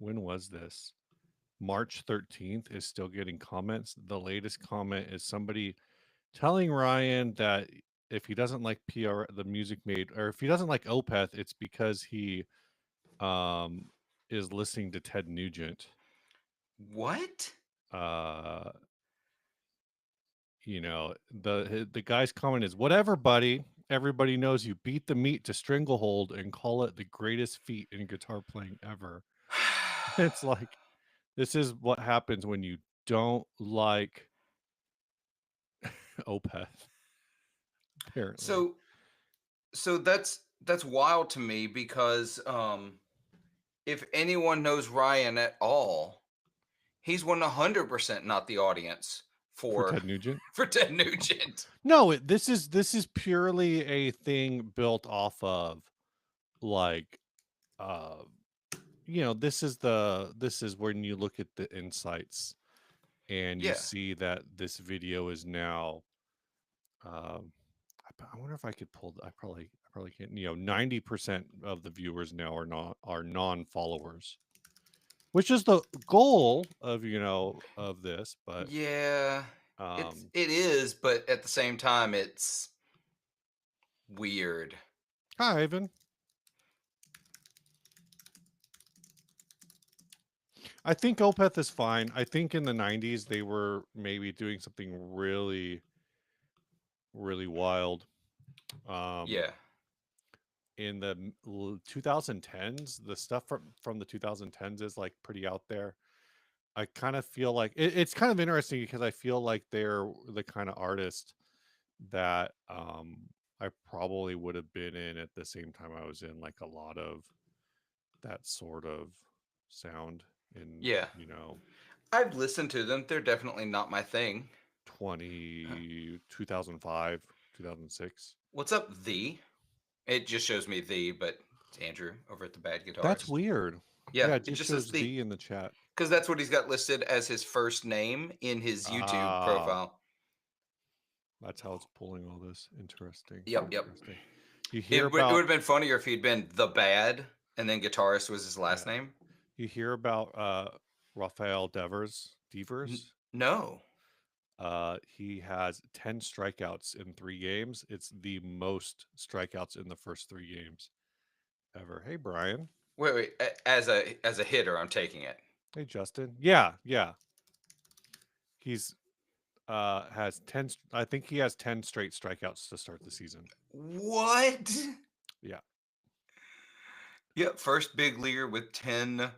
when was this? March 13th is still getting comments. The latest comment is somebody telling Ryan that if he doesn't like the music made, or if he doesn't like Opeth, it's because he um is listening to Ted Nugent. What? Uh the guy's comment is, whatever, buddy. Everybody knows you beat the meat to Stranglehold and call it the greatest feat in guitar playing ever. It's like, this is what happens when you don't like Opeth, apparently. so so that's wild to me because if anyone knows Ryan at all, he's 100% not the audience For for Ted Nugent. for Ted Nugent. No, this is purely a thing built off of, like, uh this is when you look at the insights and you Yeah. see that this video is now, um I wonder if I could pull. I probably can't. 90% of the viewers now are non-followers, which is the goal of this. But Yeah. um, It is, but at the same time it's weird. hi Ivan. I think Opeth is fine. I think in the '90s they were maybe doing something really, really wild. Um, Yeah. in the 2010s, the stuff from the 2010s is like pretty out there. I kind of feel like it's kind of interesting because I feel like they're the kind of artist that I probably would have been in at the same time I was in, like, a lot of that sort of sound in, Yeah. 'I've listened to them. They're definitely not my thing. Uh, 2005, 2006. what's up, the? It just shows me the, but it's Andrew over at the Bad That's Guitarist. weird. Yeah, Yeah, it it just just says shows the the in the chat. because that's what he's got listed as his first name in his YouTube Ah, profile. that's how it's pulling all this. Interesting. Yep, yep. Interesting. You hear It would about have been funnier if he'd been the Bad and then Guitarist was his last yeah. name. You hear about Rafael N- Devers? no. He has 10 strikeouts in 3 games. It's the most strikeouts in the first 3 games ever. Hey, Brian. Wait. As a hitter, I'm taking it. Hey, Justin. Yeah, yeah. He's has 10. I think he has 10 straight strikeouts to start the season. What? Yeah. Yep, first big leaguer with 10.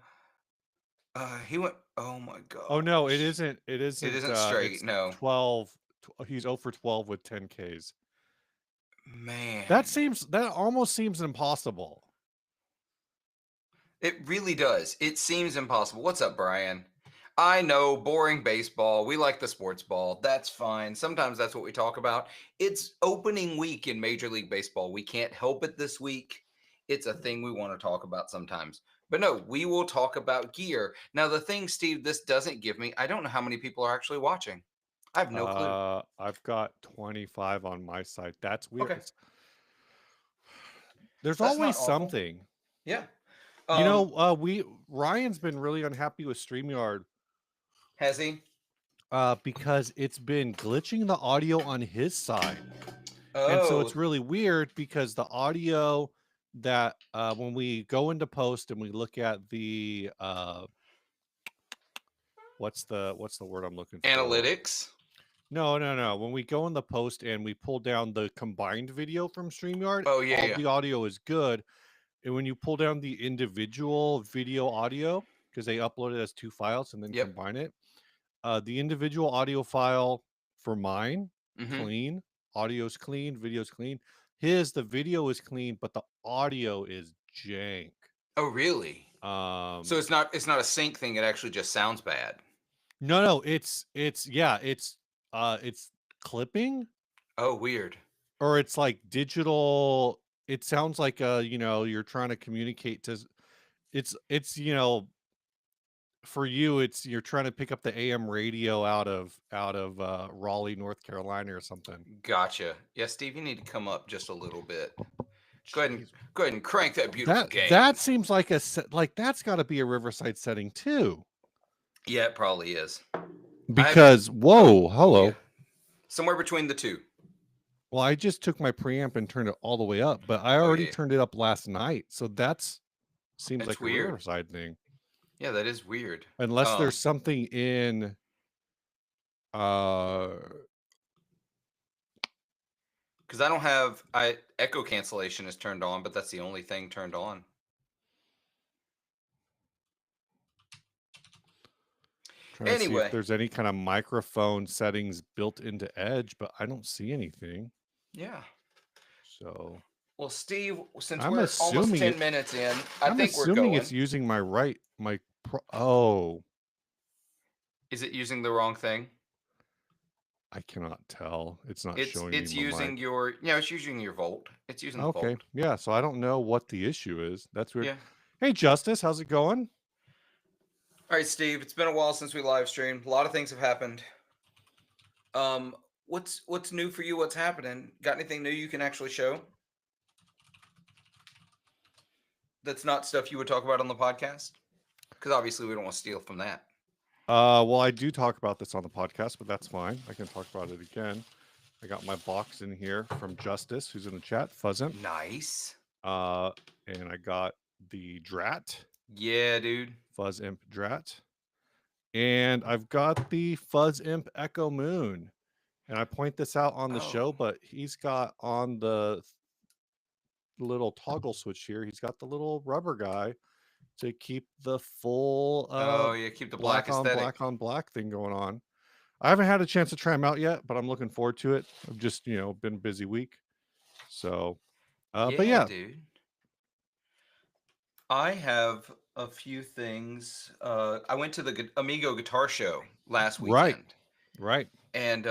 He went. Oh my Oh no, it gosh. isn't. It It isn't. isn't straight. It's No, 12. He's 0 for 12 with 10 Ks. man. That almost seems impossible. It really does. It seems impossible. What's up, Brian? I know, boring baseball. We like the sports ball. That's fine. Sometimes that's what we talk about. It's opening week in Major League Baseball. We can't help it this week. It's a thing we want to talk about sometimes. But no, we will talk about gear. Now, the thing, Steve, this doesn't give me, I don't know how many people are actually watching. I have no clue. I've got 25 on my side. That's weird. Okay. There's That's not always awful. something. Yeah. You Um, know, we Ryan's been really unhappy with StreamYard has he? because it's been glitching the audio on his side. And so Oh, it's really weird because the audio that when we go into post and we look at the what's the word I'm looking for? analytics. No, no, no. When we go in the post and we pull down the combined video from StreamYard, Oh, yeah, all yeah. the audio is good. And when you pull down the individual video audio, because they upload it as 2 files and then Yep. combine it, the individual audio file for mine, Mm-hmm. clean, audio's clean, video's clean. The video is clean, but the audio is jank. Oh, really? So Um, it's not a sync thing. It actually just sounds bad. no, no, yeah, it's clipping, Oh, weird. or it's like digital. It sounds like you're trying to communicate to. It's for you, it's you're trying to pick up the AM radio out of Raleigh, North Carolina, or something. Gotcha. Yeah, Steve, you need to come up just a little bit. jeez. Go ahead and crank that beautiful That gain. seems like like that's got to be a Riverside setting too. Yeah, it probably is. I haven't. Because whoa, Oh yeah, hello. somewhere between the two. Well, I just took my preamp and turned it all the way up, but I Oh already yeah, turned it up last night. So that's seems it's like a weird. Riverside thing. Yeah, that is weird. Unless there's something in uh Because I don't have I echo cancellation is turned on, but that's the only thing turned on. trying to see if Anyway, there's any kind of microphone settings built into Edge, but I don't see anything. yeah. So Well, Steve, since I'm we're almost assuming 10 it minutes in, I I'm think we're assuming it's going. using oh, Is it using the wrong thing? I cannot tell. It's not It's showing me it's my using mic. your it's using your volt. It's using the Okay. volt. Yeah, so I don't know what the issue is. That's weird. Yeah. Hey Justice, how's it going? All right, Steve. It's been a while since we live streamed. A lot of things have happened. Um, what's new for you? What's happening? Got anything new you can actually show? That's not stuff you would talk about on the podcast. Because obviously we don't want to steal from that. Well, I do talk about this on the podcast, but that's fine. I can talk about it again. I got my box in here from Justice, who's in the chat, Fuzzimp. Nice. And I got the Drat, Yeah, dude. Fuzzimp Drat. And I've got the Fuzzimp Echo Moon. And I point this out on the Oh. show, but he's got on the little toggle switch here, he's got the little rubber guy to keep the full Oh yeah, keep the black aesthetic. black thing going on. I haven't had a chance to try them out yet, but I'm looking forward to it. I've just, been a busy week. So, but Yeah, yeah. dude. I have a few things. I went to the Amigo Guitar Show last Right. weekend, Right. and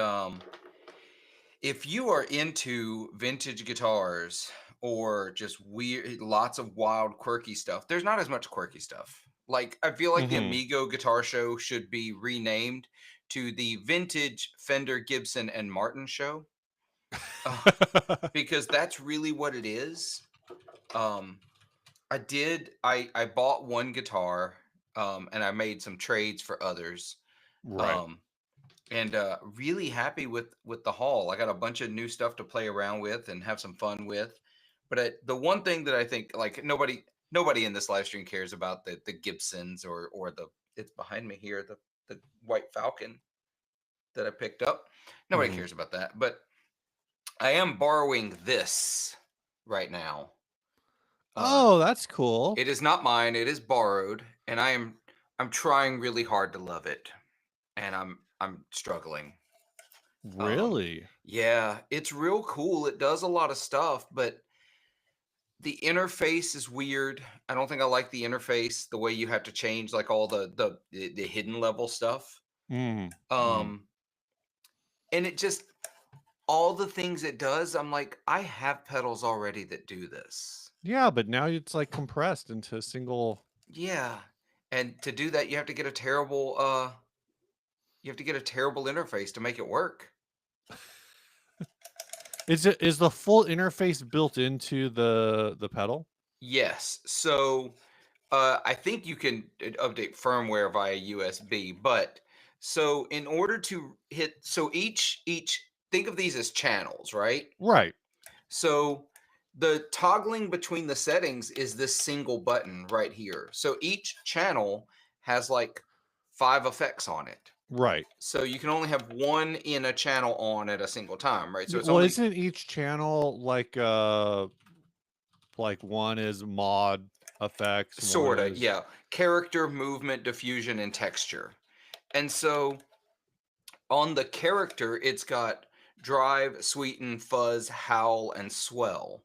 if you are into vintage guitars or just weird, lots of wild, quirky stuff, there's not as much quirky stuff. Like I feel like the Mhm. Amigo Guitar Show should be renamed to the Vintage Fender, Gibson, and Martin Show, uh, because that's really what it is. Um, I bought one guitar, and I made some trades for others. Right. Um, and really happy with the haul. I got a bunch of new stuff to play around with and have some fun with. But the one thing that I think like nobody in this live stream cares about the Gibsons or the it's behind me here the White Falcon that I picked up. Nobody Mhm. cares about that. But I am borrowing this right now. Oh, that's cool. It is not mine. It is borrowed, and I'm trying really hard to love it, and I'm struggling. Um, Really? yeah, it's real cool. It does a lot of stuff, but the interface is weird. I don't think I like the interface, the way you have to change like all the hidden level stuff. Mhm. Mhm. Um, and it just all the things it does, I'm like, I have pedals already that do this. Yeah, but now it's like compressed into a single. Yeah. And to do that, you have to get a terrible interface to make it work. Is the full interface built into the pedal? Yes. So I think you can update firmware via USB, but so in order to hit, so each think of these as channels, right? Right. So the toggling between the settings is this single button right here. So each channel has like 5 effects on it. Right. So you can only have one in a channel on at a single time, right? So it's Well, only isn't each channel like one is mod effects, one sorta, is yeah, character, movement, diffusion, and texture. And so on the character, it's got drive, sweeten, fuzz, howl, and swell.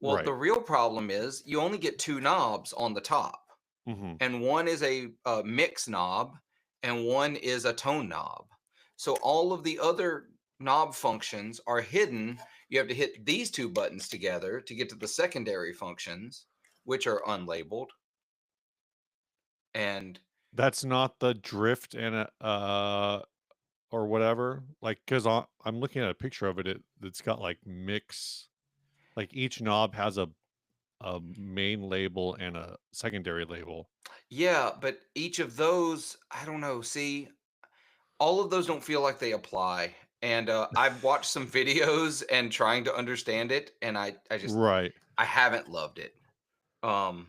Well, the right. real problem is you only get two knobs on the top, Mhm. and one is a mix knob, and one is a tone knob. So all of the other knob functions are hidden. You have to hit these two buttons together to get to the secondary functions, which are unlabeled. And That's not the drift and or whatever. Like cuz I'm looking at a picture of it, it's got like mix, like each knob has a a main label and a secondary label. Yeah, but each of those, I don't know. See, all of those don't feel like they apply. And I've watched some videos and trying to understand it, and I just Right. I haven't loved it. Um,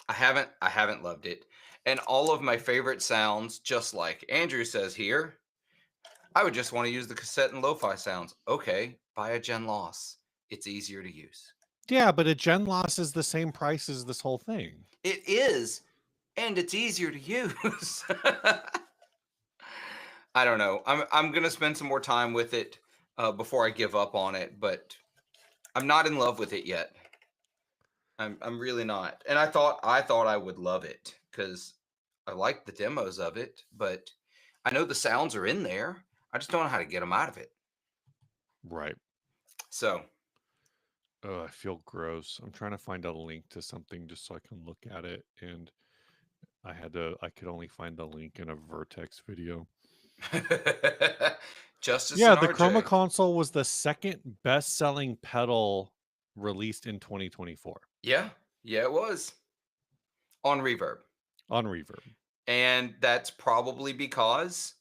I haven't loved it. And all of my favorite sounds, just like Andrew says here, I would just want to use the cassette and lo-fi sounds. Okay, buy a Gen Loss. It's easier to use. Yeah, but a gen loss is the same price as this whole thing. It is, and it's easier to use. I don't know. I'm gonna spend some more time with it before I give up on it, but I'm not in love with it yet. I'm really not. And I thought I would love it because I like the demos of it, but I know the sounds are in there. I just don't know how to get them out of it. Right. So Oh, I feel gross. I'm trying to find a link to something just so I can look at it, and I could only find the link in a Vertex video. Justice Yeah, and the Chroma RJ. console was the second best-selling pedal released in 2024 Yeah, yeah, it was on Reverb. on Reverb. And that's probably because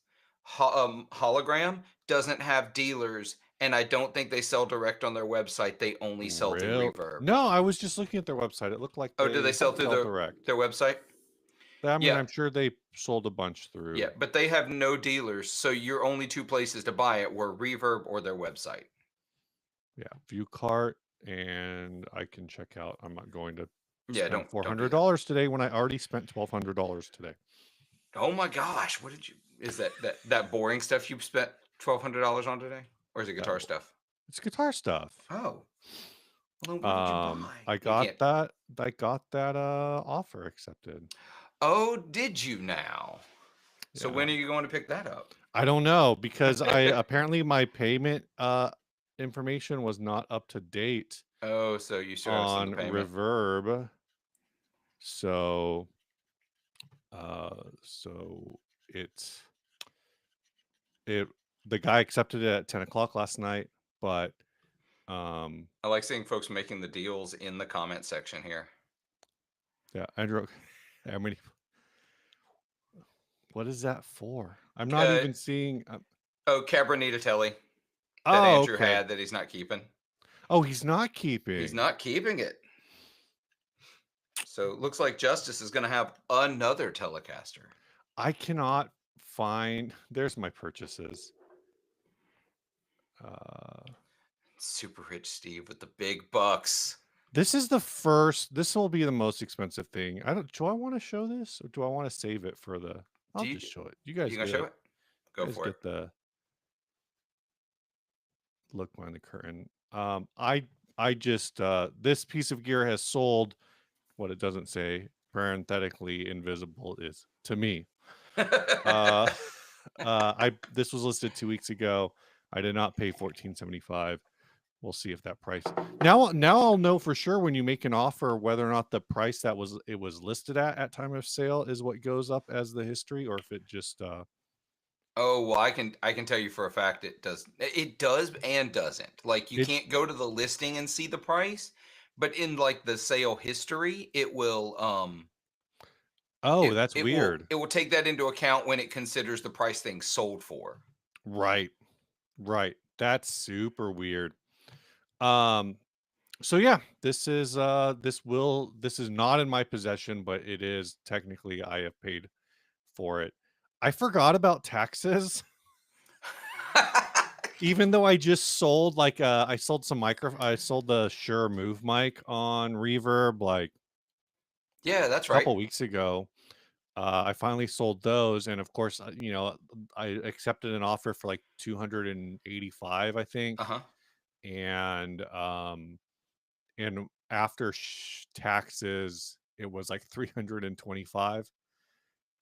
Hologram doesn't have dealers, and I don't think they sell direct on their website. They only sell through Real? Reverb. No, I was just looking at their website. It looked like Oh, do they they sell through sell direct. their website? I mean, Yeah, I'm sure they sold a bunch yeah, through, but they have no dealers, so your only two places to buy it were Reverb or their website. yeah, View Cart, and I can check out. I'm not going to Yeah, spend don't do that. $400 today when I already spent $1,200 today. Oh my gosh, what did you? Is that boring stuff you spent $1,200 on today, or is it That guitar stuff? It's guitar stuff. Oh, well then what did you buy? I You got can't. that. I got that offer accepted. Oh, did you now? So Yeah. when are you going to pick that up? I don't know because I apparently my payment information was not up to date Oh, so you still got to send the on payment. Reverb. So so it's it the guy accepted it at 10 o'clock last night, but um I like seeing folks making the deals in the comment section here. yeah, Andrew, how many, what is that for? I'm not Uh, even seeing oh, Cabrinitatelli that oh, Andrew okay. had that he's not keeping. Oh, he's not He's keeping. not keeping it. So it looks like Justice is going to have another Telecaster. I cannot find, there's my purchases. Uh Super rich Steve with the big bucks. this will be the most expensive thing. Do I want to show this or do I want to save it for the I'll Do you just show it. you gonna show it? You Go guys for it. get the look behind the curtain. I just this piece of gear has sold. What it doesn't say, parenthetically invisible, is to me. Uh I this was listed 2 weeks ago. I did not pay $14.75. We'll see if that price now I'll know for sure when you make an offer whether or not the price that it was listed at time of sale is what goes up as the history, or if it just Oh, well, I can tell you for a fact it does and doesn't. Like you it can't go to the listing and see the price, but in like the sale history, it will oh, it that's it will weird. it will take that into account when it considers the price things sold for. Right. Right. That's super weird. Um so yeah, this is not in my possession, but it is technically I have paid for it. I forgot about taxes. Even though I just sold I sold I sold the Shure Move mic on Reverb like Yeah, that's a right. couple weeks ago. I finally sold those, and of course, I accepted an offer for like 285, I think, Uh-huh. and after taxes, it was like 325,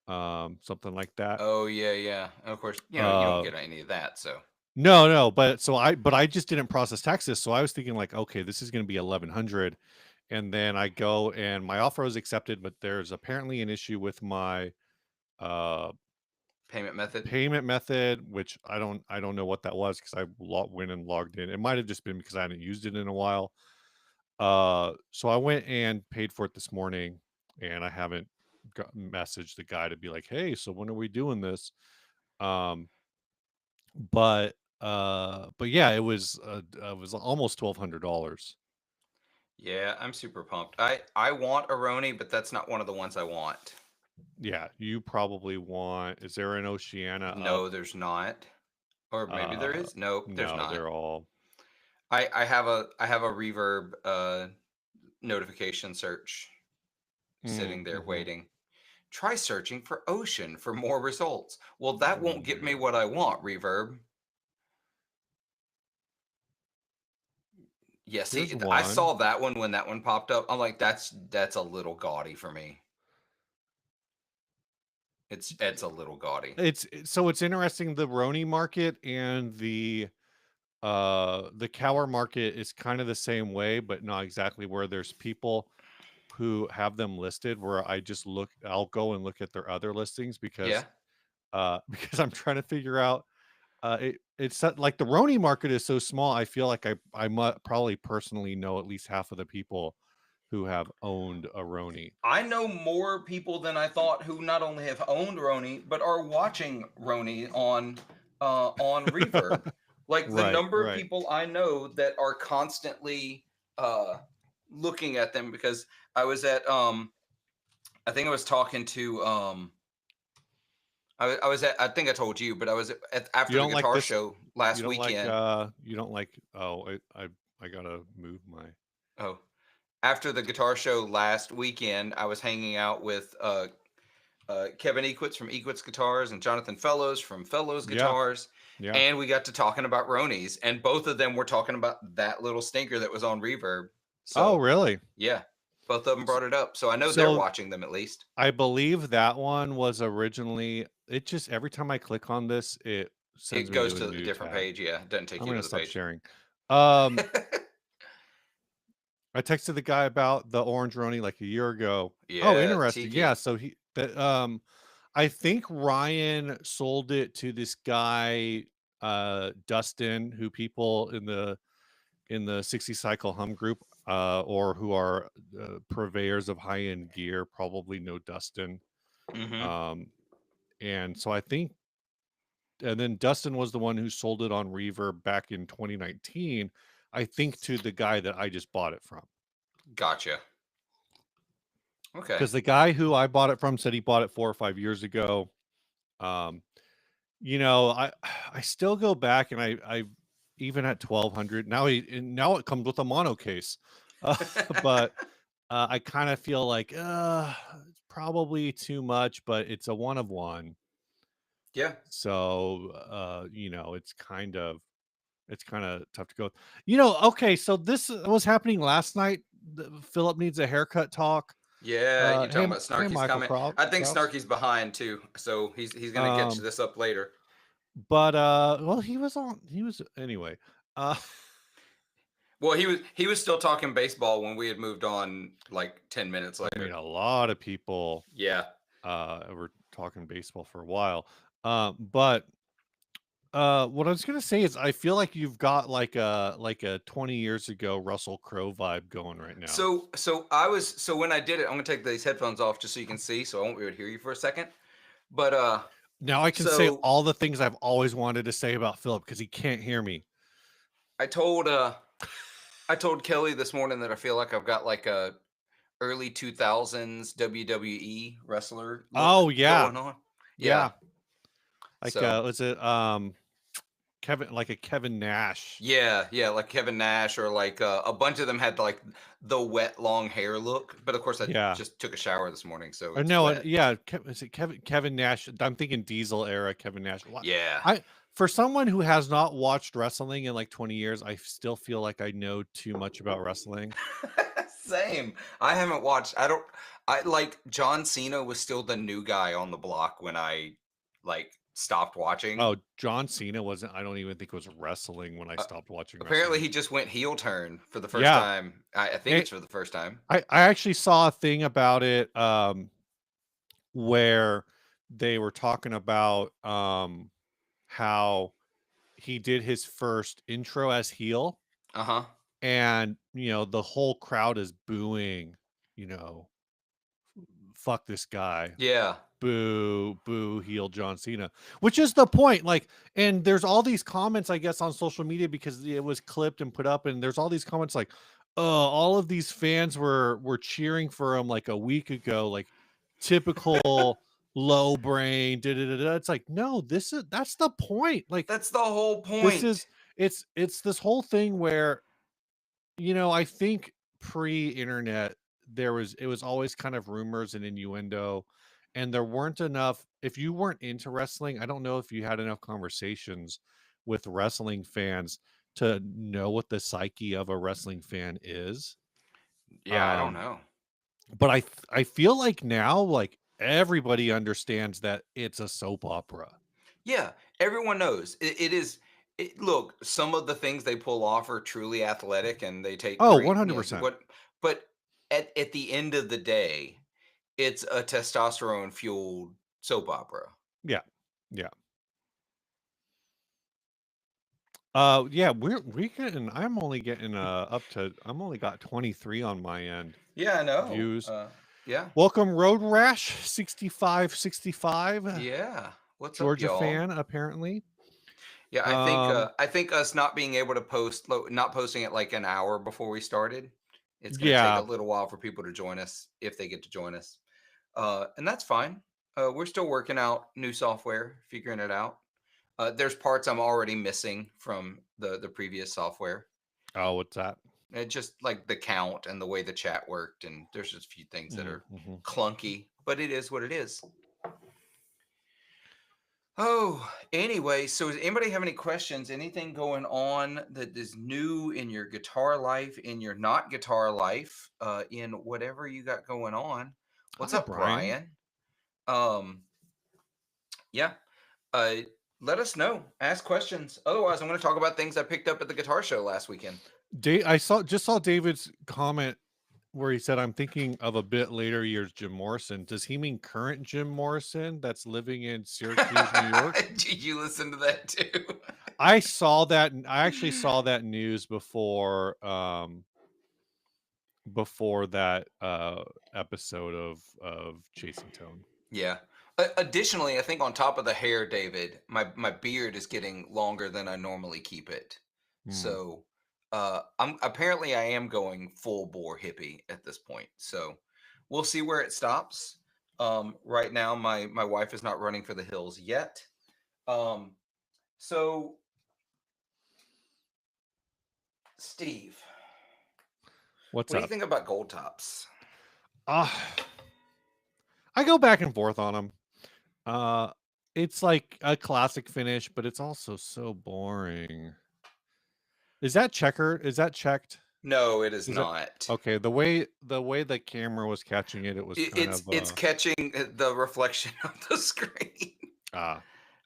something like that. Oh yeah, yeah. And of course, you don't Uh, get any of that, so. no, but I just didn't process taxes, so I was thinking like, okay, this is going to be 1100, and then I go and my offer was accepted, but there's apparently an issue with my uh Payment method. payment method, which I don't know what that was because went and logged in. It might have just been because I hadn't used it in a while. So I went and paid for it this morning, and I haven't got messaged the guy to be like, "Hey, so when are we doing this?" Um, but yeah, it was almost $1,200. Yeah, I'm super pumped. I want a Roni, but that's not one of the ones I want. Yeah, you probably want, is there an Oceana up? No, there's not. Or maybe there Uh, is. Nope, there's no, not. they're all I have a reverb notification search mm, sitting there mhm, waiting. Try searching for ocean for more results. Well, that won't get me weird. what I want, reverb. Yeah, see, Here's I one. saw that one when that one popped up. I'm like, that's a little gaudy for me. It's a little gaudy. So it's interesting, the Roni market and the Cower market is kind of the same way, but not exactly, where there's people who have them listed where I'll go and look at their other listings Yeah. because because I'm trying to figure out like the Roni market is so small. I feel like I probably personally know at least half of the people who have owned a Roni. I know more people than I thought who not only have owned Roni but are watching Roni on Reverb. Like the Right, number of right. people I know that are constantly uh, looking at them because I was at I think I was talking to I was at I think I told you, but I was at You after the don't like guitar this show you last don't like weekend. you don't like oh, I gotta move my Oh, after the guitar show last weekend, I was hanging out with Kevin Equitz from Equitz Guitars and Jonathan Fellows from Fellows yeah, Guitars, yeah. and we got to talking about Ronies, and both of them were talking about that little stinker that was on Reverb. Oh, So really? yeah, both of them S- brought it up, so I know they're So watching them at least. I believe that one was originally, it just every time I click on this, it sends It me goes to a to a new different tab. page. Yeah, it doesn't take I'm you to gonna the stop page. sharing. Um, I texted the guy about the orange Roni like a year ago. Oh, Yeah, interesting. Yeah, Tiki. so I think Ryan sold it to this guy, Dustin, who people in the 60 cycle hum group, or who are purveyors of high end gear, probably know Dustin. Hmm. Um, and so I think, and then Dustin was the one who sold it on Reverb back in 2019, I think, to the guy that I just bought it from. Gotcha. Okay. Because the guy who I bought it from said he bought it 4 or 5 years ago. Um, I I still go back, and I even at 1200 now, now it comes with a mono case. But I kind of feel like it's probably too much, but it's a one of one. Yeah. So it's kind of tough to go. Okay, so this was happening last night. Philip needs a haircut talk. Yeah, you're Hey, talking about hey, Snarky's Michael coming. I think Kraus. Snarky's behind too, so he's gonna catch Um, this up later. but well, he was anyway. Uh, Well, he was still talking baseball when we had moved on like 10 minutes I mean, later. a lot of people Yeah. were talking baseball for a while. But what I was gonna say is I feel like you've got like a 20 years ago Russell Crowe vibe going right now. So when I did it, I'm gonna take these headphones off just so you can see, so I won't be able to hear you for a second. But Now I can say so all the things I've always wanted to say about Philip because he can't hear me. I told uh I told Kelly this morning that I feel like I've got like a early 2000s WWE wrestler look Oh yeah, going on. Yeah. yeah. Like So was it Kevin, like a Kevin Nash? yeah, yeah, like Kevin Nash or like a bunch of them had like the wet long hair look. But of course, I Yeah. just took a shower this morning, so Or it's no, wet. yeah, is it Kevin Nash? I'm thinking Diesel era Kevin Nash. Yeah. I For someone who has not watched wrestling in like 20 years, I still feel like I know too much about wrestling. Same. I haven't watched. I don't. I like John Cena was still the new guy on the block when I like stopped watching. Oh, John Cena wasn't, I don't even think it was wrestling when I Uh, stopped watching Apparently, wrestling. he just went heel turn for the first Yeah. time. I think And it's for the first time. I actually saw a thing about it where they were talking about how he did his first intro as heel, Uh huh. and the whole crowd is booing, you know, fuck this guy. Yeah. Boo, boo, heel John Cena, which is the point. Like, and there's all these comments, I guess, on social media because it was clipped and put up, and there's all these comments like, "Oh, all of these fans were cheering for him like a week ago, like typical low brain." Da, da, da, da. It's like, no, that's the point. Like, That's the whole this point. is it's this whole thing where I think pre-internet, it was always kind of rumors and innuendo, and there weren't enough if you weren't into wrestling, I don't know if you had enough conversations with wrestling fans to know what the psyche of a wrestling fan is. Yeah, I don't Um, know. but I feel like now, like, everybody understands that it's a soap opera. Yeah, everyone knows. It is look, some of the things they pull off are truly athletic and they take Oh, great, 100%. what but at the end of the day, it's a testosterone fueled soap opera. Yeah. Yeah. Yeah, we getting I'm only got 23 on my end Yeah, I know. views. Yeah. Welcome Road Rash 6565, Yeah. What's up, Georgia y'all? fan apparently. Yeah, Um I think us not being able to not posting it like an hour before we started, it's going to take a yeah. little while for people to join us if they get to join us. And that's fine. We're still working out new software, figuring it out. There's parts I'm already missing from the previous software. Oh, what's that? Just like the count and the way the chat worked, and there's just a few things that are Mm-hmm. clunky, but it is what it is. Oh, anyway, so does anybody have any questions? Anything going on that is new in your guitar life, in your not guitar life, in whatever you got going on? What's Hi, up, Brian. Brian? Um, yeah, uh, let us know. Ask questions. Otherwise, I'm going to talk about things I picked up at the guitar show last weekend. I saw David's comment where he said, "I'm thinking of a bit later years Jim Morrison." Does he mean current Jim Morrison that's living in Syracuse, New York? Did you listen to that too? I actually saw that news before that episode of Chasing Tone. Yeah. Additionally, I think on top of the hair, David, my beard is getting longer than I normally keep it. Hmm. So, I am going full bore hippie at this point. So, we'll see where it stops. Right now, my wife is not running for the hills yet. Um, so Steve, What's what do you up? think about gold tops? Uh I go back and forth on them. Uh it's like a classic finish, but it's also so boring. Is that checked? No, it is Is that not. okay? The way the camera was catching it, it was kind of It's catching the reflection of the screen. ah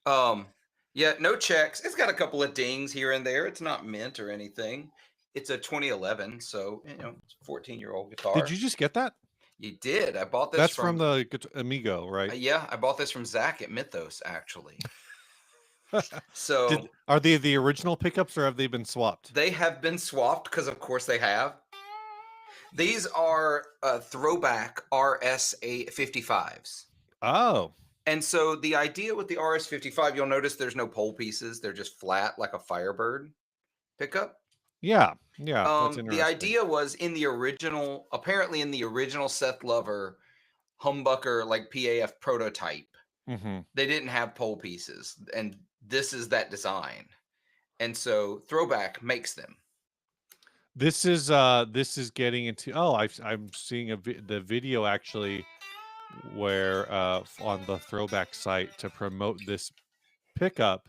Um, yeah, no checks. It's got a couple of dings here and there. It's not mint or anything. It's a 2011, so it's a 14-year-old Did guitar. you just get that? You did. I bought this That's from from the Amigo, right? yeah, I bought this from Zach at Mythos actually. So Are they the original pickups or have they been swapped? they have been swapped because of course they have. These are throwback RS 55s. Oh, And so the idea with the RS 55, you'll notice there's no pole pieces. They're just flat like a Firebird pickup. yeah, yeah, that's The interesting. idea was apparently in the original Seth Lover humbucker like PAF prototype, Hmm. they didn't have pole pieces, and this is that design. And so Throwback makes them. This is getting into I'm seeing the video actually where on the throwback site to promote this pickup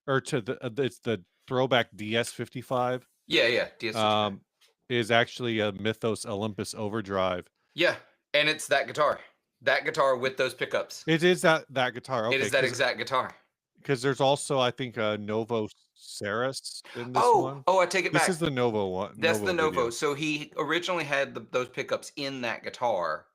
or to it's the throwback DS55 Yeah, yeah, DS 55. um is actually a Mythos Olympus Overdrive. Yeah, and it's that guitar. That guitar with those pickups. It is that guitar. It Okay, is that exact guitar. because there's also I think a Novo Ceres in this Oh, one. oh, I take it This is back. the Novo one, That's the Novo Novo. video. So he originally had those pickups in that guitar,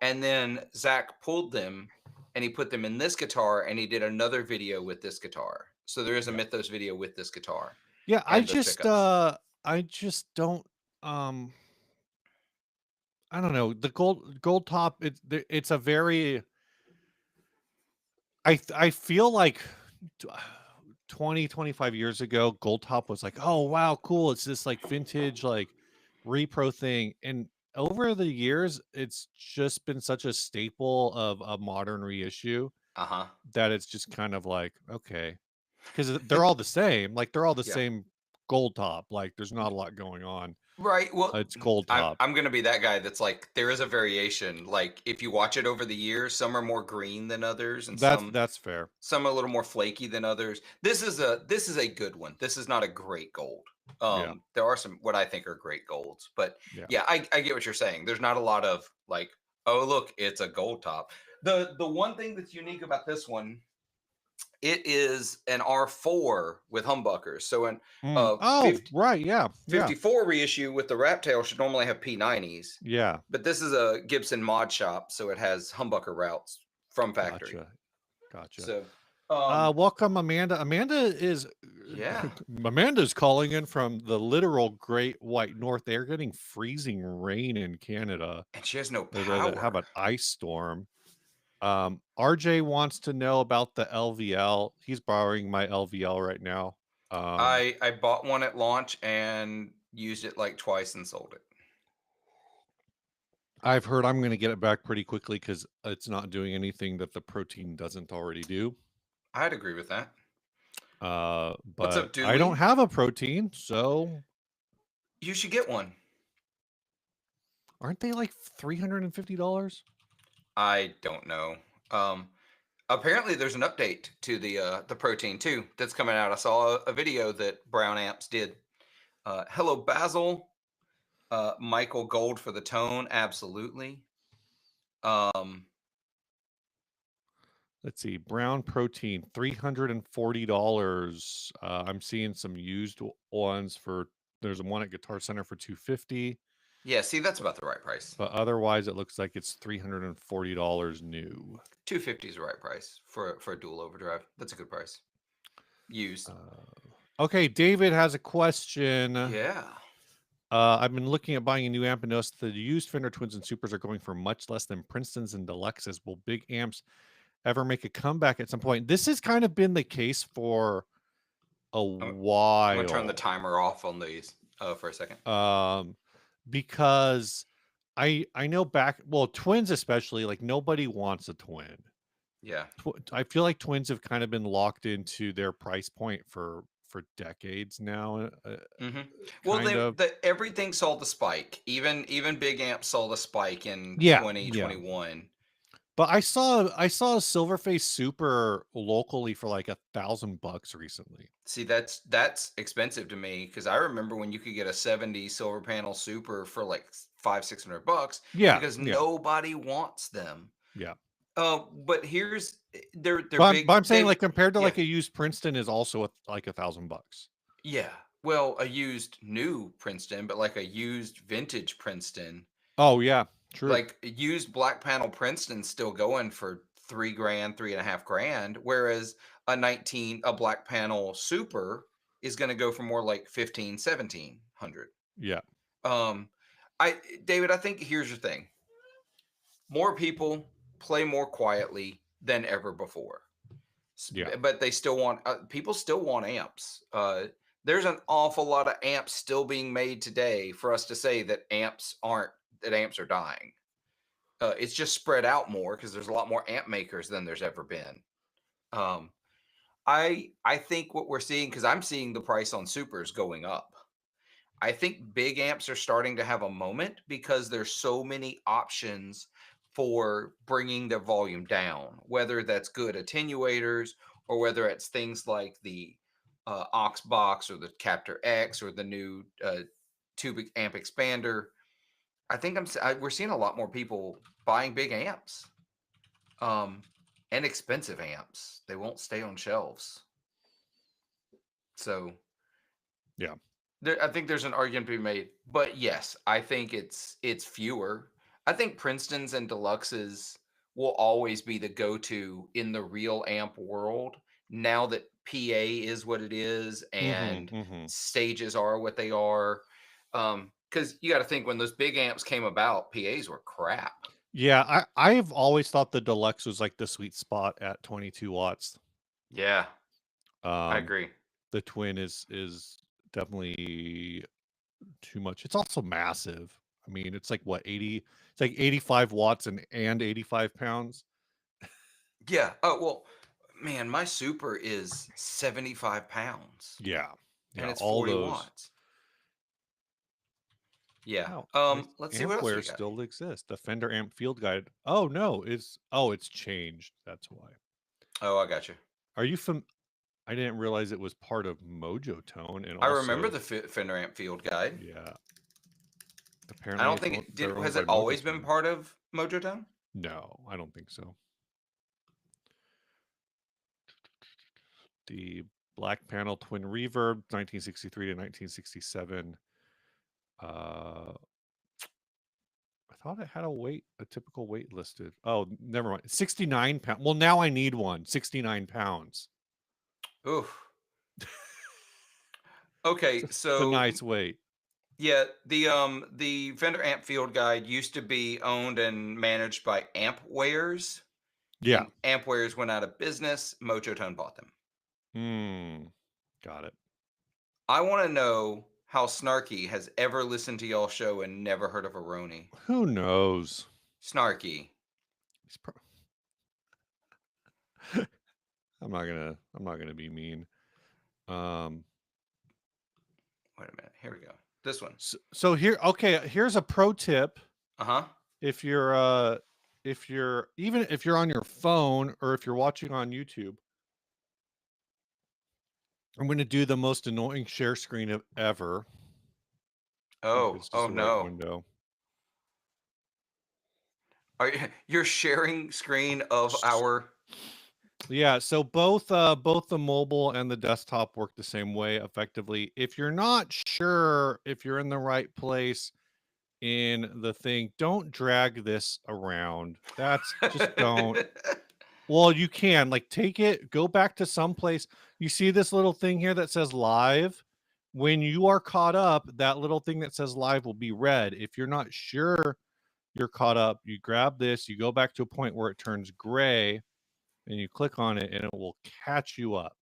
and then Zach pulled them and he put them in this guitar, and he did another video with this guitar. So there is a Yeah. Mythos video with this guitar Yeah, and those pickups. I just don't. Um, I don't know. The gold top. It's a very. I feel like t- 20, 25 years ago, gold top was like, oh wow, cool. It's this like vintage like repro thing, and over the years, it's just been such a staple of a modern reissue Uh huh. that it's just kind of like okay, because they're all the same. Like they're all the Yeah. same gold top. Like there's not a lot going on. Right. Well, It's gold I'm top. I'm gonna be that guy that's like there is a variation. Like if you watch it over the years, some are more green than others, and That's fair. some are a little more flaky than others. This is a good one. This is not a great gold. Yeah, There are some what I think are great golds, but yeah. yeah, I get what you're saying. There's not a lot of like, oh look, it's a gold top. The one thing that's unique about this one, it is an R4 with humbuckers. So an Mm. uh Oh, 50, right. Yeah, yeah, 54 reissue with the rat tail should normally have P90s, yeah. but this is a Gibson mod shop, so it has humbucker routes from factory. Gotcha, gotcha. So, um, Welcome, Amanda. Amanda is yeah, Amanda's calling in from the literal Great White North. They're getting freezing rain in Canada. and she has no They have power. an ice storm. RJ wants to know about the LVL. He's borrowing my LVL right now. Um, I bought one at launch and used it like twice and sold it. I've heard I'm going to get it back pretty quickly because it's not doing anything that the protein doesn't already do. I'd agree with that. What's But up, I don't Dewey? have a protein, so You should get one. aren't they like $350? I don't know. Um, Apparently there's an update to the protein too that's coming out. I saw a video that Brown Amps did. Hello, Basil. Michael Gold for the tone, absolutely. Um, Let's see, brown protein, $340. I'm seeing some used ones for. There's one at Guitar Center for 250, yeah, see, that's about the right price. but otherwise it looks like it's $340 new. 250 is the right price for a dual overdrive. That's a good price. Used. Okay, David has a question. Yeah. I've been looking at buying a new amp and noticed the used Fender Twins and Supers are going for much less than Princeton's and Deluxes. Will big amps ever make a comeback at some point? This has kind of been the case for a I'm gonna turn the while. timer off on these for a second. Um, because I know back well, twins especially, like nobody wants a twin. Yeah. I feel like twins have kind of been locked into their price point for decades now, hmm Well, kind of. everything saw the spike. Even big amps saw the spike in Yeah, yeah. 2021. But I saw a Silverface Super locally for like $1,000 recently. See, that's expensive to me because I remember when you could get a 70 silver panel super for like five, $600 Yeah, because yeah, nobody wants them. yeah. But here's they're But big. I'm saying like compared to Yeah, like a used Princeton is also like $1,000. yeah. Well, a used new Princeton, but like a used vintage Princeton, Oh yeah, true. like a used black panel Princeton's still going for 3 grand, 3.5 grand, whereas a black panel super is going to go for more like 15, 1700. Yeah, Um, I David, I think here's your thing. More people play more quietly than ever before. yeah, But they still want people still want amps. There's an awful lot of amps still being made today for us to say that amps are dying. It's just spread out more because there's a lot more amp makers than there's ever been. Um, I think what we're seeing because I'm seeing the price on supers going up. I think big amps are starting to have a moment because there's so many options for bringing their volume down, whether that's good attenuators or whether it's things like the aux box or the captor x or the new tube amp expander. I think we're seeing a lot more people buying big amps um, and expensive amps. They won't stay on shelves. So yeah, I think there's an argument to be made, but yes, I think it's fewer. I think Princeton's and Deluxes will always be the go-to in the real amp world, now that PA is what it is Mhm, and mhm. stages are what they are. Because you got to think when those big amps came about, PAs were crap. Yeah, I've always thought the deluxe was like the sweet spot at 22 watts. Yeah, I Um, agree. the twin is definitely too much. It's also massive. I mean, it's like what 80. It's like 85 watts and 85 pounds. Yeah. Oh, well, man, my super is 75 pounds Yeah, and yeah. it's All 40 those. watts. Yeah. Wow, Let's see what else we Ampware got. still exists. The Fender Amp Field Guide. Oh no, it's changed. That's why. Oh, I got you. Are you from? I didn't realize it was part of Mojo Tone, and I remember also the Fender Amp Field Guide. yeah. I Apparently, don't it's think it did. they're owned Has by it always Mojo been Tone. part of Mojo Town? No, I don't think so. The Black Panel Twin Reverb, 1963 to 1967. Uh, I thought it had a typical weight listed. Oh, never mind. 69 pounds. Well, now I need one. 69 pounds. Oof. Okay, It's a so nice weight. yeah, the Fender Amp Field Guide used to be owned and managed by Ampwares, Yeah. and Ampwares went out of business. Mojo Tone bought them. Hmm. Got it. I want to know how Snarky has ever listened to y'all show and never heard of a Roni. Who knows? Snarky. He's I'm not gonna be mean. Um Wait a minute. Here we go. This one. so here okay, here's a pro tip. Uh huh. If you're even if you're on your phone or if you're watching on YouTube, I'm going to do the most annoying share screen ever. I think Oh, this is oh the right no. window. You're sharing screen of our. Yeah, so both the mobile and the desktop work the same way effectively. If you're not sure if you're in the right place in the thing, don't drag this around. That's just don't. Well, you can like take it, go back to some place. You see this little thing here that says live. When you are caught up, that little thing that says live will be red. If you're not sure you're caught up, you grab this, you go back to a point where it turns gray, and you click on it, and it will catch you up.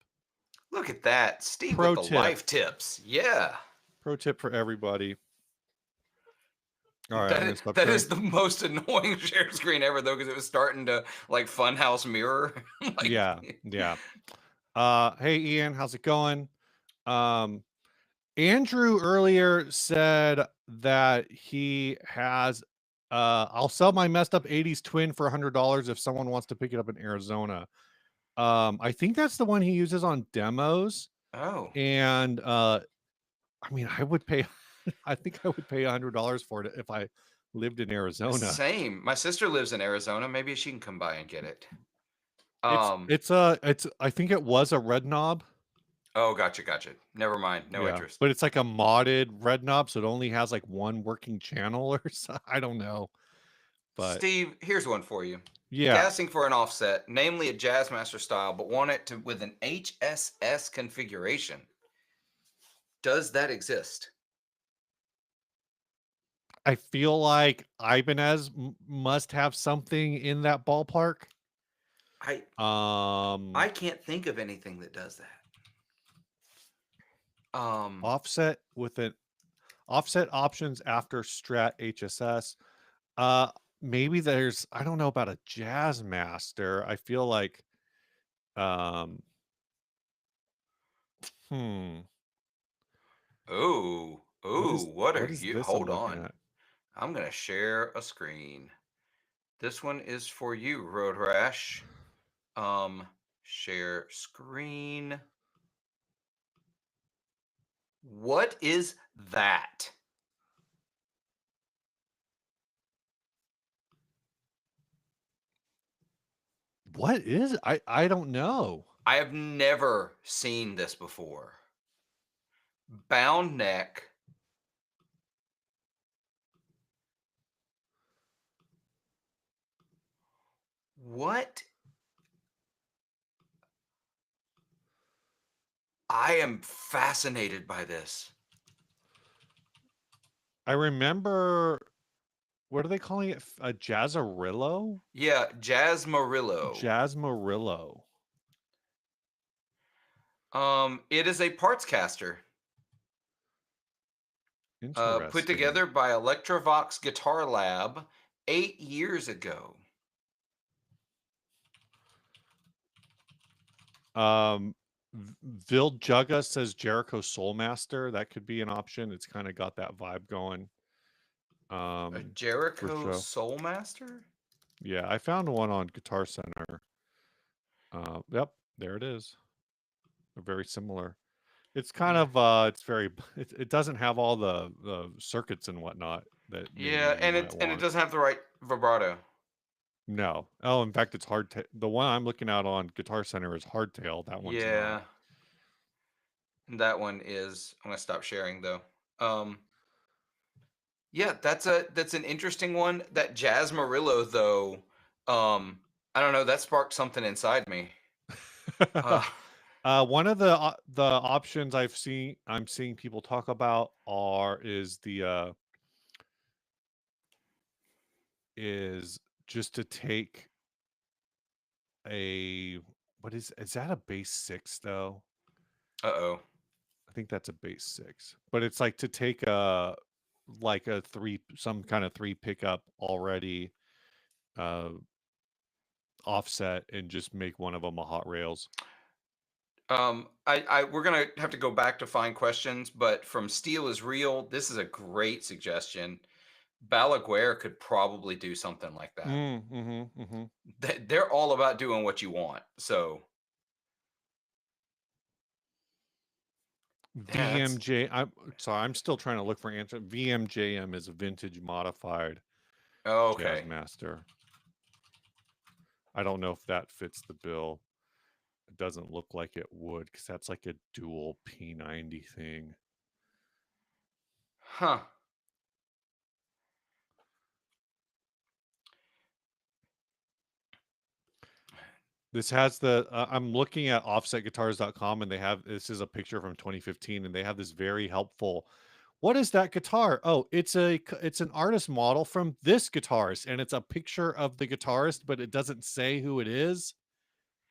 Look at that. Steve with Pro the tip. life tips. Yeah. Pro tip for everybody. All right, I'm That gonna stop that sharing. is the most annoying share screen ever though, because it was starting to like Funhouse Mirror. like Yeah, yeah. Hey Ian, how's it going? Um, Andrew earlier said that he has I'll sell my messed up 80s twin for $100 if someone wants to pick it up in Arizona. I think that's the one he uses on demos. oh, And I mean I would pay I think I would pay $100 for it if I lived in Arizona. same. My sister lives in Arizona. Maybe she can come by and get it. It's Um. it's it's I think it was a red knob. Oh, gotcha, gotcha. Never mind. No Yeah, interest. but it's like a modded red knob, so it only has like one working channel or so. I don't know, but Steve, here's one for you. yeah. Casting for an offset, namely a Jazzmaster style, but want it to with an HSS configuration. Does that exist? I feel like Ibanez must have something in that ballpark. I Um, I can't think of anything that does that. Um. offset with an offset options after Strat HSS. Uh, maybe there's I don't know about a Jazz Master. I feel like um, hmm, Oh, oh, what are what is you? this I'm Hold looking on. at? I'm going to share a screen. This one is for you, Road Rash. Share screen. What is that? What is I don't know. I have never seen this before. Bound neck. What? I am fascinated by this. I remember, what are they calling it? A Jazzarillo? Yeah, Jazzmarillo. Jazzmarillo. It is a parts caster put Interesting. together by Electrovox Guitar Lab 8 years ago. Vil Jugga says Jericho Soulmaster. That could be an option. It's kind of got that vibe going. A For Jericho sure. Soulmaster? Yeah, I found one on Guitar Center. Yep, there it is. They're very similar. It's kind Yeah. of it's very it doesn't have all the circuits and whatnot that maybe Yeah, you and might it want. doesn't have the right vibrato. No. Oh, in fact, it's the one I'm looking at on Guitar Center is hardtail. That one's not. Yeah, that one is. I'm gonna stop sharing though. Um, yeah, that's an interesting one. That Jazzmarillo though, I don't know. That sparked something inside me. Uh, One of the options I'm seeing people talk about is is just to take a, what is that, a bass 6 though? oh. I think that's a bass 6. But it's like to take a, like a some kind of 3 pickup already uh offset and just make one of them a hot rails. We're gonna have to go back to find questions, but from Steel is Real, this is a great suggestion. Balaguer could probably do something like that. Mhm. They're all about doing what you want. So yeah, that's VMJ, I'm sorry, I'm still trying to look for answer. VMJM is a vintage modified okay. Jazzmaster. I don't know if that fits the bill. It doesn't look like it would, because that's like a dual P90 thing. Huh. This has the I'm looking at offsetguitars.com, and they have, this is a picture from 2015, and they have this very helpful, what is that guitar? Oh, it's an artist model from this guitarist, and it's a picture of the guitarist, but it doesn't say who it is.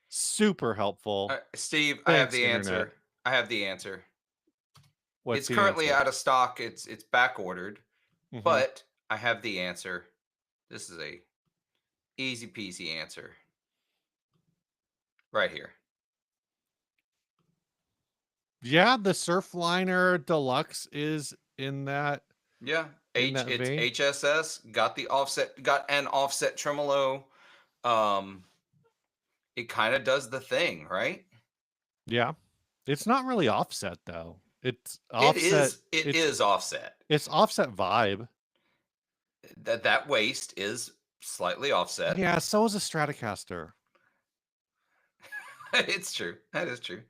Super helpful. Steve, I have Thanks, the internet. answer. I have the answer. What's It's the currently answer? out of stock. It's back ordered, Hmm. but I have the answer. This is a easy peasy answer right here. Yeah, the Surfliner Deluxe is Yeah, in that it's vein. HSS. Got an offset tremolo. Um, it kind of does the thing, right? Yeah. It's not really offset though. It's It offset. is. It is offset. It's offset vibe. That waist is slightly offset. Yeah, so is a Stratocaster. It's true. That is true.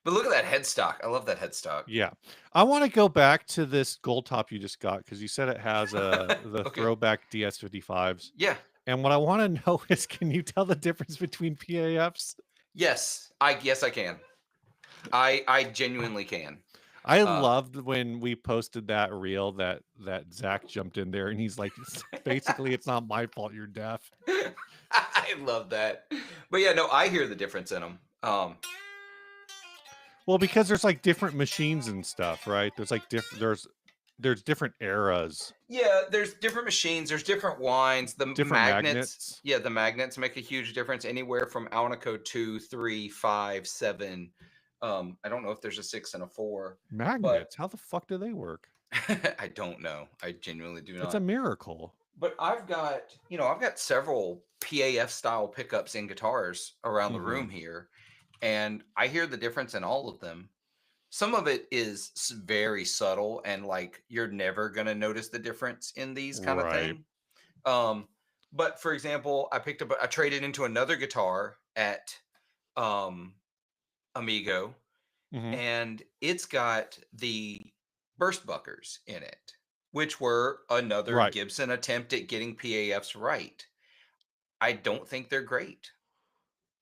But look at that headstock. I love that headstock. Yeah. I want to go back to this gold top you just got, because you said it has the Okay. throwback DS55s. Yeah. And what I want to know is, can you tell the difference between PAFs? Yes I can. I genuinely can. I Uh loved when we posted that reel that Zach jumped in there and he's like, basically, it's not my fault you're deaf. I love that. But yeah, no, I hear the difference in them. Well, because there's like different machines and stuff, right? There's like there's different eras, Yeah, there's different machines, there's different wines. The different magnets, magnets. yeah, the magnets make a huge difference anywhere from Alnico 2, 3, 5, 7. I don't know if there's a 6 and a 4, but Magnets. How the fuck do they work? I don't know. I genuinely do It's a not. miracle. But I've got several PAF style pickups in guitars around the Hmm. room here, and I hear the difference in all of them. Some of it is very subtle, and like you're never gonna notice the difference in these kind of Right. thing. Um, but for example, I traded into another guitar at um, Amigo, Hmm. and it's got the burst buckers in it, which were another Right. Gibson attempt at getting PAFs right. I don't think they're great.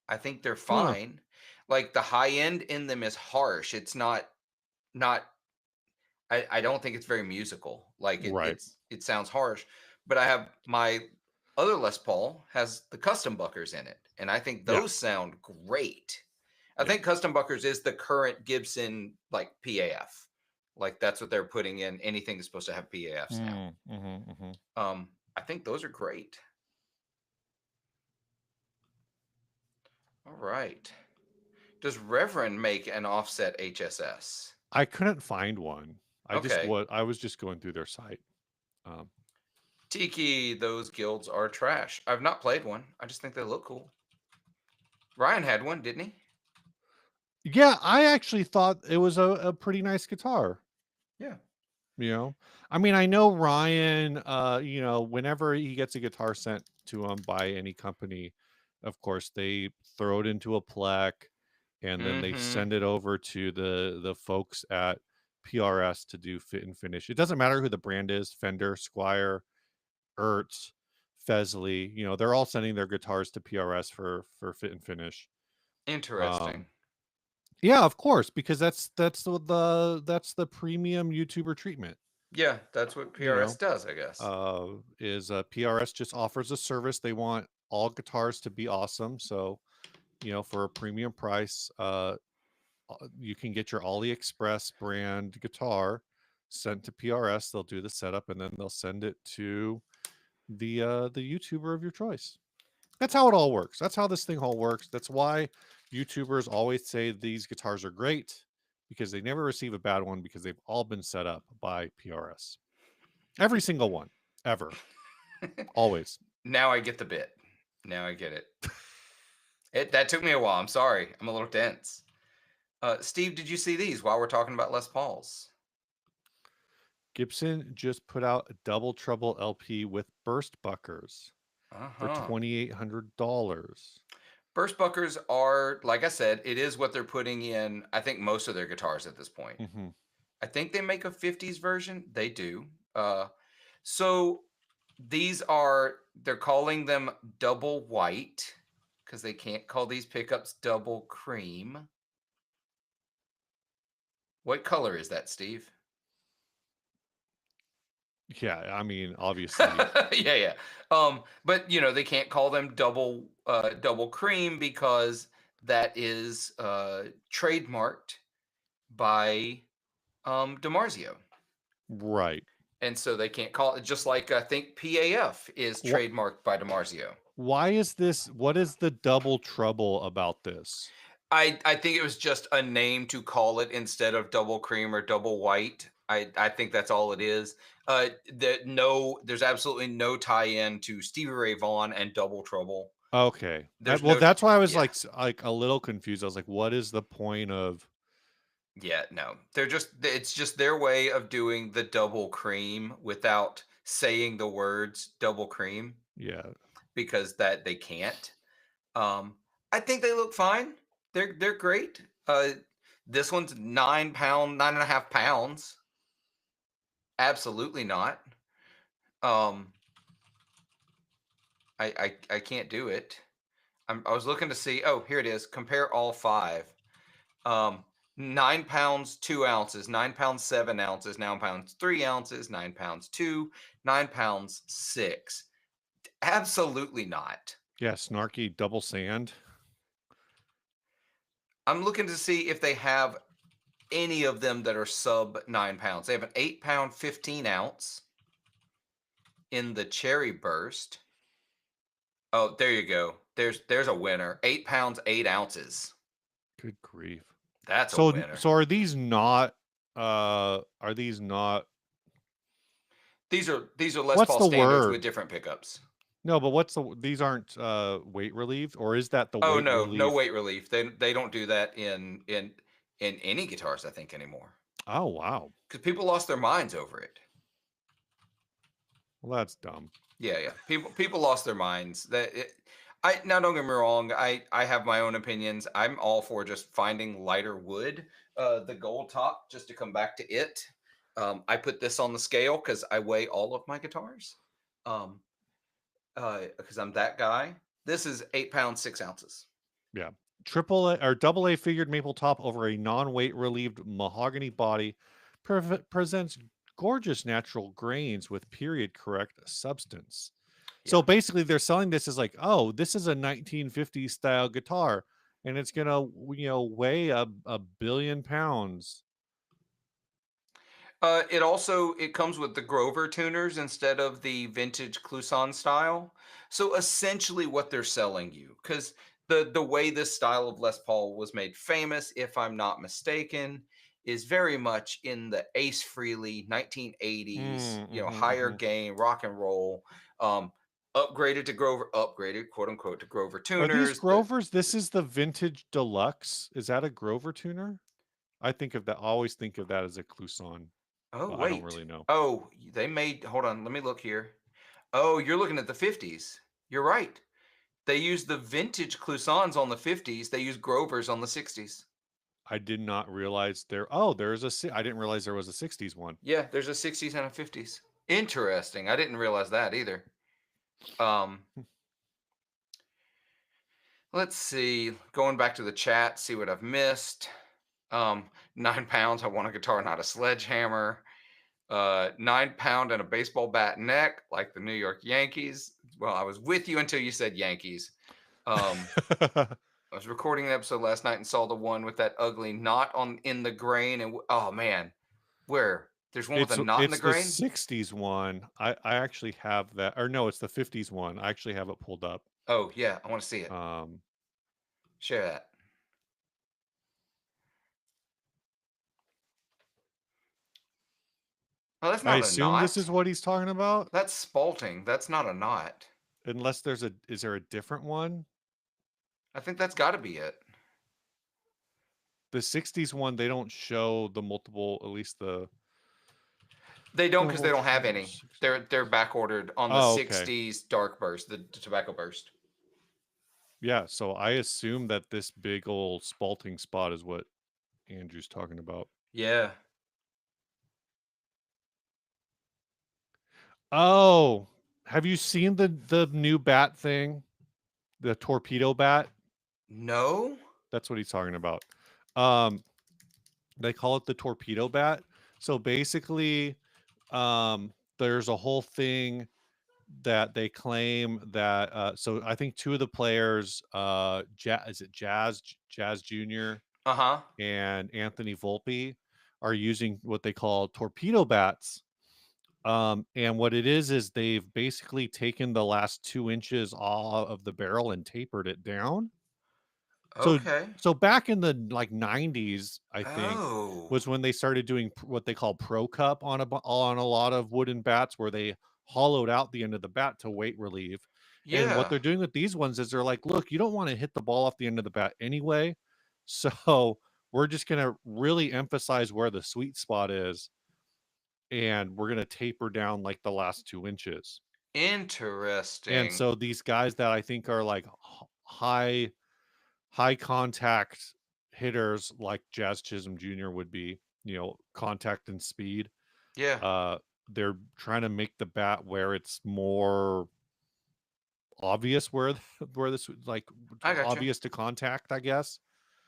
I think they're Huh. fine. Like the high end in them is harsh. It's not I don't think it's very musical. Like Right. it sounds harsh. But I have my other Les Paul has the custom buckers in it, and I think Yeah. those sound great. I Yeah. think custom buckers is the current Gibson like PAF. Like that's what they're putting in. Anything is supposed to have PAFs now. Mm, mhm, mhm. I think those are great. All right. Does Reverend make an offset HSS? I couldn't find one. Okay. I was just going through their site. Um, Tiki, those guilds are trash. I've not played one. I just think they look cool. Ryan had one, didn't he? yeah, I actually thought it was a pretty nice guitar. Yeah. You know, I mean, I know Ryan. Whenever he gets a guitar sent to him by any company, of course they throw it into a plec, and then they Mm-hmm. send it over to the folks at PRS to do fit and finish. It doesn't matter who the brand is: Fender, Squire, Ertz, Fesley. They're all sending their guitars to PRS for fit and finish. Interesting. Um, yeah, of course, because that's the premium YouTuber treatment. Yeah, that's what You PRS know, does, I guess. is PRS just offers a service. They want all guitars to be awesome. So, for a premium price, you can get your AliExpress brand guitar sent to PRS. They'll do the setup and then they'll send it to the YouTuber of your choice. That's how it all works. That's how this thing all works. That's why YouTubers always say these guitars are great, because they never receive a bad one, because they've all been set up by PRS. Every single one, ever, always. Now I get the bit. Now I get it. That took me a while. I'm sorry. I'm a little dense. Steve, did you see these while we're talking about Les Pauls? Gibson just put out a double trouble LP with burst buckers for Uh-huh. $2,800. Burst Buckers are, like I said, it is what they're putting in, I think, most of their guitars at this point. Hmm. I think they make a 50s version. They do. So they're calling them double white because they can't call these pickups double cream. What color is that, Steve? Yeah, I mean, obviously, Yeah, yeah. But they can't call them double cream because that is trademarked by DiMarzio. right. And so they can't call it, just like I think PAF is Wh- trademarked by DiMarzio. why is this? What is the double trouble about this? I think it was just a name to call it instead of double cream or double white. I think that's all it is. There's absolutely no tie-in to Stevie Ray Vaughan and Double Trouble. Okay. There's Well, no that's why I was Yeah. like a little confused. I was like, what is the point of? Yeah, no. It's just their way of doing the double cream without saying the words double cream, Yeah. because that they can't. Um, I think they look fine. They're great. This one's 9 pound, 9.5 pounds. Absolutely not. Um, I can't do it. I was looking to see. Oh, here it is. Compare all five. Um, 9 pounds 2 ounces, 9 pounds 7 ounces, 9 pounds 3 ounces, 9 pounds 2, 9 pounds 6. Absolutely not. Yeah, snarky double sand. I'm looking to see if they have any of them that are sub 9 pounds. They have an 8 pound 15 ounce in the cherry burst. Oh, there you go. There's a winner. 8 pounds 8 ounces. Good grief. That's a So winner. so are these not These are Les what's Paul the standards with word? different pickups. No, but these aren't weight relieved, or is that the Oh weight no, no relief? weight relief. They don't do that in any guitars, I think, anymore, Oh, wow. because people lost their minds over it. Well, that's dumb. Yeah, yeah. People lost their minds. I now don't get me wrong. I have my own opinions. I'm all for just finding lighter wood. The gold top, just to come back to it. I put this on the scale because I weigh all of my guitars. Um, because I'm that guy. This is 8 pounds 6 ounces. Yeah. triple A or double A figured maple top over a non-weight relieved mahogany body presents gorgeous natural grains with period correct substance. So Yeah. basically they're selling this as like, oh, this is a 1950s style guitar and it's going to, weigh a billion pounds. It comes with the Grover tuners instead of the vintage Clouson style. So essentially, what they're selling you, because the way this style of Les Paul was made famous, if I'm not mistaken, is very much in the Ace Frehley 1980s. Mm, You know, mhm, higher mhm. gain rock and roll. Um, Upgraded to Grover, upgraded quote unquote to Grover Are these tuners. Grovers? This is the vintage deluxe. Is that a Grover tuner? I think of that. I always think of that as a Clouson, Oh but I don't wait, really know. oh they made. Hold on, let me look here. Oh, you're looking at the 50s. You're right. They used the vintage Clousons on the 50s. They used Grovers on the 60s. I did not realize there. Oh, there's I didn't realize there was a '60s one. Yeah, there's a 60s and a 50s. Interesting. I didn't realize that either. Um, let's see. Going back to the chat, see what I've missed. 9 pounds. I want a guitar, not a sledgehammer. 9 pound and a baseball bat neck, like the New York Yankees. Well, I was with you until you said Yankees. Um, I was recording an episode last night and saw the one with that ugly knot on in the grain. And oh man, where there's one with a knot in the It's the grain. '60s one. I actually have that, or no, it's the '50s one. I actually have it pulled up. Oh yeah, I want to see it. Um, Share that. Oh, that's I not a assume this knot. is what he's talking about, That's spalting. That's not a knot. unless is there a different one? I think that's got to be it. The '60s one, they don't show the multiple, at least They don't because double they don't have true any. 60. They're back ordered on the Oh, okay. 60s dark burst, the tobacco burst. Yeah, so I assume that this big old spalting spot is what Andrew's talking about. Yeah. Oh, have you seen the new bat thing? The torpedo bat? No. That's what he's talking about. Um, they call it the torpedo bat. So basically, there's a whole thing that they claim that so I think two of the players, is it Jazz Jr. Uh huh. and Anthony Volpe are using what they call torpedo bats. And what it is they've basically taken the last 2 inches off of the barrel and tapered it down. So Okay. so back in the like 90s, I think, Oh. was when they started doing what they call pro cup on a lot of wooden bats where they hollowed out the end of the bat to weight relieve. And what Yeah. they're doing with these ones is they're like, look, you don't want to hit the ball off the end of the bat anyway. So we're just going to really emphasize where the sweet spot is and we're going to taper down like the last 2 inches. And Interesting. so these guys that I think are like high contact hitters like Jazz Chisholm Jr. would be, contact and speed. Yeah. Uh, they're trying to make the bat where it's more obvious where this like I got you. obvious to contact, I guess.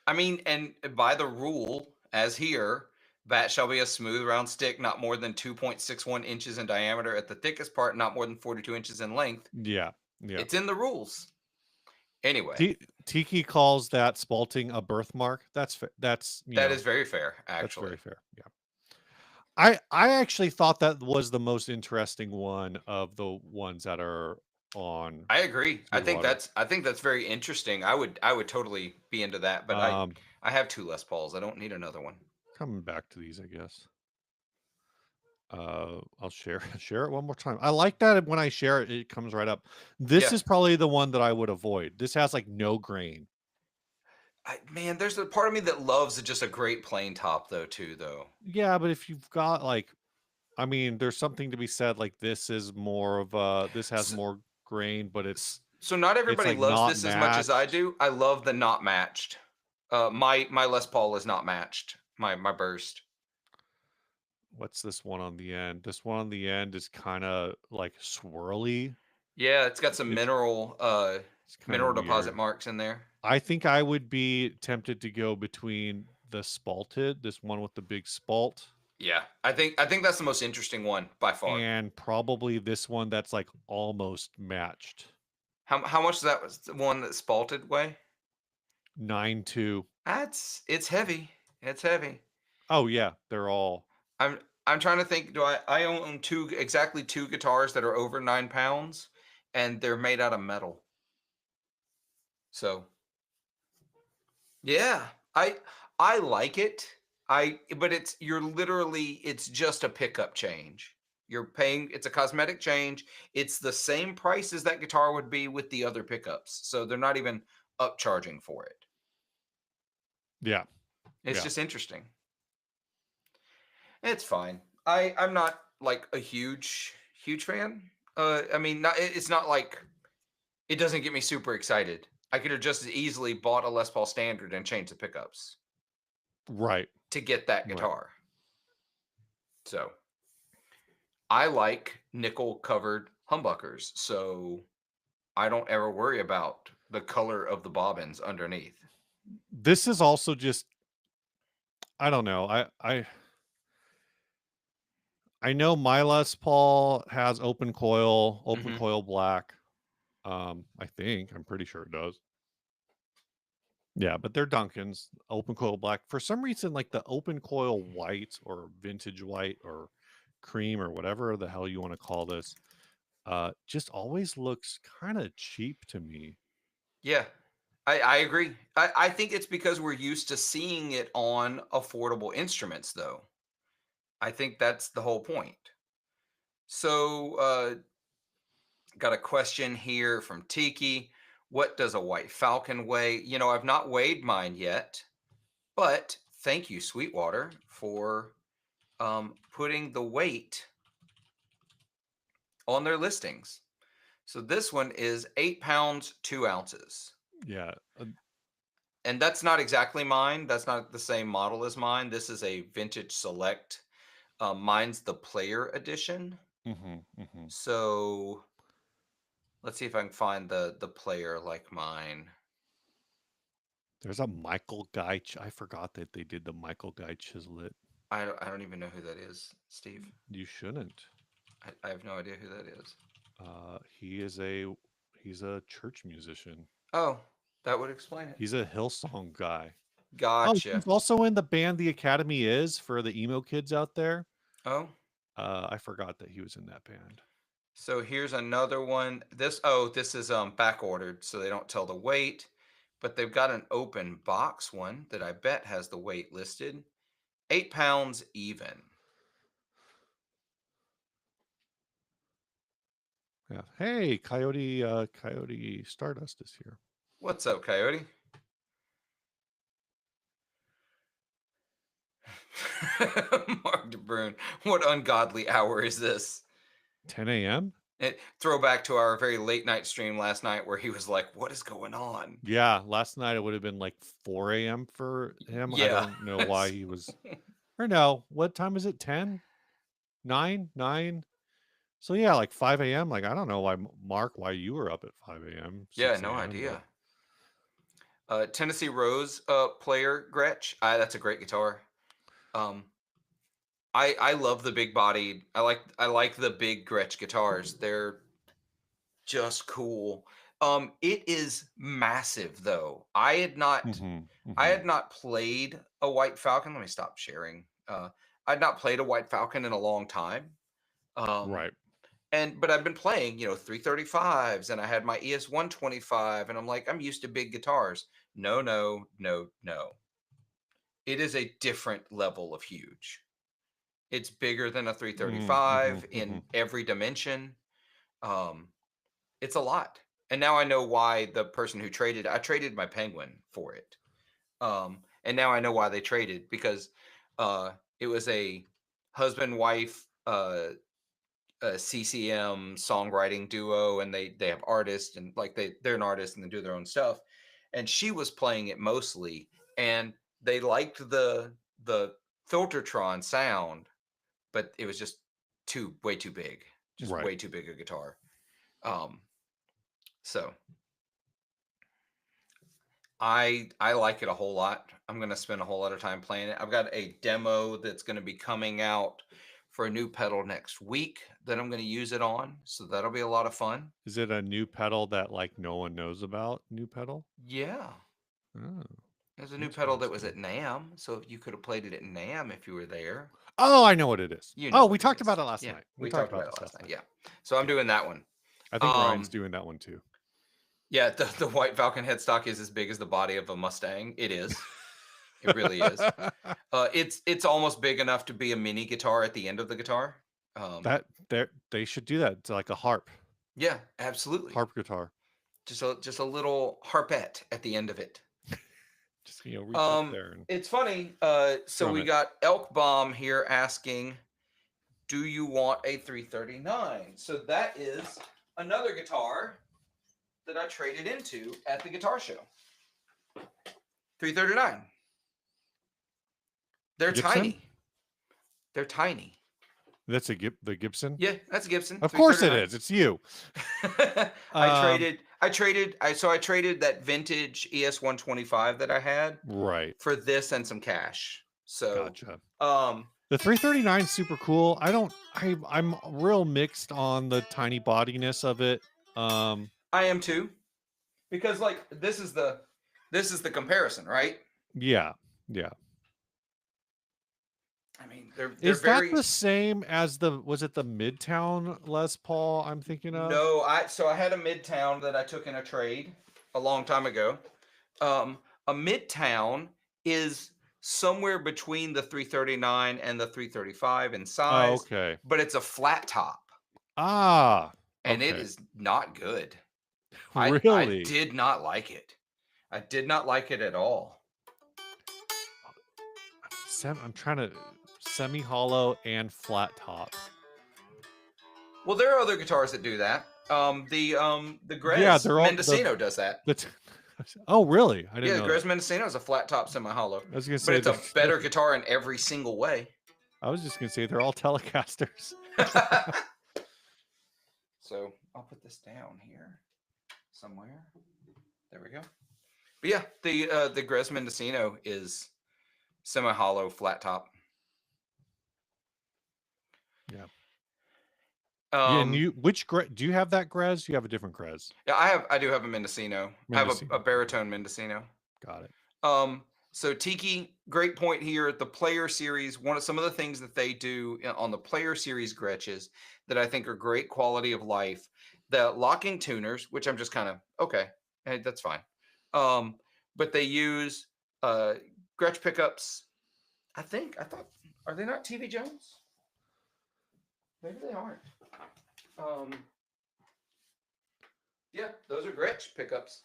I mean, and by the rule, as here, bat shall be a smooth round stick, not more than 2.61 inches in diameter at the thickest part, not more than 42 inches in length. Yeah, yeah. It's in the rules. Anyway, Tiki calls that spalting a birthmark. That's that is very fair, that's actually. very fair. Yeah. I actually thought that was the most interesting one of the ones that are on I agree. Clearwater. I think that's very interesting. I would totally be into that, but Um, I have two Les Pauls. I don't need another one. Coming back to these, I guess. I'll share share it one more time. I like that when I share it, it comes right up. This Yeah. is probably the one that I would avoid. This has like no grain. Man, there's a part of me that loves just a great plain top though too though. Yeah, but if you've got like, I mean, there's something to be said. Like this is more of this has So, more grain, but so not it's everybody like loves not this as much as I matched. do. I love the not matched. My Les Paul is not matched. My burst. What's this one on the end? This one on the end is kind of like swirly. Yeah, it's got some It's mineral. It's kind of Mineral deposit weird. marks in there. I think I would be tempted to go between the spalted, this one with the big spalt, Yeah, I think that's the most interesting one by far. and probably this one that's like almost matched. How much that was the one that spalted weigh? 9.2. It's heavy. It's heavy. Oh yeah, they're all. I'm trying to think. Do I own exactly two guitars that are over 9 pounds, and they're made out of metal. So yeah, I like it. But you're literally it's just a pickup change. You're paying it's a cosmetic change. It's the same price as that guitar would be with the other pickups. So they're not even upcharging for it. Yeah, It's yeah. just interesting. It's fine. I'm not like a huge fan. I mean, it's not like it doesn't get me super excited. I could have just as easily bought a Les Paul Standard and changed the pickups Right, to get that right. guitar. So I like nickel covered humbuckers, so I don't ever worry about the color of the bobbins underneath. This is also just, I don't know. I know my Les Paul has open Hmm. coil black. I think I'm pretty sure it does. Yeah, but they're Duncans, open coil black. For some reason, like the open coil white or vintage white or cream or whatever the hell you want to call this, just always looks kind of cheap to me. Yeah, I agree. I think it's because we're used to seeing it on affordable instruments, though. I think that's the whole point. So, got a question here from Tiki. What does a white falcon weigh? I've not weighed mine yet, but thank you, Sweetwater, for putting the weight on their listings. So this one is 8 pounds, 2 ounces. Yeah. And that's not exactly mine. That's not the same model as mine. This is a vintage select. Mine's the player edition. Mhm, mhm. So let's see if I can find the player like mine. There's a Michael Guy. I forgot that they did the Michael Guy Chiselet. I don't even know who that is, Steve. You shouldn't. I have no idea who that is. He is he's a church musician. Oh, that would explain it. He's a Hillsong guy. Oh, Gotcha. he's also in the band The Academy Is for the emo kids out there. Oh, I forgot that he was in that band. so here's another one. This is back ordered, so they don't tell the weight, but they've got an open box one that I bet has the weight listed. 8 pounds even. Yeah. Hey, Coyote Stardust is here. What's up, Coyote? Mark DeBrune. What ungodly hour is this? 10 a.m. Throwback to our very late night stream last night where he was like, "What is going on?" Yeah, last night it would have been like 4 a.m. for him. I Yeah. don't know why he was. Or no, what time is it? 10? 9? 9? So yeah, like 5 a.m. Like I don't know why Mark, why you were up at 5 a.m., Yeah, 6 no a.m., but idea. Tennessee Rose player Gretsch. That's a great guitar. Um, I love the big bodied. I like the big Gretsch guitars. They're just cool. It is massive though. mm-hmm, I mm-hmm. had not played a White Falcon. Let me stop sharing. I'd not played a White Falcon in a long time. Um, Right. but I've been playing, 335s, and I had my ES 125, and I'm like, I'm used to big guitars. No, no, no, no. It is a different level of huge. It's bigger than a Mm-hmm, 335 mm-hmm. in every dimension. Um, it's a lot. And now I know why the person who traded, I traded my Penguin for it. And now I know why they traded because it was a husband wife a CCM songwriting duo, and they have artists and like they're an artist and they do their own stuff. And she was playing it mostly, and they liked the Filtertron sound, but it was just way too big, just Right. way too big a guitar. Um, so I like it a whole lot. I'm gonna spend a whole lot of time playing it. I've got a demo that's gonna be coming out for a new pedal next week that I'm gonna use it on. So that'll be a lot of fun. Is it a new pedal that like no one knows about? New pedal? Yeah. Oh, There's a new pedal that was interesting. at NAM, so you could have played it at NAM if you were there. Oh, I know what it is. You know Oh, we what it talked is. about it last Yeah, night. We we talked talked about about it this last last night. night. Yeah. So I'm Yeah. doing that one. I think Ryan's Um, doing that one too. yeah, the White Falcon headstock is as big as the body of a Mustang. It is. It really is. It's almost big enough to be a mini guitar at the end of the guitar. Um, They should do that. It's like a yeah, absolutely. harp guitar. Just a little harpette at the end of it. Just reach up there and It's funny. So strum we it. got Elk Bomb here asking, "Do you want a 339?" So that is another guitar that I traded into at the guitar show. 339. They're Gibson? tiny. They're tiny. That's the Gibson. Yeah, that's a Gibson Of course it 339. is. It's you. I Um, traded. I traded that vintage ES 125 that I had right. for this and some cash. So, Gotcha. um, The 339 is super cool. I'm real mixed on the tiny bodiness of it. Um, I am too, because like this is the comparison, right? yeah. Yeah. I mean, they're Is that very. the same as was it the Midtown Les Paul I'm thinking of? No, I had a Midtown that I took in a trade a long time ago. A Midtown is somewhere between the 339 and the 335 in Oh, size, okay. but it's a flat top Ah, and it okay. is not good. I Really? did not like it. I did not like it at all. I'm trying to semi-hollow and flat top. Well, there are other guitars that do that. The Yeah, Grez they're all Mendocino does that. the t- Oh, really? I didn't Yeah, the know that. Grez Mendocino is a flat top semi hollow, I was gonna but say it's they're, a better guitar in every single way. I was just gonna say they're all Telecasters. So I'll put this down here somewhere. There we go. But yeah, the Grez Mendocino is semi hollow flat top. Yeah. Yeah, and Um, do you have that Grez? You have a different Grez. yeah, I do have a Mendocino. I have Mendocino. a baritone Mendocino. Got it. So Tiki, great point here. The Player Series, some of the things that they do on the Player Series Gretches that I think are great quality of life. The locking tuners, which I'm just kind of okay, hey, that's fine. But they use Gretsch pickups. I thought, are they not TV Jones? Maybe they aren't. Um, yeah, those are Gretsch pickups.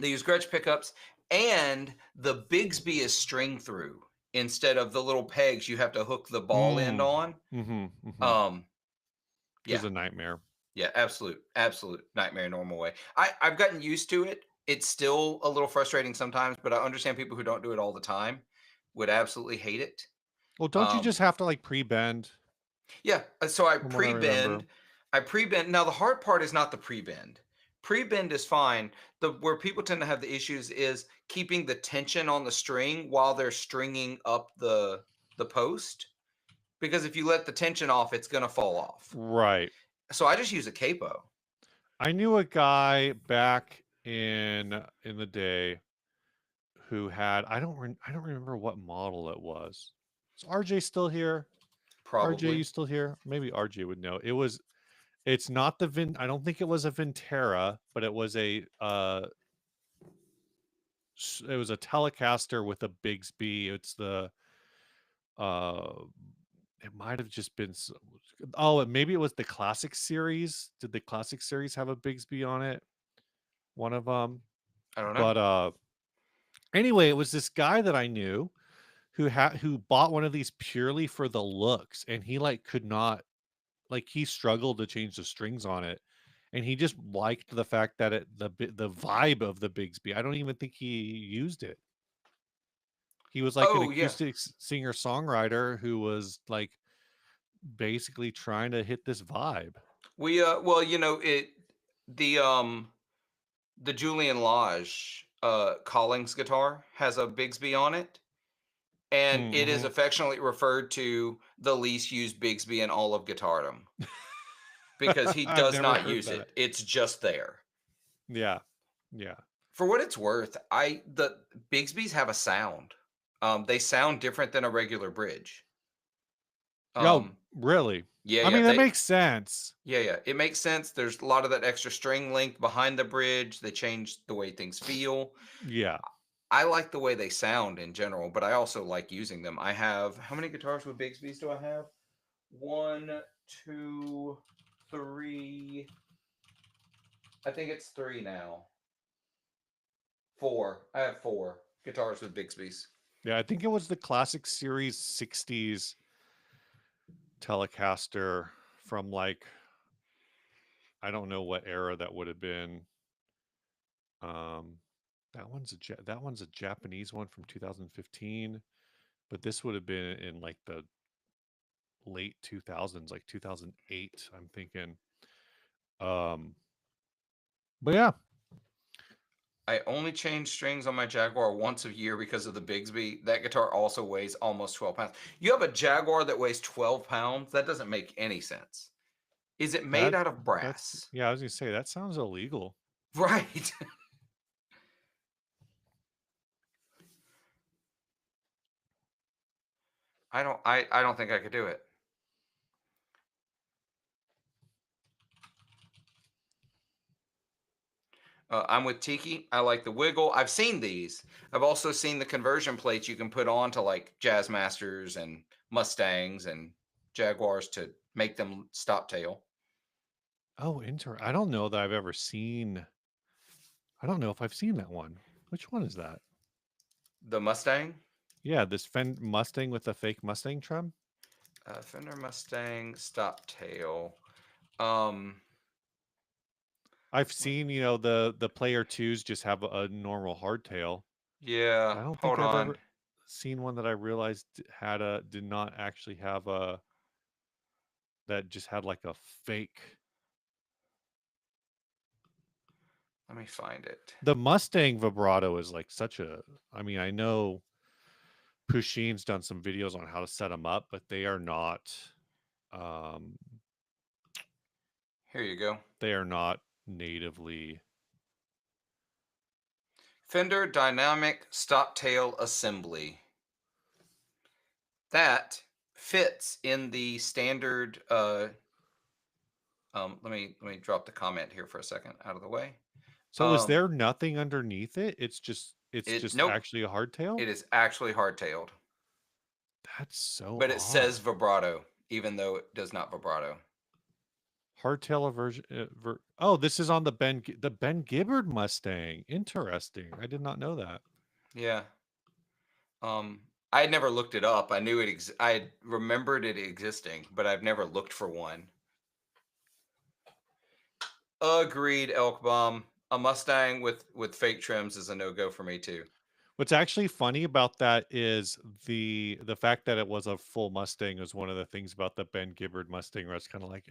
They use Gretsch pickups, and the Bigsby is string through instead of the little pegs you have to hook the ball end Mm. on. Mm-hmm. Mm-hmm. Um, It was yeah, a nightmare. yeah, absolute nightmare normal way. I've gotten used to it. It's still a little frustrating sometimes, but I understand people who don't do it all the time would absolutely hate it. Well, don't you Um, just have to like pre-bend Yeah, so I from what I remember? pre-bend. I pre-bend. Now the hard part is not the pre-bend. Pre-bend is fine. The where people tend to have the issues is keeping the tension on the string while they're stringing up the post. Because if you let the tension off, it's gonna fall off. Right. So I just use a capo. I knew a guy back in the day who had I don't remember what model it was. Is RJ still here? RJ, Probably. you still here? Maybe RJ would know. It's not the I don't think it was a Vintera, but it was it was a Telecaster with a Bigsby. It's the uh it might have just been maybe it was the Classic series. Did the Classic series have a Bigsby on it? One of them. I don't know. But anyway, it was this guy that I knew who bought one of these purely for the looks, and he like could not, like, he struggled to change the strings on it, and he just liked the fact that the vibe of the Bigsby. I don't even think he used it. He was like an Oh yeah. acoustic singer songwriter who was like basically trying to hit this vibe. We well, you know, it the the Julian Lage Collings guitar has a Bigsby on it, and it is Mm-hmm. affectionately referred to the least used Bigsby in all of guitardom because he I've does never not heard use that. it. It's just there. Yeah. Yeah. For what it's worth, the Bigsby's have a sound. They sound different than a regular bridge. Oh, Um, really? yeah, I yeah, mean, that makes sense. yeah. It makes sense. There's a lot of that extra string length behind the bridge. They change the way things feel. Yeah. I like the way they sound in general, but I also like using them. I have how many guitars with Bigsby's do I have? One, two, three. I think it's three now. Four. I have four guitars with Bigsby's. Yeah. I think it was the classic series 60s Telecaster from like, I don't know what era that would have been. Um, that one's a Japanese one from 2015, but this would have been in like the late 2000s, like 2008, I'm thinking. Um, but yeah, I only change strings on my Jaguar once a year because of the Bigsby. That guitar also weighs almost 12 pounds. You have a Jaguar that weighs 12 pounds? That doesn't make any sense. Is it made that out of that's brass? yeah, I was gonna say that sounds illegal. Right. I don't think I could do it. I'm with Tiki. I like the wiggle. I've seen these. I've also seen the conversion plates you can put on to like Jazz Masters and Mustangs and Jaguars to make them stop tail. Oh, I don't know that I've ever seen. I don't know if I've seen that one. Which one is that? The Mustang, Yeah, this Mustang with the fake Mustang trim. Fender Mustang stop tail. Um, I've seen, the player twos just have a normal hardtail. yeah, I don't think hold I've on. ever seen one that I realized did not actually have a that just had like a fake. Let me find it. The Mustang vibrato is like such a. I mean, I know Pusheen's done some videos on how to set them up, but they are not. Um, Here you go. they are not natively. Fender Dynamic Stop Tail Assembly. That fits in the standard let me drop the comment here for a second out of the way. So is Um there nothing underneath it? It's it just nope, actually a hardtail. it is actually hard-tailed, That's so but it odd. says vibrato even though it does not vibrato. Hardtail version. Oh, this is on the Ben Gibbard Mustang. Interesting. I did not know that. Yeah. I had never looked it up. I knew I had remembered it existing, but I've never looked for one. Agreed, Elk Bomb. A Mustang with fake trims is a no-go for me too. What's actually funny about that is the fact that it was a full Mustang was one of the things about the Ben Gibbard Mustang where it's kind of like,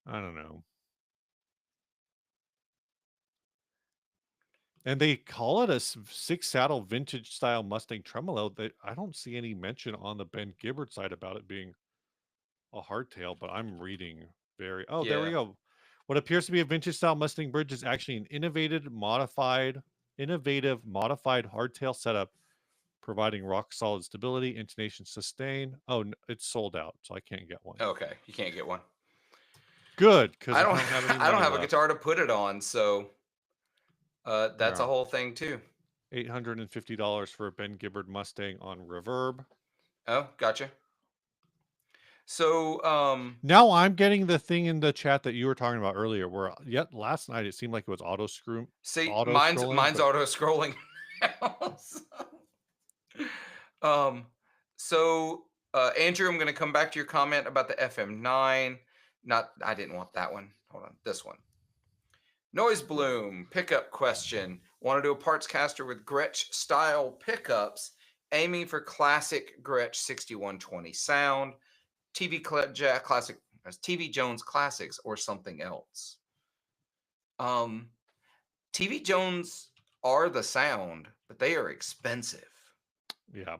I don't know. And they call it a six saddle vintage style Mustang tremolo. That I don't see any mention on the Ben Gibbard side about it being a hardtail, but I'm reading very. Oh, there we Yeah. go. What appears to be a vintage style Mustang bridge is actually an innovative modified hardtail setup, providing rock solid stability, intonation, sustain. Oh, it's sold out, so I can't get one. Okay, you can't get one. Good, because I I don't don't have any I don't money have a left. guitar to put it on, so that's a Yeah, whole thing too. $850 for a Ben Gibbard Mustang on Reverb. Oh, gotcha. So, Now I'm getting the thing in the chat that you were talking about earlier, where yet last night it seemed like it was see, auto mine's scrolling, mine's but auto scrolling now. Um, so Andrew, I'm going to come back to your comment about the FM9. Not, I didn't want that one. Hold on, this one. Noise Bloom pickup question. Want to do a parts caster with Gretsch style pickups, aiming for classic Gretsch 6120 sound, classic TV Jones classics, or something else. TV Jones are the sound, but they are expensive. Yeah.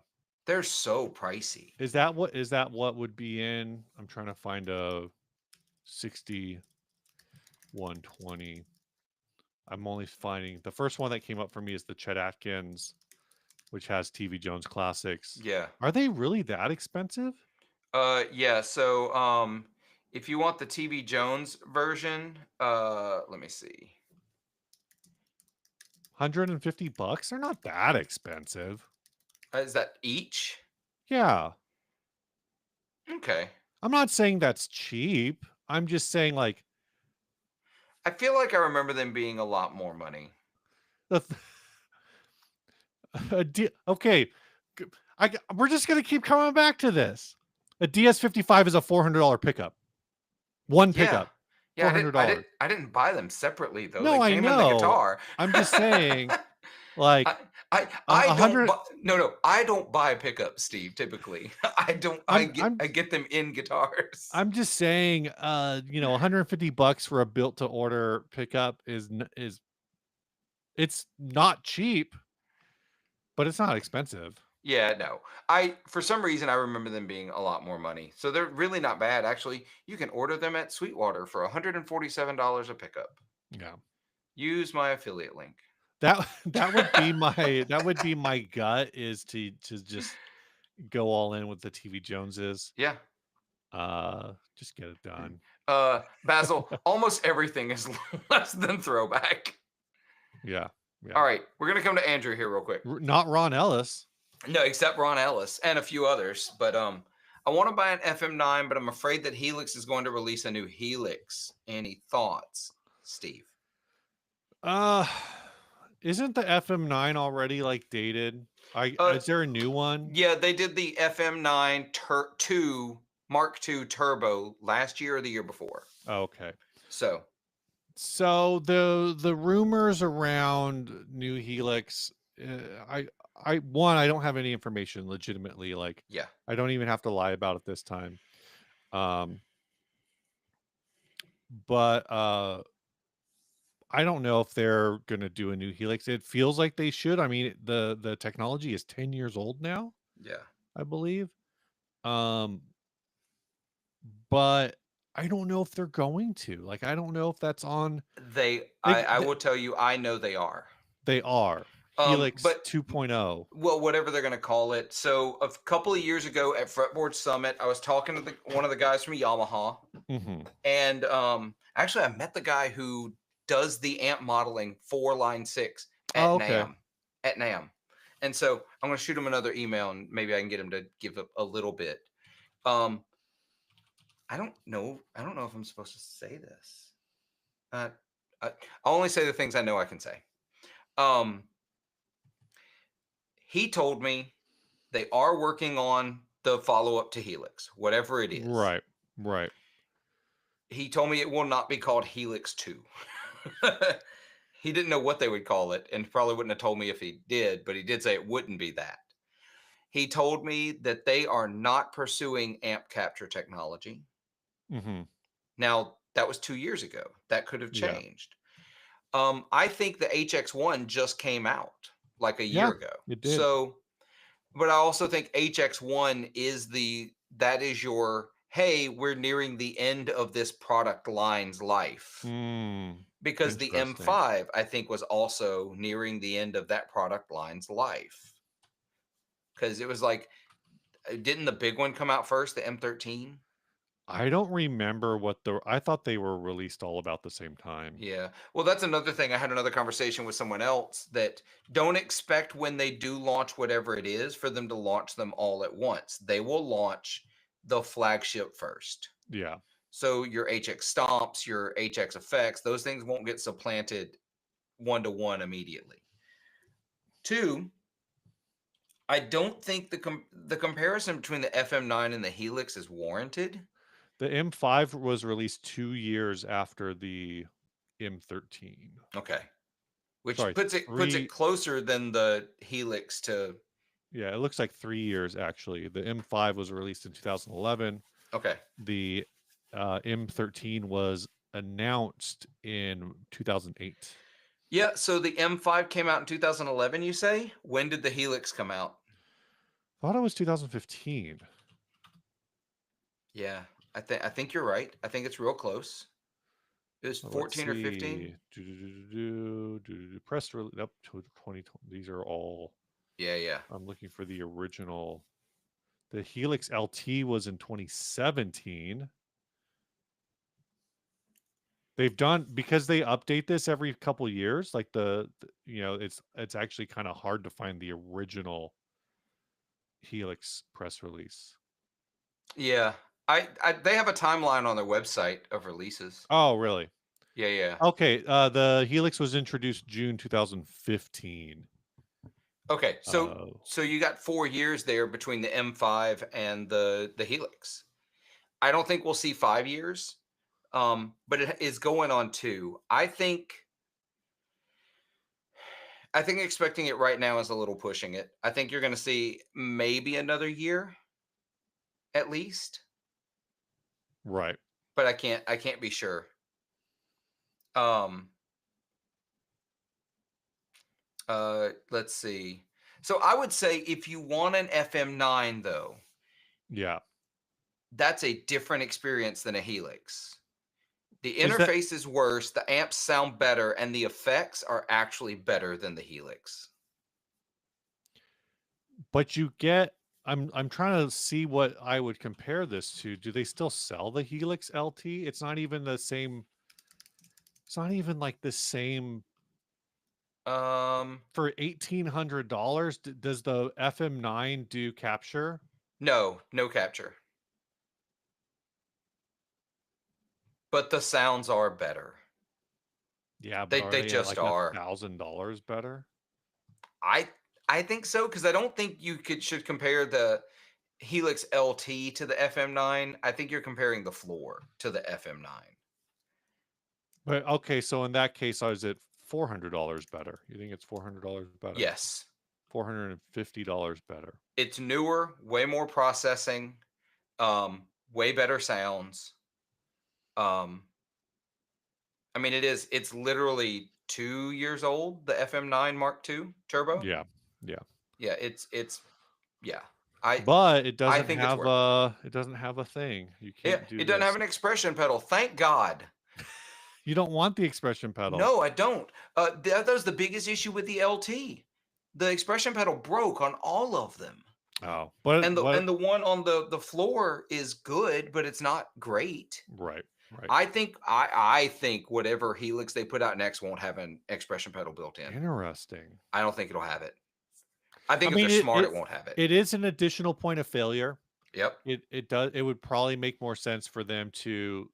They're so pricey. Is that what would be in? I'm trying to find a 6120. I'm only finding the first one that came up for me is the Chet Atkins, which has TV Jones classics. Yeah. Are they really that expensive? Yeah, so if you want the TV Jones version, let me see. $150? They're not that expensive. Is that each? Yeah. Okay. I'm not saying that's cheap. I'm just saying like I feel like I remember them being a lot more money. the okay, we're just gonna keep coming back to this. A DS55 is a $400 pickup. One Yeah. pickup, Yeah, four I didn't hundred I didn't dollars. I didn't buy them separately though. They No, I came in the know. guitar. I'm just saying, I like I a don't hundred. buy no, I don't buy pickups, Steve, typically. I don't I'm I'm I get them in guitars. I'm just saying, $150 for a built to order pickup is it's not cheap, but it's not expensive. Yeah, no. I for some reason I remember them being a lot more money. So they're really not bad. Actually, you can order them at Sweetwater for $147 a pickup. Yeah. Use my affiliate link. That would be my gut is to just go all in with the TV Joneses. Yeah. Just get it done. Basil, almost everything is less than throwback. Yeah. Yeah. All right, we're gonna come to Andrew here real quick. Not Ron Ellis. No, except Ron Ellis and a few others. But I want to buy an FM9, but I'm afraid that Helix is going to release a new Helix. Any thoughts, Steve? Uh isn't the FM9 already like dated? Uh, Is there a new one? yeah, they did the FM9 2 Mark II Turbo last year or the year before. Oh, okay. So So the rumors around New Helix, I don't have any information legitimately. Like yeah, I don't even have to lie about it this time. Um, but I don't know if they're gonna do a new Helix. It feels like they should. I mean, the technology is 10 years old now, yeah. I believe. Um, but I don't know if they're going to. Like, I don't know if that's on. I will tell you, I know they are. They are Helix But 2.0. well, whatever they're going to call it. So a couple of years ago at Fretboard Summit, I was talking to one of the guys from Yamaha, Mm-hmm. and actually, I met the guy who does the amp modeling for Line 6 at Oh, okay. NAM. At NAM. And so I'm going to shoot him another email, and maybe I can get him to give a little bit. Um, I don't know. I don't know if I'm supposed to say this. Uh, I'll only say the things I know I can say. Um, he told me they are working on the follow up to Helix, whatever it is. Right. Right. He told me it will not be called Helix 2. He didn't know what they would call it, and probably wouldn't have told me if he did, but he did say it wouldn't be that. He told me that they are not pursuing amp capture technology. Mm-hmm. Now, that was 2 years ago. That could have Yeah. changed. I think the HX1 just came out like a year Yeah. ago. It did. So, but I also think HX1 that is your, hey, we're nearing the end of this product line's life. Because the Interesting. M5, I think, was also nearing the end of that product line's life. Because it was like, didn't the big one come out first, the M13? I don't remember I thought they were released all about the same time. Yeah. Well, that's another thing. I had another conversation with someone else that don't expect when they do launch whatever it is for them to launch them all at once. They will launch the flagship first. Yeah. So your HX stomps, your HX effects, those things won't get supplanted one to one immediately. Two, I don't think the comparison between the FM9 and the Helix is warranted. The M5 was released 2 years after the M13. Okay. Which Sorry, puts it 3. closer than the Helix to. Yeah, it looks like 3 years actually. The M5 was released in 2011. Okay. The M13 was announced in 2008. Yeah, so the M5 came out in 2011, you say? When did the Helix come out? Thought it was 2015. Yeah, I think you're right. I think it's real close. It was Well, let's 14 or 15. see. Press release. Nope, 2020. These are all. Yeah, yeah. I'm looking for the original. The Helix LT was in 2017. They've done because they update this every couple years. Like it's actually kind of hard to find the original Helix press release. Yeah. I they have a timeline on their website of releases. Oh, really? Yeah, yeah. Okay. The Helix was introduced June 2015. Okay, so Uh, so you got 4 years there between the M5 and the Helix. I don't think we'll see 5 years, but it is going on 2. I think expecting it right now is a little pushing it. I think you're gonna see maybe another year at least, right. but I can't be sure. Um, let's see. So I would say if you want an FM9 though, Yeah. that's a different experience than a Helix. The Is that? interface is worse, the amps sound better, and the effects are actually better than the Helix. But you get. I'm trying to see what I would compare this to. Do they still sell the Helix LT? It's not even the same. It's not even like the same Um, for $1,800. Does the FM9 do capture? no, no capture, but the sounds are better. Yeah, but They are they they just like a are. $1,000 better? I I think so because I don't think you could should compare the Helix LT to the FM9. I think you're comparing the floor to the FM9. But okay, so in that case, I was at $400 better. You think it's $400 better? Yes, $450 better. it's newer, way more processing, way better sounds. Um, I mean, it's literally 2 years old. The FM9 Mark II Turbo. Yeah, yeah. Yeah, it's yeah. I But it I doesn't think it's have worth it. a thing. You Yeah, can't do it doesn't have this. an expression pedal. Thank God. You don't want the expression pedal. No, I don't. That was the biggest issue with the LT. The expression pedal broke on all of them. Oh, but And the what? and the one on the floor is good, but it's not great. Right, right. I think whatever Helix they put out next won't have an expression pedal built in. Interesting. I don't think it'll have it. I I think if they're mean, smart, it won't have it. it is an additional point of failure. Yep. It would probably make more sense for them to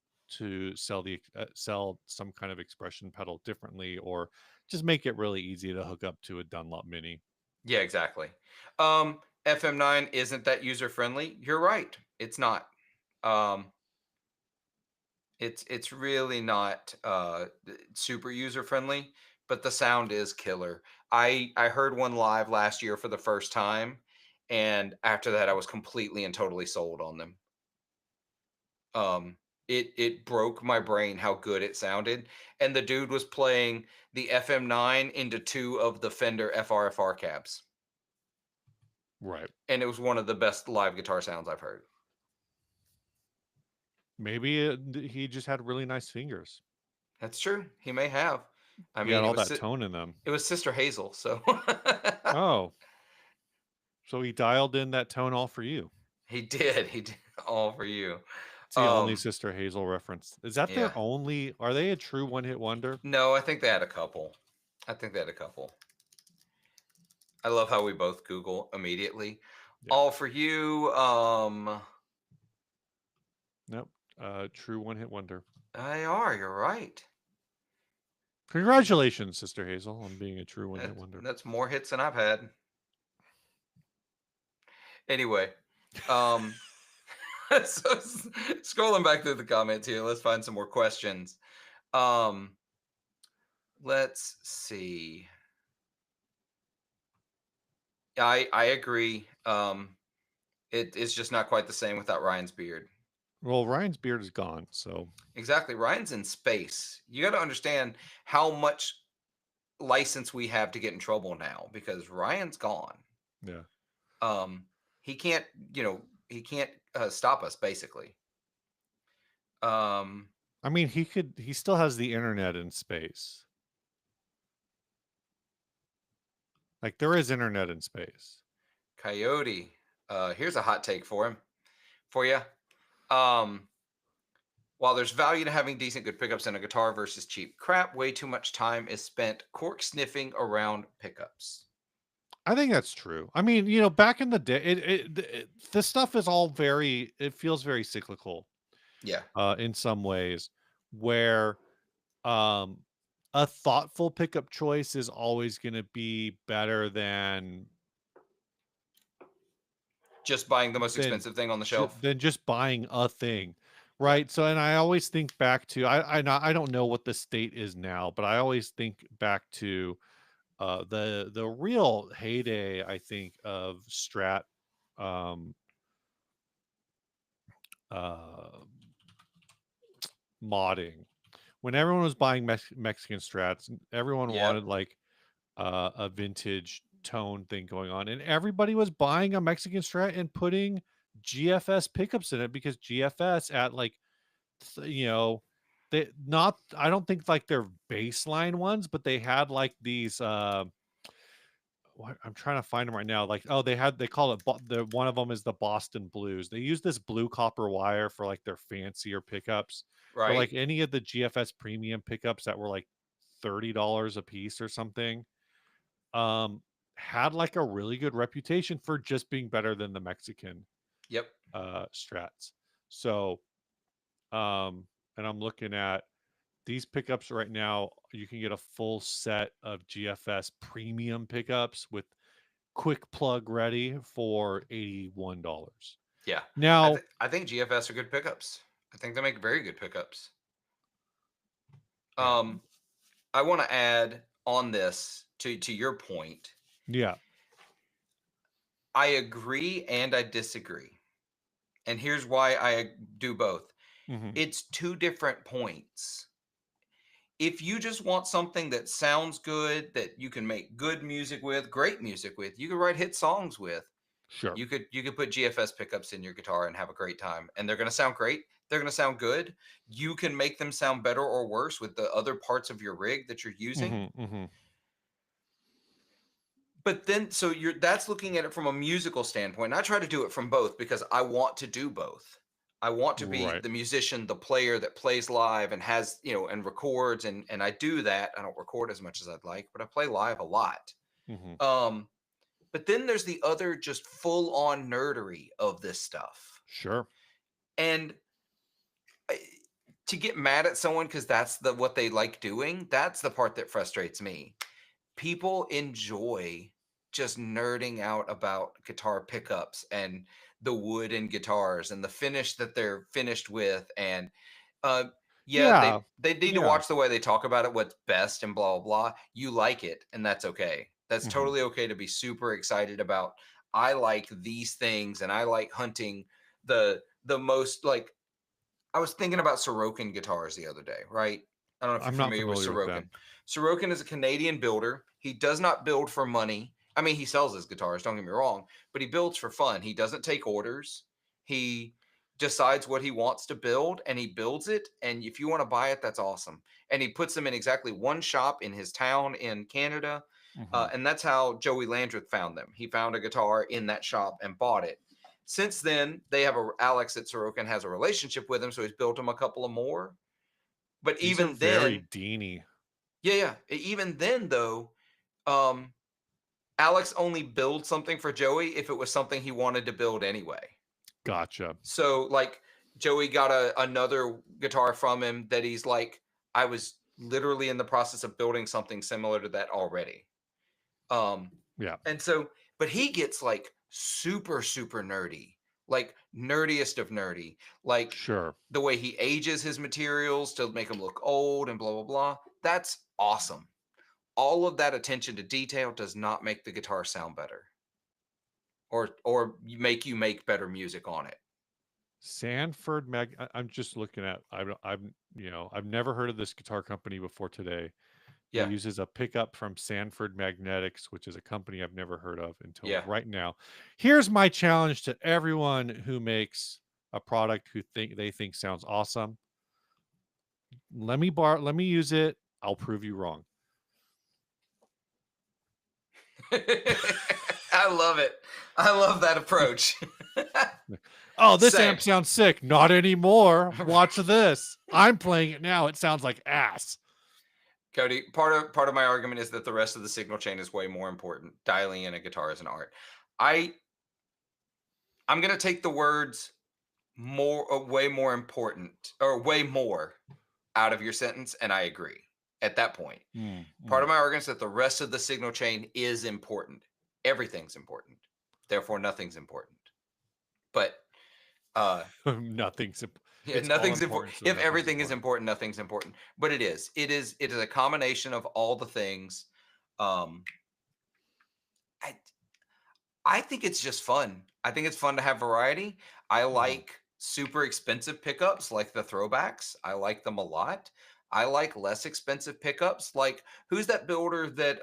sell some kind of expression pedal differently, or just make it really easy to hook up to a Dunlop Mini. Yeah, exactly. FM9 isn't that user friendly. You're right. It's not. Um, it's really not super user friendly, but the sound is killer. I heard one live last year for the first time, and after that, I was completely and totally sold on them. Um, it broke my brain how good it sounded, and the dude was playing the FM9 into two of the Fender FRFR cabs, Right. and it was one of the best live guitar sounds I've heard. Maybe he just had really nice fingers. That's true. He may have. I He had mean, all that tone in them. it was Sister Hazel, so Oh, so he dialed in that tone all for you. he did. He did all for you. It's the only Um, Sister Hazel reference. Is that yeah. their only? Are they a true one-hit wonder? No, I think they had a couple. I think they had a couple. I love how we both Google immediately. Yeah. All for you. Nope. True one-hit wonder. They are. You're right. Congratulations, Sister Hazel, on being a true one-hit wonder. That's more hits than I've had. Anyway, um, so scrolling back through the comments here, let's find some more questions. Um, let's see. I agree. It's just not quite the same without Ryan's beard. Well, Ryan's beard is gone, so Exactly. Ryan's in space. You got to understand how much license we have to get in trouble now because Ryan's gone. Yeah. Um, he can't, you know, he can't stop us basically. Um, I mean, he still has the internet in space. Like there is internet in space. Coyote. Here's a hot take for you. Um, while there's value to having decent, good pickups in a guitar versus cheap crap, way too much time is spent cork sniffing around pickups. I think that's true. I mean, you know, back in the day, this stuff is all very. It feels very cyclical, Yeah, in some ways, where um, a thoughtful pickup choice is always going to be better just buying the most than expensive thing on the shelf. than just buying a thing, Yeah, right? So, and I always think back to I don't know what the state is now, but I always think back to the real heyday, I think, of Strat um uh modding, when everyone was buying Mexican Strats, everyone yep, wanted like a vintage tone thing going on, and everybody was buying a Mexican Strat and putting GFS pickups in it because GFS at like you know, they not I don't think like they're baseline ones, but they had like these what I'm trying to find them right now. Like, oh, they call it the one of them is the Boston Blues. They use this blue copper wire for like their fancier pickups, but right. like any of the GFS premium pickups that were like $30 a piece or something, um, had like a really good reputation for just being better than the Mexican Yep, strats. So, um, and I'm looking at these pickups right now. You can get a full set of GFS premium pickups with quick plug ready for $81. yeah. Now, I think GFS are good pickups. I think they make very good pickups. yeah, Um, I want to add on this to your point. yeah, I agree and I disagree. And here's why I do both. mhm, It's two different points. If you just want something that sounds good, that you can make good music with, great music with, you can write hit songs with. sure, You could put GFS pickups in your guitar and have a great time, and they're going to sound great. They're going to sound good. You can make them sound better or worse with the other parts of your rig that you're using. mhm, mhm, But then so you're that's looking at it from a musical standpoint. And I try to do it from both because I want to do both. I want to be right, the musician, the player that plays live and has, and records, and I do that. I don't record as much as I'd like, but I play live a lot. mhm, Um but then there's the other just full on nerdery of this stuff. sure, And I- to get mad at someone because that's what they like doing, that's the part that frustrates me. People enjoy just nerding out about guitar pickups and the wood in guitars and the finish that they're finished with, and uh yeah, yeah, they need to yeah, watch the way they talk about it, what's best and blah blah blah. You like it, and that's okay. That's mhm, totally okay to be super excited about. I like these things, and I like hunting the most, like, I was thinking about Sorokin guitars the other day, right? I don't know if you're I'm not familiar with familiar with Sorokin. them. Sorokin is a Canadian builder. He does not build for money. I mean, he sells his guitars, don't get me wrong, but he builds for fun. He doesn't take orders. He decides what he wants to build and he builds it. And if you want to buy it, that's awesome. And he puts them in exactly one shop in his town in Canada. Mhm. And that's how Joey Landreth found them. He found a guitar in that shop and bought it. Since then, they have Alex at Sorokin has a relationship with him, so he's built him a couple of more. But These are even very then, Deany. yeah, yeah, even then though, um, Alex only builds something for Joey if it was something he wanted to build anyway. Gotcha. So like Joey got another guitar from him that he's like, I was literally in the process of building something similar to that already. Um, Yeah, and so, but he gets like super, super nerdy, like nerdiest of nerdy, like sure. the way he ages his materials to make them look old and blah, blah, blah. That's awesome. All of that attention to detail does not make the guitar sound better or make you make better music on it. Sanford I'm just looking at. I've you know I've never heard of this guitar company before today. It Yeah. uses a pickup from Sanford Magnetics, which is a company I've never heard of until Yeah. right now. Here's my challenge to everyone who makes a product who think sounds awesome. Let me use it. I'll prove you wrong. I love it. I love that approach. Oh, this Same. amp sounds sick. Not anymore. Watch this. I'm playing it now. It sounds like ass. Cody, part of my argument is that the rest of the signal chain is way more important. Dialing in a guitar is an art. I I'm gonna take the words more way more important or way more out of your sentence, and I agree. At that point, part of my argument is that the rest of the signal chain is important. Everything's important. Therefore, nothing's important. But Nothing's. yeah, It's all nothing's important. important, so If nothing's everything is important. important, nothing's important. But it is. It is a combination of all the things. Um, I I think it's just fun. I think it's fun to have variety. I like super expensive pickups like the throwbacks. I like them a lot. I like less expensive pickups. Like who's that builder that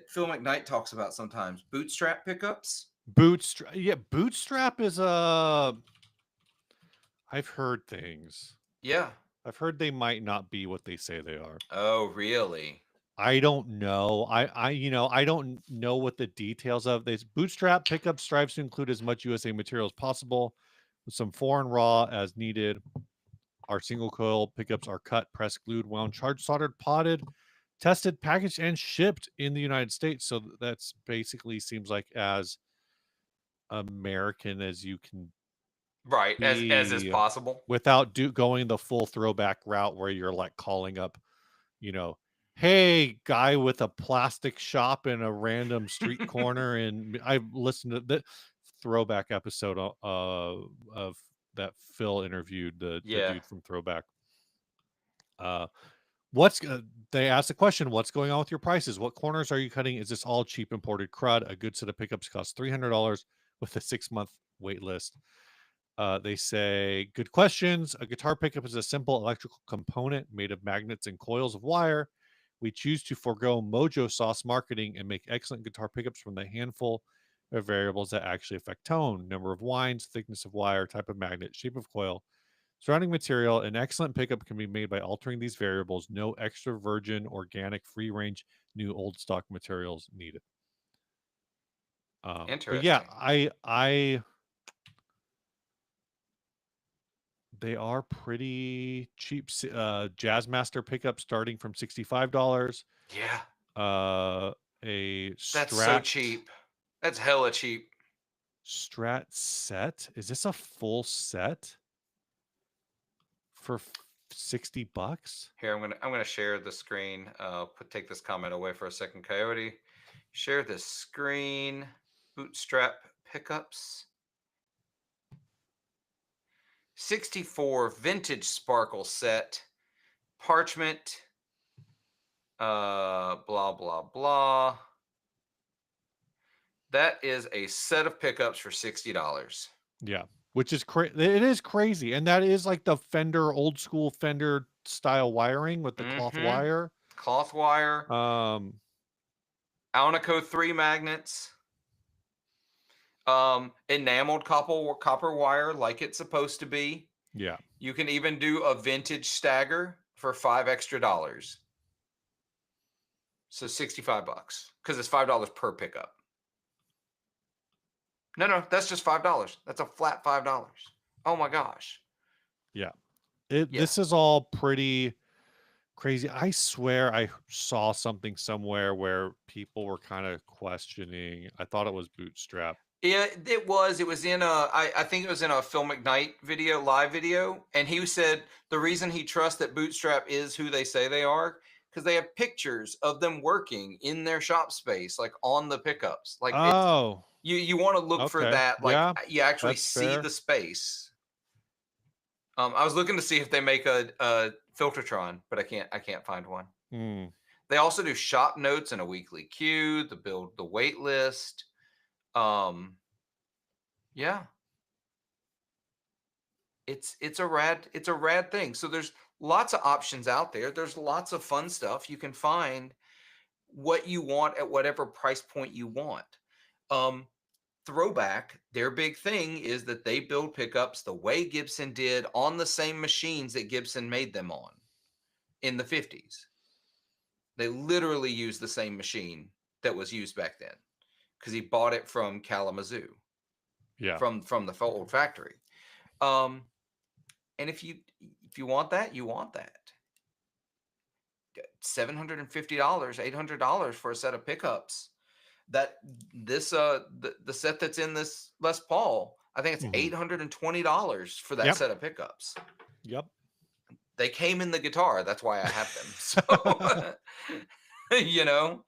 Phil McKnight talks about sometimes? Bootstrap pickups? Bootstrap. Yeah, Bootstrap is a. I've heard things. Yeah. I've heard they might not be what they say they are. Oh, really? I don't know. I don't know what the details of this. Bootstrap pickup strives to include as much USA material as possible, with some foreign raw as needed. Our single coil pickups are cut, pressed, glued, wound, charged, soldered, potted, tested, packaged, and shipped in the United States. So that's basically seems like as American as you can Right. As is be possible. without going the full throwback route where you're like calling up, you know, hey, guy with a plastic shop in a random street corner. And I've listened to the throwback episode of that Phil interviewed the Yeah. dude from Throwback. Uh, what's they asked the question, what's going on with your prices? What corners are you cutting? Is this all cheap imported crud? A good set of pickups costs $300 with a 6-month wait list. They say, good questions. A guitar pickup is a simple electrical component made of magnets and coils of wire. We choose to forego mojo sauce marketing and make excellent guitar pickups from the handful of variables that actually affect tone, number of winds, thickness of wire, type of magnet, shape of coil, surrounding material. An excellent pickup can be made by altering these variables. No extra virgin, organic, free range, new old stock materials needed. But yeah, Interesting. I they are pretty cheap. Jazzmaster pickup starting from $65. Yeah. Uh, a That's so Strat cheap. That's hella cheap. set. Is this a full set for $60? Here, I'm gonna share the screen. Take this comment away for a second, Coyote. Share this screen. Bootstrap pickups. 64 vintage sparkle set. Parchment. Blah blah blah. That is a set of pickups for $60. Yeah, which is it is crazy, and that is like the Fender old school Fender style wiring with the cloth Mm-hmm. wire. Cloth wire. Um, Alnico 3 magnets. Enameled copper wire like it's supposed to be. yeah, You can even do a vintage stagger for $5 extra. So $65 because it's $5 per pickup. No, that's just $5. That's a flat $5. Oh my gosh. yeah. Yeah. This is all pretty crazy. I swear I saw something somewhere where people were kind of questioning. I thought it was Bootstrap. Yeah, it was in I think it was in a Phil McKnight video, live video, and he said the reason he trusts that Bootstrap is who they say they are because they have pictures of them working in their shop space, like on the pickups. Like it's Oh, you want to look for okay. that, like Yeah, you actually that's see fair. the space. I was looking to see if they make a Filtertron, but I can't find one. Hmm. They also do shop notes and a weekly queue, the wait list. Um, yeah, it's a rad thing. So lots of options out there. There's lots of fun stuff. You can find what you want at whatever price point you want. Um, Throwback, their big thing is that they build pickups the way Gibson did on the same machines that Gibson made them on in the 50s. They literally used the same machine that was used back then because he bought it from Kalamazoo, Yeah. from the old factory. Um, and if you want that, you want that. $750, $800 for a set of pickups. That this the set that's in this Les Paul, I think it's Hmm. $820 for that Yep. set of pickups. Yep. They came in the guitar. That's why I have them. So you know,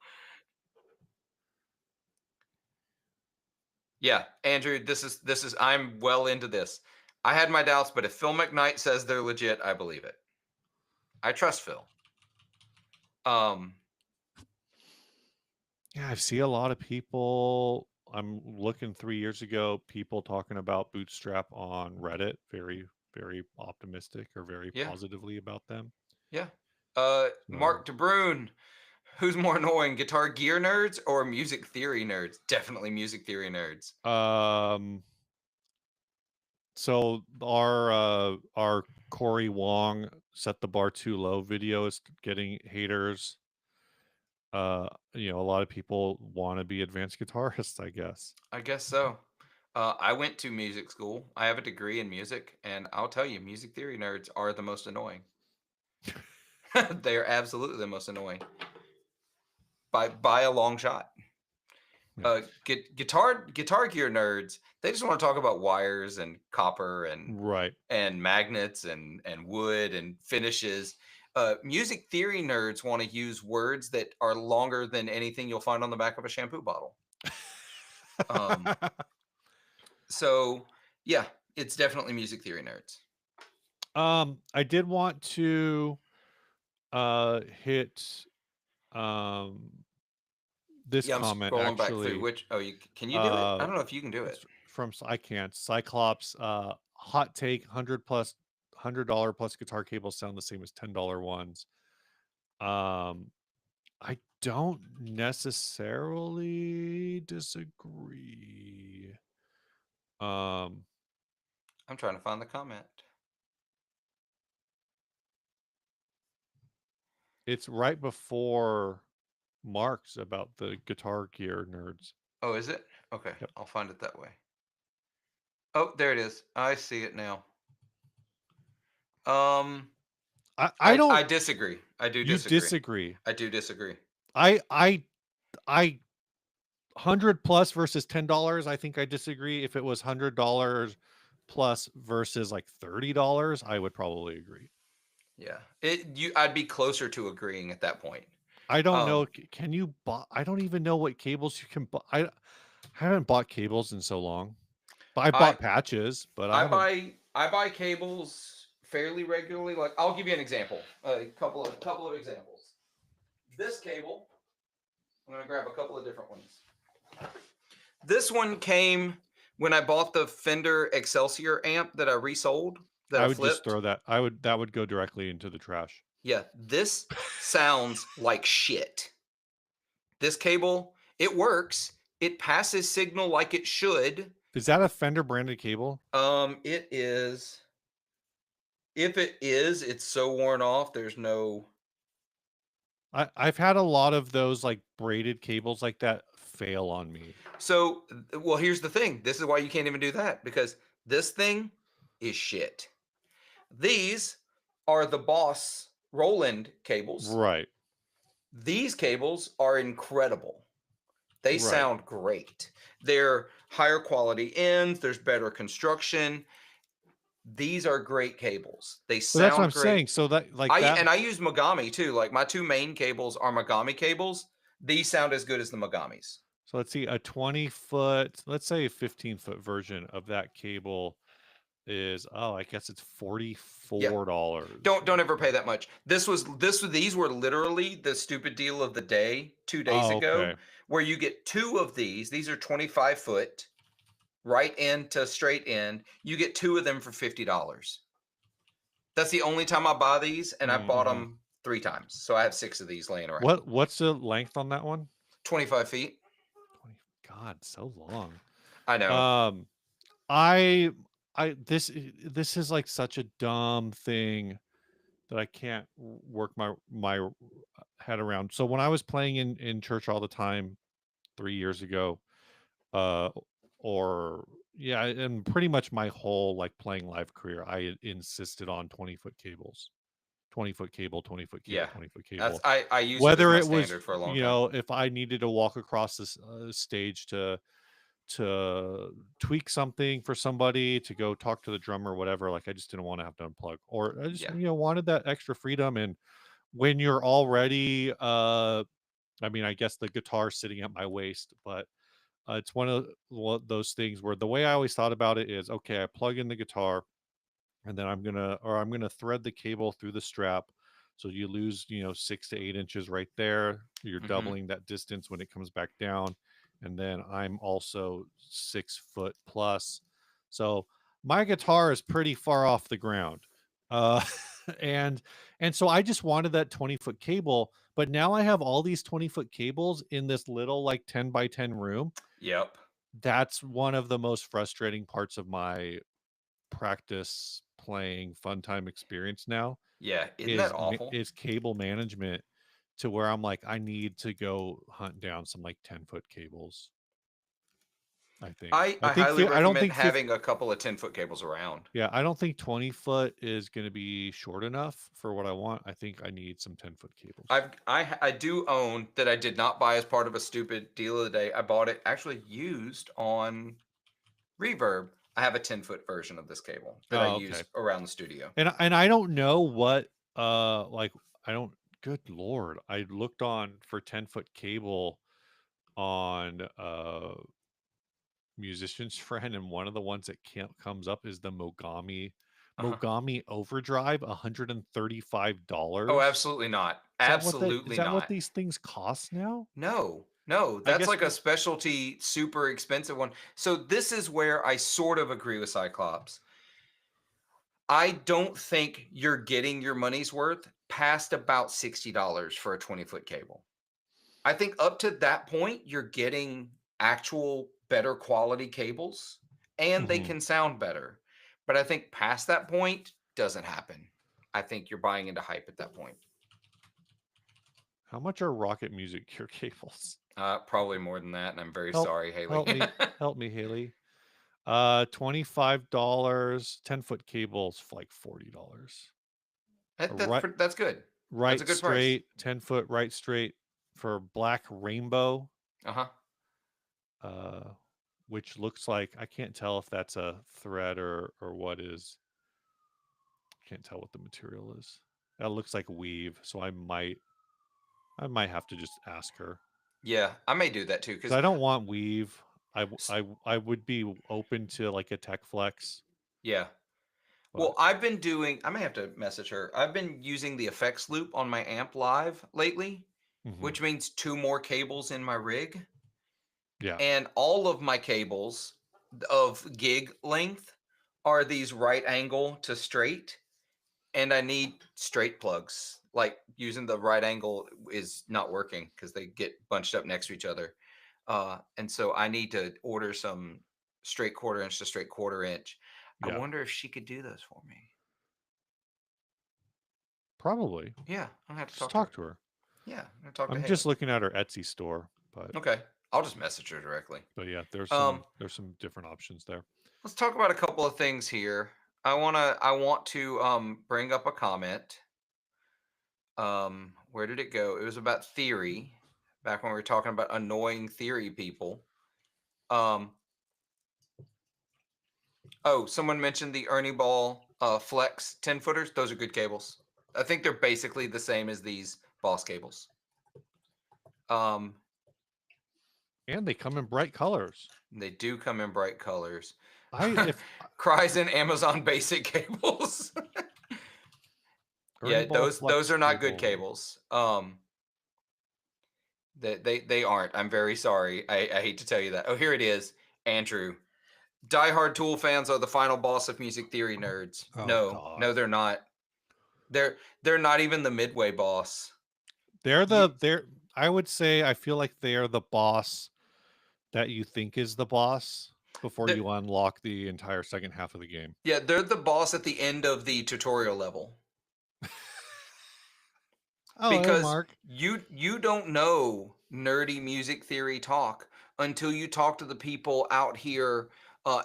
yeah, Andrew, this is I'm well into this. I had my doubts, but if Phil McKnight says they're legit, I believe it. I trust Phil. Um, Yeah, I see a lot of people. I'm looking 3 years ago, people talking about Bootstrap on Reddit, very, very optimistic or very yeah, positively about them. yeah. So, Mark DeBrune, who's more annoying, guitar gear nerds or music theory nerds? Definitely music theory nerds. um, so our Corey Wong set the bar too low video is getting haters. A lot of people want to be advanced guitarists, I guess. I guess so. I went to music school. I have a degree in music, and I'll tell you, music theory nerds are the most annoying. They are absolutely the most annoying by a long shot. Yeah. Guitar gear nerds, they just want to talk about wires and copper Right. and magnets and wood and finishes. Music theory nerds want to use words that are longer than anything you'll find on the back of a shampoo bottle. Um, so yeah, it's definitely music theory nerds. I did want to hit um this Yeah, I'm comment scrolling back through. actually. Which you can you do it? Uh I don't know if you can do it. it's I can't. Cyclops hot take, 100 plus $100 plus guitar cables sound the same as $10 ones. Um I don't necessarily disagree. Um I'm trying to find the comment. it's right before Mark's about the guitar gear nerds. Oh, is it? Okay, Yep. I'll find it that way. Oh, there it is. I see it now. Um, I I don't disagree. I do You disagree. disagree. I do disagree. I 100 plus versus $10, I think I disagree. If it was $100 plus versus like $30, I would probably agree. Yeah, I'd be closer to agreeing at that point. I don't know. Um, Can you buy? I don't even know what cables you can buy. I haven't bought cables in so long. But I I bought patches, but I I haven't. buy cables fairly regularly. Like I'll give you an example. A couple of examples. This cable, I'm gonna grab a couple of different ones. This one came when I bought the Fender Excelsior amp that I resold, that I I would just flipped. throw that. That would go directly into the trash. Yeah, this sounds like shit. This cable, it works. It passes signal like it should. Is that a Fender branded cable? It is. If it is, it's so worn off. There's no. I've had a lot of those like braided cables like that fail on me. So, well, here's the thing. This is why you can't even do that because this thing is shit. These are the Boss Roland cables. Right. These cables are incredible. They Right. sound great. They're higher quality ends, there's better construction. These are great cables. They But that's what I'm sound great. saying. So that like that. I use Mogami too. Like my two main cables are Mogami cables. These sound as good as the Mogamis. So let's see, a 20-foot, let's say a 15-foot version of that cable is, oh, I guess it's Yeah. $44. Don't ever pay that much. These were literally the stupid deal of the day 2 days Oh, ago, okay. where you get two of these. These are 25 foot, right end to straight end. You get two of them for $50. That's the only time I buy these, and I bought Mm-hmm. them 3 times. So I have 6 of these laying around. What's the length on that one? 25 feet. 20, God, so long. I know. Um, I this is like such a dumb thing that I can't work my head around. So when I was playing in church all the time 3 years ago, uh, or yeah, and pretty much my whole like playing live career, I insisted on 20-foot cables, 20-foot cable, 20-foot cable, Yeah. 20-foot That's cable. I used it as Whether my it was, standard for a long you time. know, if I needed to walk across this stage to tweak something for somebody, to go talk to the drummer, whatever, like I just didn't want to have to unplug, or I just, Yeah. wanted that extra freedom. And when you're already I mean, I guess the guitar's sitting at my waist, but it's those things where the way I always thought about it is, okay, I plug in the guitar, and then I'm gonna thread the cable through the strap, so you lose 6 to 8 inches right there. You're Mhm. doubling that distance when it comes back down, and then I'm also 6 foot plus, so my guitar is pretty far off the ground. uh and so I just wanted that 20-foot cable, but now I have all these 20-foot cables in this little like 10 by 10 room. Yep. That's one of the most frustrating parts of my practice playing fun time experience now, Yeah. Isn't that awful? is cable management, to where I'm like, I need to go hunt down some like 10-foot cables. I highly I don't recommend think 50, having a couple of 10-foot cables around. yeah, I don't think 20-foot is going to be short enough for what I want. I think I need some 10-foot cables. I do own that I did not buy as part of a stupid deal of the day. I bought it actually used on Reverb. I have a 10-foot version of this cable that I Oh, okay. use around the studio. And I don't know what like I don't good lord. I looked on for 10-foot cable on Musician's Friend, and one of the ones that can't comes up is the Uh-huh. Mogami Overdrive, Oh, $135. absolutely not. Is Absolutely that what not. these things cost now? No, no, I that's guess like a specialty, super expensive one. So this is where I sort of agree with Cyclops. I don't think you're getting your money's worth past about $60 for a 20-foot cable. I think up to that point, you're getting actual better quality cables and they Mhm. can sound better. But I think past that point doesn't happen. I think you're buying into hype at that point. How much are Rocket Music Gear cables? Probably more than that, and I'm very Help sorry, Haley. help me help me, Haley. $25, 10-foot cables like $40. A right That's good. That's a right good price. straight, 10-foot right straight for Black Rainbow, Uh huh. uh, which looks like, I can't tell if that's a thread or what is. Can't tell what the material is. That looks like weave, so I might have to just ask her, Yeah, I may do that too because because I don't want weave. I would be open to like a tech flex, yeah. but Well, I've been doing. I may have to message her. I've been using the effects loop on my amp live lately, mhm, which means 2 more cables in my rig, yeah, and all of my cables of gig length are these right angle to straight, and I need straight plugs. Like using the right angle is not working because they get bunched up next to each other. And so I need to order some straight quarter inch to straight quarter inch. I yeah, wonder if she could do those for me. probably. Yeah, I'm gonna have to Just talk to talk her. to her. Yeah, I'm gonna talk to I'm just Haley. looking at her Etsy store, Okay, I'll just message her directly. yeah, Um, there's some different options there. let's talk about a couple of things here. I want to bring up a comment. Where did it go? It was about theory, back when we were talking about annoying theory people. Um, oh, someone mentioned the Ernie Ball Flex 10 footers. Those are good cables. I think they're basically the same as these Boss cables. Um, And they come in bright colors. they do come in bright colors. I if Cries in Amazon Basic cables. Ernie Yeah, Ball those Flex are not good cable. cables. They aren't. I'm very sorry. I hate to tell you that. Oh, here it is. Andrew. Diehard Tool fans are the final boss of music theory nerds. Oh No, God. no, they're not. They're not even the midway boss. You they're I would say I feel like they're the boss that you think is the boss before they're you unlock the entire second half of the game. yeah, they're the boss at the end of the tutorial level. Oh, hey, Because Mark. you don't know nerdy music theory talk until you talk to the people out here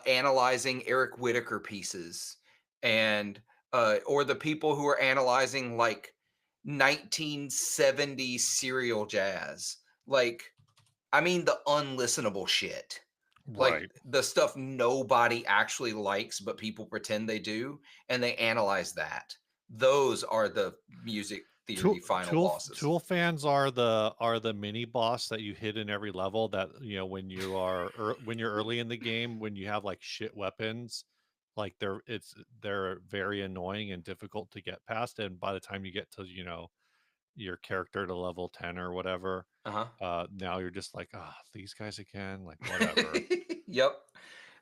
analyzing Eric Whitacre pieces, and or the people who are analyzing like 1970s serial jazz. Like, I mean, the unlistenable shit. Like Right. the stuff nobody actually likes, but people pretend they do, and they analyze that. Those are the music theory final bosses. Tool fans are the mini boss that you hit in every level that, you know, when you are when you're early in the game, when you have like shit weapons, like they're very annoying and difficult to get past, and by the time you get to, you know, your character to level 10 or whatever, Uh now you're just like, ah, these guys again, like huh. whatever. Yep,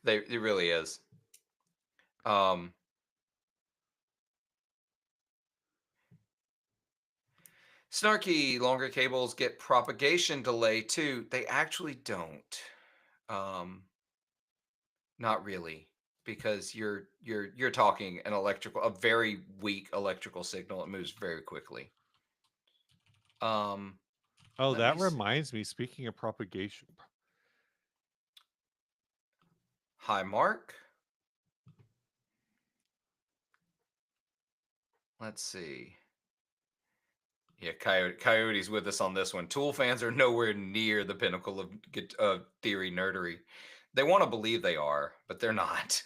it really is. Um, Snarky longer cables get propagation delay too. They actually don't. Um, Not really, because you're talking an electrical, a very weak electrical signal. It moves very quickly. Um, Oh, Let me that s reminds me, speaking of propagation. Hi, Mark. Let's see. Yeah, Coyote's with us on this one. Tool fans are nowhere near the pinnacle of theory nerdery. They want to believe they are, but they're not.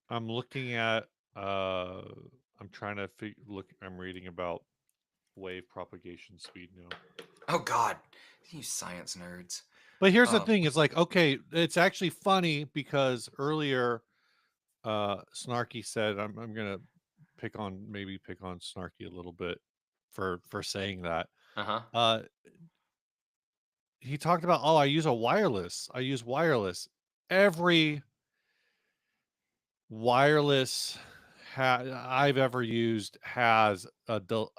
I'm looking at uh I'm trying to look, I'm reading about wave propagation speed now. Oh God, you science nerds. But here's the Um, thing, it's like, okay, it's actually funny because earlier Snarky said, I'm gonna pick on Snarky a little bit for saying that. uh huh. Uh he talked about, oh, I use wireless. Every wireless I've ever used has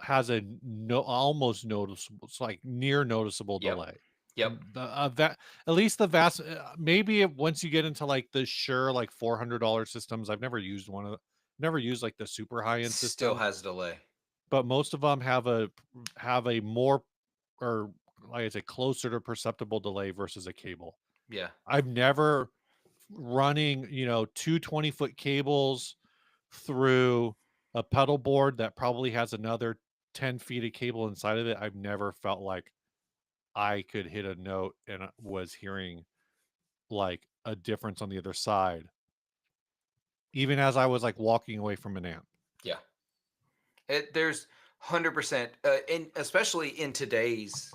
has a no almost noticeable, it's like near noticeable Yep. delay. Yep. That at least the vast maybe once you get into like the sure like $400 systems, I've never used one of the, never used like the super high end Still system, has delay. but most of them have a more, or like I say, closer to perceptible delay versus a cable. Yeah. I've never running, you know, two 20-foot cables through a pedal board that probably has another 10 feet of cable inside of it. I've never felt like I could hit a note and was hearing like a difference on the other side, even as I was like walking away from an amp. Yeah. There's 100%, and especially in today's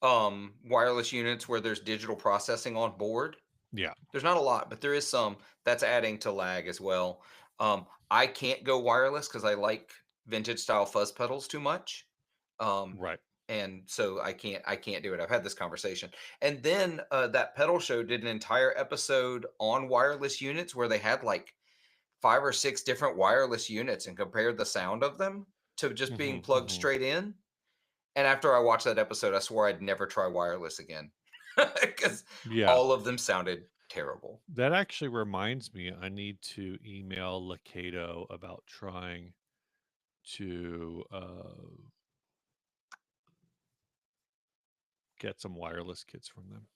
wireless units where there's digital processing on board. Yeah, There's not a lot, but there is some that's adding to lag as well. I can't go wireless because I like vintage style fuzz pedals too much. Um, right. and so I can't do it. I've had this conversation. And then that pedal show did an entire episode on wireless units where they had like 5 or 6 different wireless units and compared the sound of them to just being plugged Hmm. straight in. And after I watched that episode, I swore I'd never try wireless again because Yeah. all of them sounded terrible. That actually reminds me, I need to email Lakato about trying to get some wireless kits from them.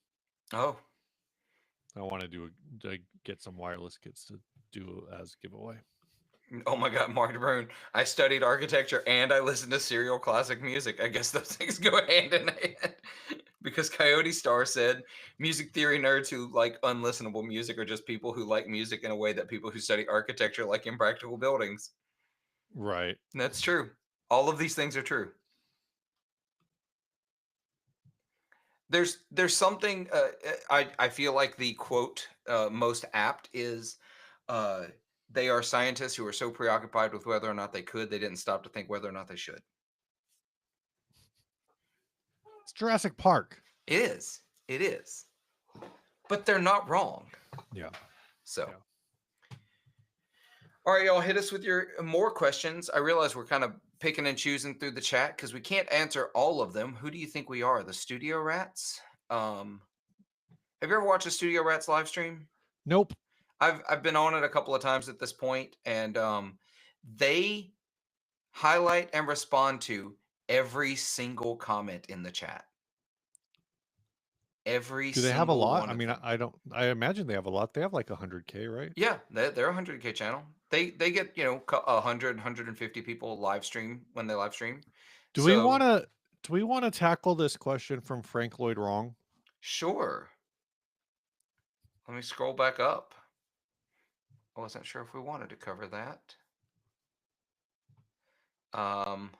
Oh, I want to get some wireless kits to do as giveaway. oh my God, Mark Brown. I studied architecture and I listened to serial classic music. I guess those things go hand in hand. Because Coyote Star said music theory nerds who like unlistenable music are just people who like music in a way that people who study architecture like impractical buildings. Right. And that's true. All of these things are true. There's something I feel like the quote most apt is uh, they are scientists who are so preoccupied with whether or not they could they didn't stop to think whether or not they should. It's Jurassic Park. It is, but they're not wrong. Yeah. So, Yeah. all right, y'all, hit us with your more questions. I realize we're kind of picking and choosing through the chat because we can't answer all of them. Who do you think we are? The Studio Rats? Um, have you ever watched a Studio Rats live stream? Nope. I've been on it a couple of times at this point, and they highlight and respond to every single comment in the chat. Every Do they have a single lot? one I of mean, them. I don't. I imagine they have a lot. They have like 100K, right? Yeah, they're a 100K channel. They get 100 people live stream when they live stream. Do we So want to? Do we want to tackle this question from Frank Lloyd Wrong? sure, let me scroll back up. I wasn't sure if we wanted to cover that. Um,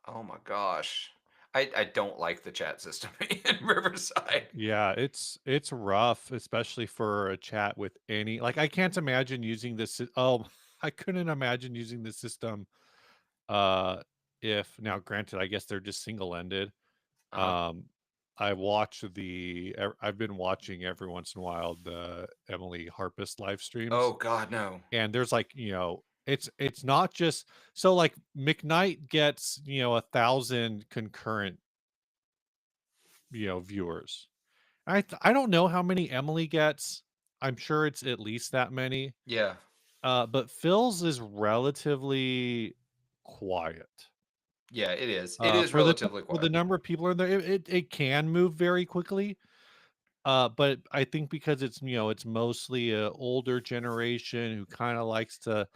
oh my gosh, I don't like the chat system in Riverside. Yeah, it's rough, especially for a chat with any. Like, I can't imagine using this. Oh, I couldn't imagine using the system. Uh, if now, granted, I guess they're just single ended. Uh huh. Um, I've been watching every once in a while the Emily Harpist live Oh streams, God, no. and there's like, it's not just so like McKnight gets, 1,000 concurrent, viewers. I don't know how many Emily gets. I'm sure it's at least that many. Yeah, But Phil's is relatively quiet. yeah, it is. It is For the relatively for the quiet. number of people in there, it can move very quickly. But I think because it's mostly a older generation who kind of likes to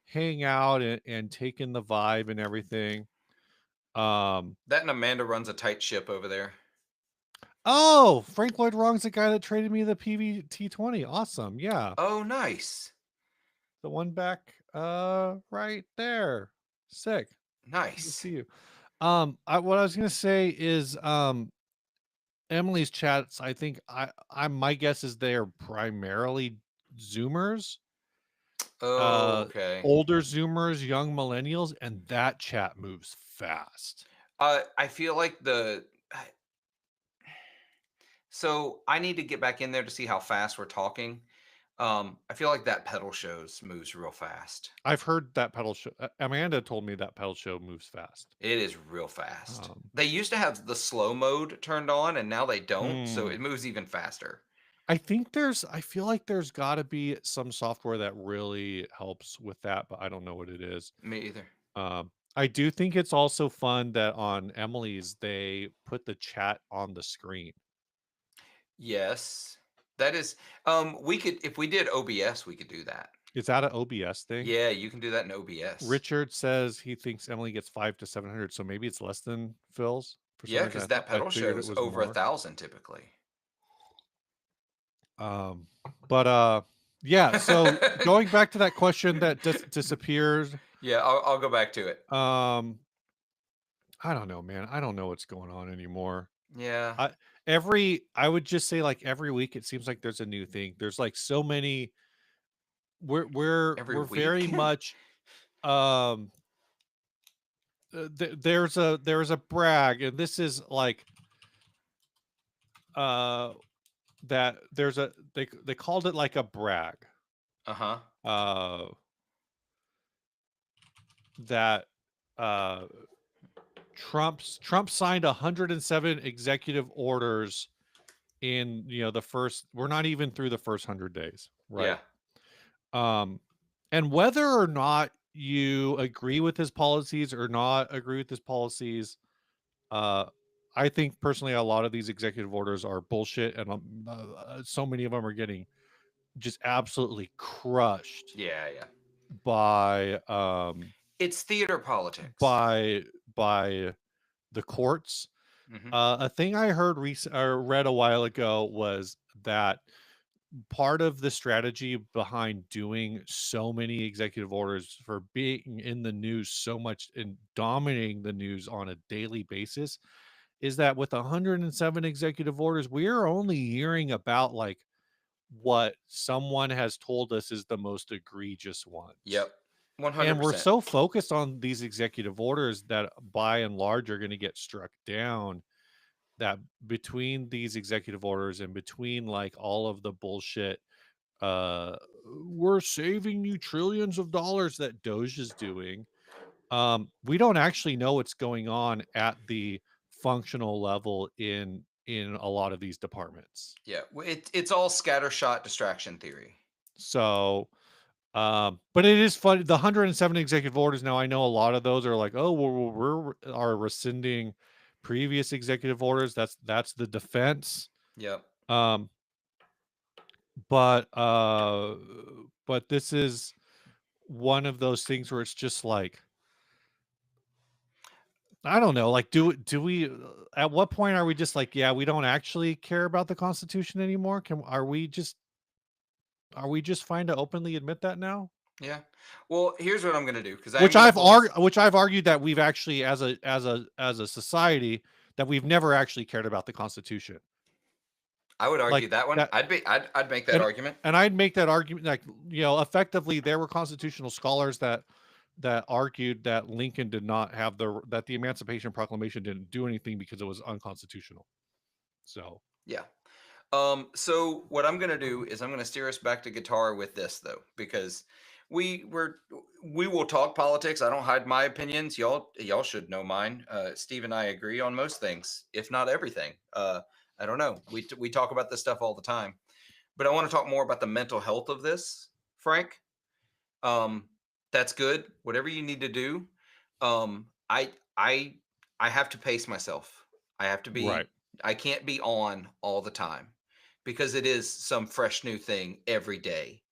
hang out and take in the vibe and everything. Um, That and Amanda runs a tight ship over there. oh, Frank Lloyd Wrong's the guy that traded me the PVT 20. Awesome. Yeah. Oh, nice, The one back right there. Sick. Good to nice. see you. What I was gonna say is Emily's chats, I think I my guess is they are primarily Zoomers, uh Okay. older Zoomers, young millennials, and that chat moves fast. I feel like so I need to get back in there to see how fast we're talking. I feel like that pedal shows moves real fast. I've heard that pedal show. Amanda told me that pedal show moves fast. It is real fast. Um, They used to have the slow mode turned on, and now they don't, so hmm. it moves even faster. I feel like there's got to be some software that really helps with that, but I don't know what it is. Me either. I do think it's also fun that on Emily's they put the chat on the screen. Yes, that is. We could if we did OBS, we could do that. Is that an OBS thing? Yeah, you can do that in OBS. Richard says he thinks Emily gets 5 to 700, so maybe it's less than Phil's. For some Yeah, reason, because that I pedal figured it shows was over a more. thousand typically. Um, but yeah. So going back to that question that disappears, Yeah, I'll go back to it. um, I don't know, man. I don't know what's going on anymore. Yeah, I I would just say like every week it seems like there's a new thing. There's like so many. every We're very week. much um there's a brag, and this is like uh that there's a they called it like a brag Uh huh. uh that uh Trump signed 107 executive orders in, the first, we're not even through the first 100 days, right? Yeah. um and whether or not you agree with his policies or not agree with his policies, uh I think personally a lot of these executive orders are bullshit, and so many of them are getting just absolutely crushed Yeah. Yeah. by It's theater politics. by by the courts. Hmm. A thing I heard or read a while ago was that part of the strategy behind doing so many executive orders, for being in the news so much and dominating the news on a daily basis, is that with 107 executive orders, we're only hearing about like what someone has told us is the most egregious ones. Yep. One hundred And we're percent. so focused on these executive orders that by and large are going to get struck down, that between these executive orders and between like all of the bullshit, uh, we're saving you trillions of dollars that Doge is doing. We don't actually know what's going on at the functional level in a lot of these departments. Yeah, it's all scattershot distraction theory. So, but it is funny. The 107 executive orders now, I know a lot of those are like, oh, well, we're are rescinding previous executive orders. That's the defense. Yep. Um, but but this is one of those things where it's just like, I don't know, like, do we at what point are we just like, yeah, we don't actually care about the Constitution anymore? Can are we just fine to openly admit that now? Yeah. Well, here's what I'm going to do because I am going to pull this. Which I've argued that we've actually, as a society, that we've never actually cared about the Constitution. I would Like argue that one. that, I'd make that and argument. I'd make that argument, like, effectively there were constitutional scholars that argued that Lincoln did not have that the Emancipation Proclamation didn't do anything because it was unconstitutional. So, Yeah. So what I'm gonna do is I'm gonna steer us back to guitar with this though, because we were we will talk politics. I don't hide my opinions. Y'all should know mine. Steve and I agree on most things, if not everything. I don't know. We talk about this stuff all the time, but I want to talk more about the mental health of this, Frank. Um, that's good. Whatever you need to do. Um, I I I have to pace myself. I have to right. be. I can't be on all the time because it is some fresh new thing every day.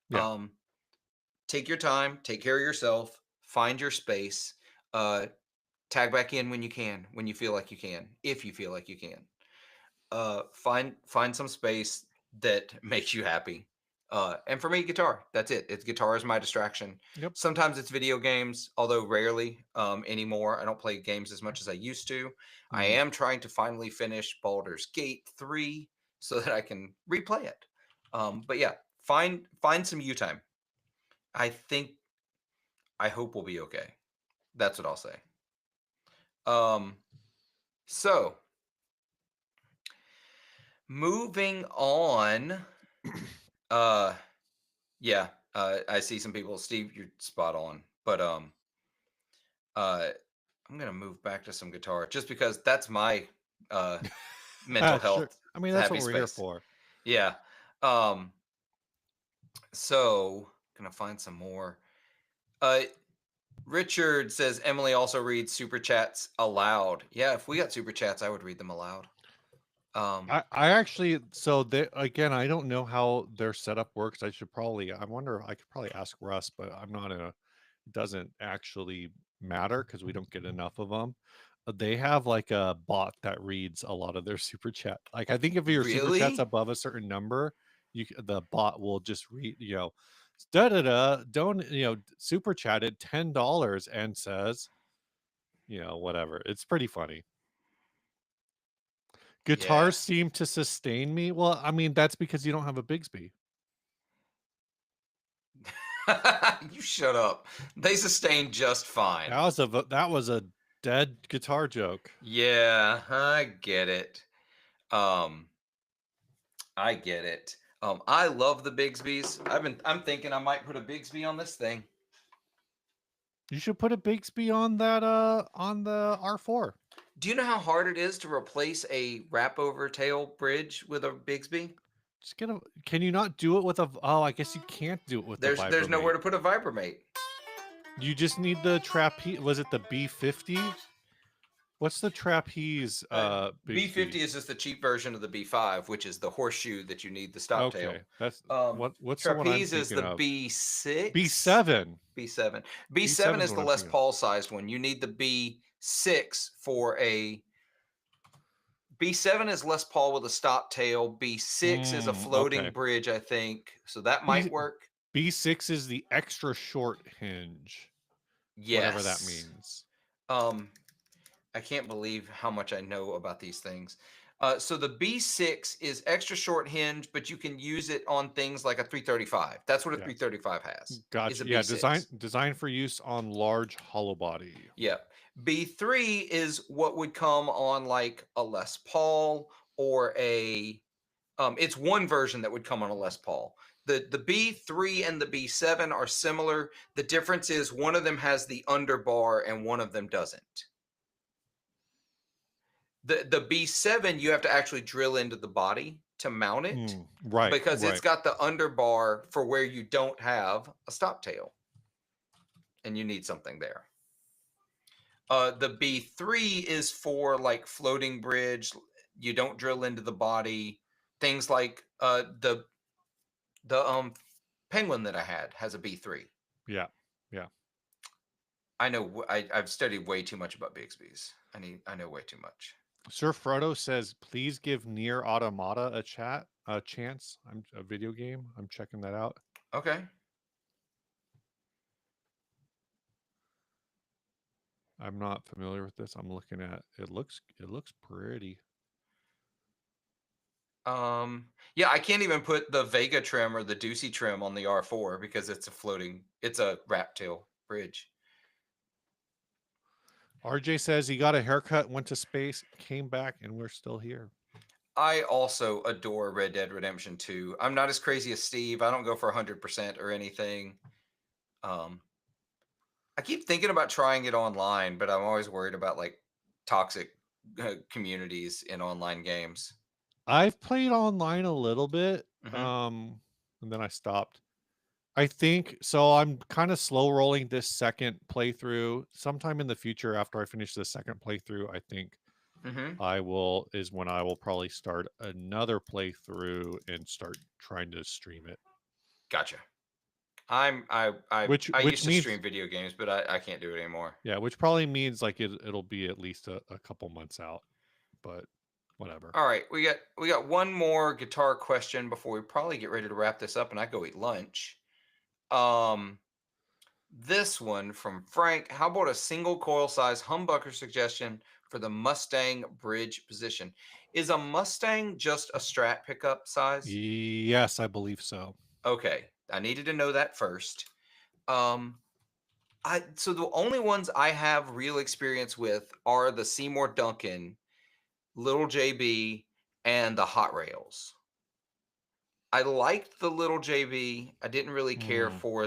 Yeah. Um, take your time. Take care of yourself. Find your space. Uh, tag back in when you can, when you feel like you can, if you feel like you can. Find some space that makes you happy. And for me, guitar. That's it. It's guitar is my distraction. Yep. Sometimes it's video games, although rarely anymore. I don't play games as much as I used to. I Mm. am trying to finally finish Baldur's Gate 3 so that I can replay it. But yeah, find some you time. I think I hope we'll be okay. That's what I'll say. Um, so moving on. Uh Yeah, I see some people. Steve, you're spot on. But uh, I'm gonna move back to some guitar just because that's my uh mental Sure. health I mean, that's what happy we're here space. for. Yeah. Um. So gonna find some more. Uh, Richard says Emily also reads super chats aloud. Yeah, if we got super chats, I would read them aloud. I actually, so they, again, I don't know how their setup works. I wonder, I could probably ask Russ, but I'm not in a, it doesn't actually matter because we don't get enough of them. They have like a bot that reads a lot of their super chat. Like, I think if your super chat's Really? above a certain number, the bot will just read, da da da, don't, super chatted $10 and says, whatever. It's pretty funny. Yeah. Guitars seem to sustain me. Well, I mean, that's because you don't have a Bigsby. You shut up. They sustain just fine. That was a dead guitar joke. Yeah, I get it. Um, I get it. I love the Bigsby's. I'm thinking I might put a Bigsby on this thing. You should put a Bigsby on the R4. Do you know how hard it is to replace a wrap over tail bridge with a Bigsby? Just get a Can you not do it with a oh, I guess you can't do it with the There's nowhere Vibramate. to put a Vibromate. You just need the trapeze. Was it the B50? What's the trapeze Bigsby? B50 is just the cheap version of the B5, which is the horseshoe that you need the stop tail. Okay. That's Um, what's the one I'm Trapeze is thinking the of? B6. B7. B7. B7 B7 is is what the I'm Les thinking of. Paul sized one. You need the B6 for a B7 is Les Paul with a stop tail. B6 is a Okay. floating bridge, I think. So that might B work. B6 is the extra short hinge, whatever that Yes. means. Um, I can't believe how much I know about these things. So the B6 is extra short hinge, but you can use it on things like a 335. That's what a Yeah. 335 has. Is a Gotcha. Yeah, B6. design for use on large hollow body. Yep. B3 is what would come on like a Les Paul or a It's one version that would come on a Les Paul. The B3 and the B7 are similar. The difference is one of them has the underbar and one of them doesn't. The B7 you have to actually drill into the body to mount it Right, because it's right. got the underbar for where you don't have a stop tail and you need something there. The B3 is for like floating bridge. You don't drill into the body. Things like the penguin that I had has a B3. Yeah, yeah. I know I've studied way too much about Bixby's. I know way too much. Sir Frodo says, "Please give Near Automata a chance. I'm a video game. I'm checking that out. Okay. I'm not familiar with this. I'm looking at it. Looks pretty. Yeah, I can't even put the Vega trim or the Ducey trim on the R4 because it's a wrap tail bridge. RJ says he got a haircut, went to space, came back, and we're still here. I also adore Red Dead Redemption 2. I'm not as crazy as Steve. I don't go for 100% or anything. Um, I keep thinking about trying it online, but I'm always worried about like toxic communities in online games. I've played online a little bit, Hmm. and then I stopped. I think so. I'm kind of slow rolling this second playthrough. Sometime in the future, after I finish the second playthrough, I think Hmm. is when I will probably start another playthrough and start trying to stream it. Gotcha. I Which used to means stream video games, but I can't do it anymore. yeah, which probably means like it'll be at least a couple months out, but whatever. All right, we got one more guitar question before we probably get ready to wrap this up and I go eat lunch. Um, this one from Frank. How about a single coil size humbucker suggestion for the Mustang bridge position? Is a Mustang just a Strat pickup size? Yes, I believe so. Okay, I needed to know that first. Um, I so the only ones I have real experience with are the Seymour Duncan, Little JB, and the Hot Rails. I liked the Little JB. I didn't really care Hmm, for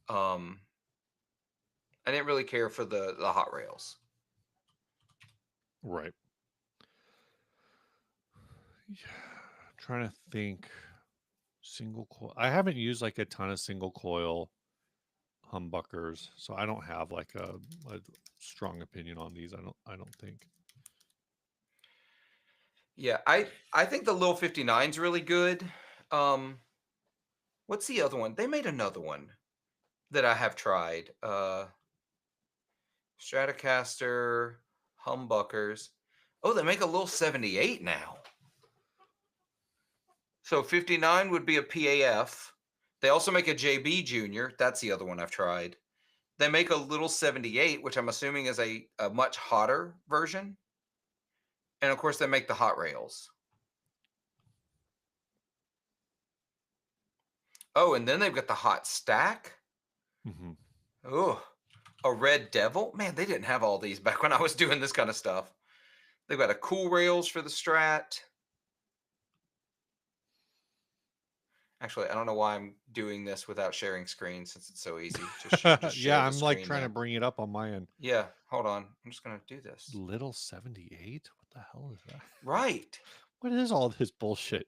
um I didn't really care for the Hot Rails. right. Yeah, trying to think. Single coil. I haven't used like a ton of single coil humbuckers, so I don't have like a strong opinion on these. I don't think. Yeah, I think the Lil 59 is really good. Um what's the other one? They made another one that I have tried. Stratocaster humbuckers. Oh, they make a Lil 78 now. So 59 would be a PAF. They also make a JB Junior. That's the other one I've tried. They make a little 78, which I'm assuming is a much hotter version. And of course, they make the hot rails. Oh, and then they've got the hot stack. Hmm. Oh, a red devil. Man, they didn't have all these back when I was doing this kind of stuff. They've got a cool rails for the Strat. Actually, I don't know why I'm doing this without sharing screen since it's so easy. Just Yeah, share the I'm like screen trying to there. bring it up on my end. Yeah, hold on. I'm just gonna do this. Little 78? What the hell is that? Right. What is all this bullshit?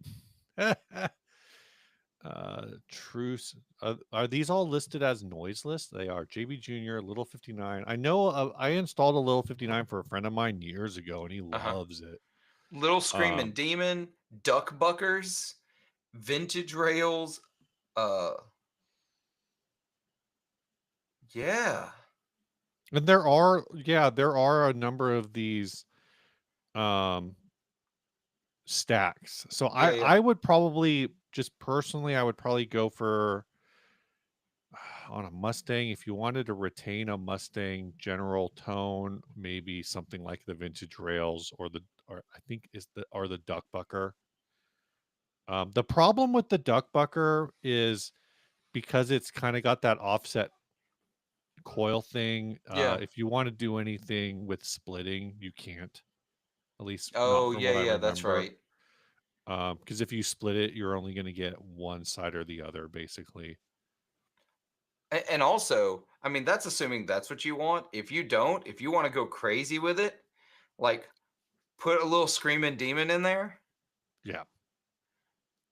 Truce. Are these all listed as noiseless? They are. JB Junior, Little 59. I know I installed a Little 59 for a friend of mine years ago and he Uh huh. loves it. Little Screaming Um, Demon, Duck Buckers, Vintage Rails. Uh, yeah, and there are a number of these um stacks. So yeah, yeah. I would probably just personally I would probably go for on a Mustang if you wanted to retain a Mustang general tone, maybe something like the vintage rails or I think is the duck bucker. The problem with the duck bucker is because it's kind of got that offset coil thing. Yeah. If you want to do anything with splitting, you can't. At least not Oh, from yeah, what I yeah, that's remember. right. Because if you split it, you're only going to get one side or the other, basically. And also, I mean, that's assuming that's what you want. If you don't, if you want to go crazy with it, like put a little screaming demon in there. Yeah,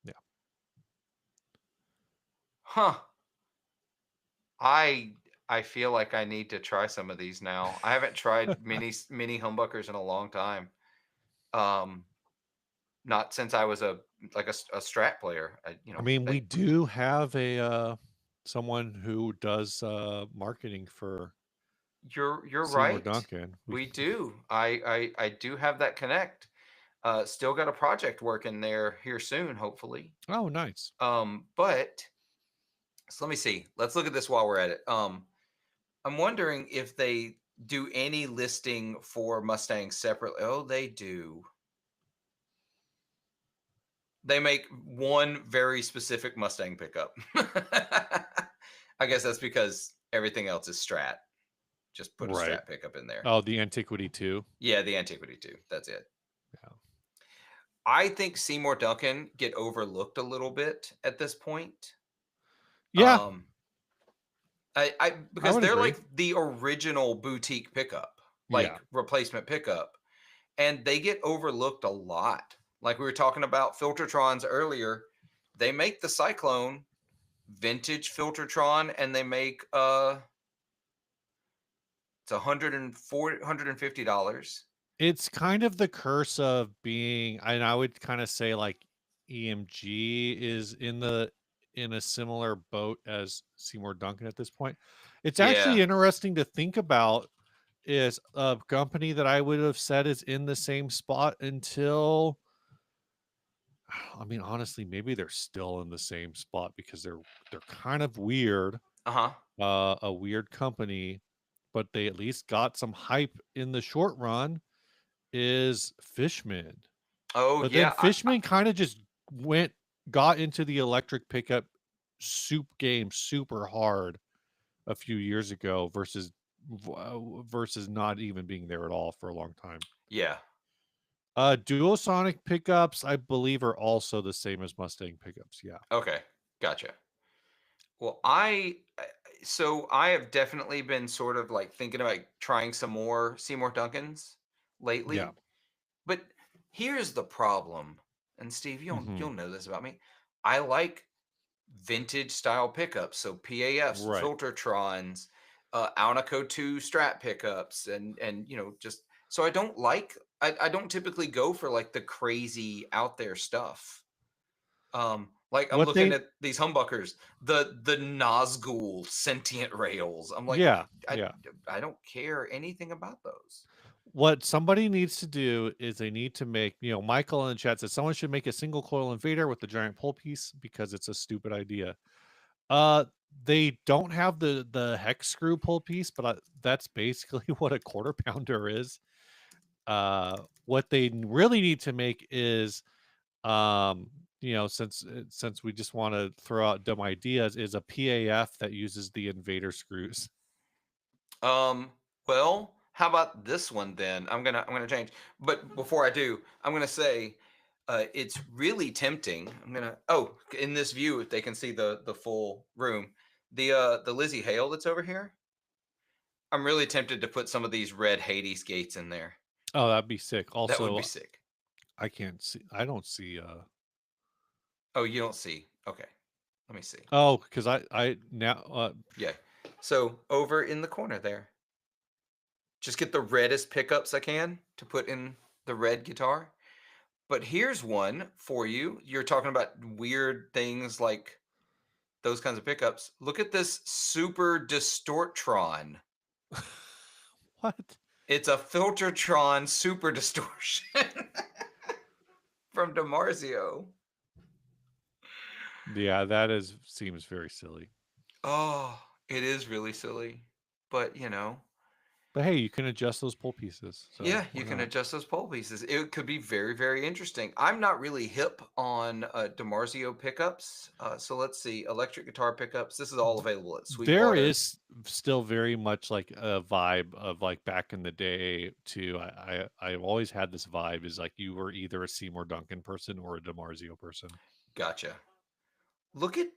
yeah. Huh. I I feel like I need to try some of these now. I haven't tried mini humbuckers in a long time. Um, not since I was a strat player. I mean, They we do have a someone who does marketing for you're Seymour right. Duncan. We We do. I do have that connect. Still got a project working there here soon, hopefully. Oh, nice. But so let me see. Let's look at this while we're at it. I'm wondering if they do any listing for Mustangs separately. Oh, they do. They make one very specific Mustang pickup. I guess that's because everything else is Strat. Just put a Right. Strat pickup in there. Oh, the Antiquity too. Yeah, the Antiquity too. That's it. Yeah. I think Seymour Duncan get overlooked a little bit at this point. Yeah, Um, I I because would they're agree. like the original boutique pickup, Yeah. like replacement pickup, and they get overlooked a lot. Like we were talking about Filtertrons earlier, they make the Cyclone vintage Filtertron, and they make it's $150. It's kind of the curse of being, and I would kind of say like EMG is in a similar boat as Seymour Duncan at this point. It's actually Yeah. interesting to think about is a company that I would have said is in the same spot until I mean honestly maybe they're still in the same spot because they're kind of weird, Uh huh. a weird company, but they at least got some hype in the short run is Fishman. Oh But then yeah. Fishman kinda just went got into the electric pickup soup game super hard a few years ago versus not even being there at all for a long time. Yeah. Duosonic pickups, I believe, are also the same as Mustang pickups, yeah. Okay. Gotcha. Well, so I have definitely been sort of like thinking about trying some more Seymour Duncans Yeah. lately. But here's the problem, and Steve, you'll Mhm. know this about me. I like vintage style pickups, so PAFs, Right. Filtertrons, Alnico 2 Strat pickups, and just so I don't typically go for like the crazy out there stuff. Like I'm What looking they at these humbuckers, the Nazgul sentient rails. I'm like, Yeah, I yeah. I don't care anything about those. What somebody needs to do is they need to make, Michael in the chat says someone should make a single coil invader with the giant pole piece because it's a stupid idea. Uh, they don't have the hex screw pull piece, but that's basically what a quarter pounder is. What they really need to make is, since we just want to throw out dumb ideas, is a PAF that uses the invader screws. Um, well, how about this one then? I'm gonna change. But before I do, I'm gonna say it's really tempting. In this view, if they can see the full room, the Lizzie Hale that's over here, I'm really tempted to put some of these red Hades gates in there. Oh, that'd be sick. That would be Also, sick. I don't see Oh, you don't see. Okay. Let me see. oh, because I now Yeah. So over in the corner there. Just get the reddest pickups I can to put in the red guitar. But here's one for you. You're talking about weird things like those kinds of pickups. Look at this Super Distortron. what? It's a Filtertron Super Distortion from DiMarzio. Yeah, that is seems very silly. Oh, it is really silly. But, But hey, you can adjust those pull pieces, so Yeah, why you can not? adjust those pole pieces. It could be very, very interesting. I'm not really hip on DiMarzio pickups. So let's see. Electric guitar pickups. This is all available at There Sweetwater. is still very much like a vibe of like back in the day too. I've always had this vibe is like you were either a Seymour Duncan person or a DiMarzio person. Gotcha. Look at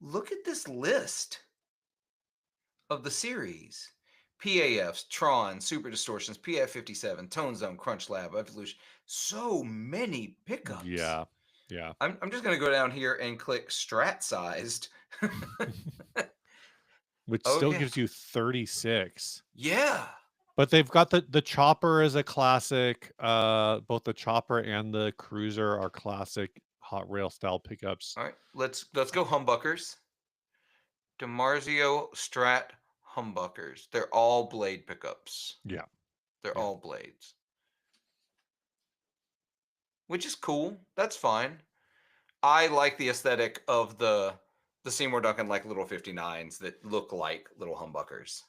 look at this list of the series. PAFs, Tron, Super Distortions, PF57, Tone Zone, Crunch Lab, Evolution. So many pickups. Yeah. Yeah. I'm just going to go down here and click Strat Sized. Which still Okay. gives you 36. Yeah. But they've got the chopper as a classic. Both the chopper and the cruiser are classic hot rail style pickups. All right. Let's go humbuckers. DiMarzio Strat humbuckers. They're all blade pickups. Yeah. They're Yeah. all blades, which is cool. That's fine. I like the aesthetic of the Seymour Duncan like little 59s that look like little humbuckers.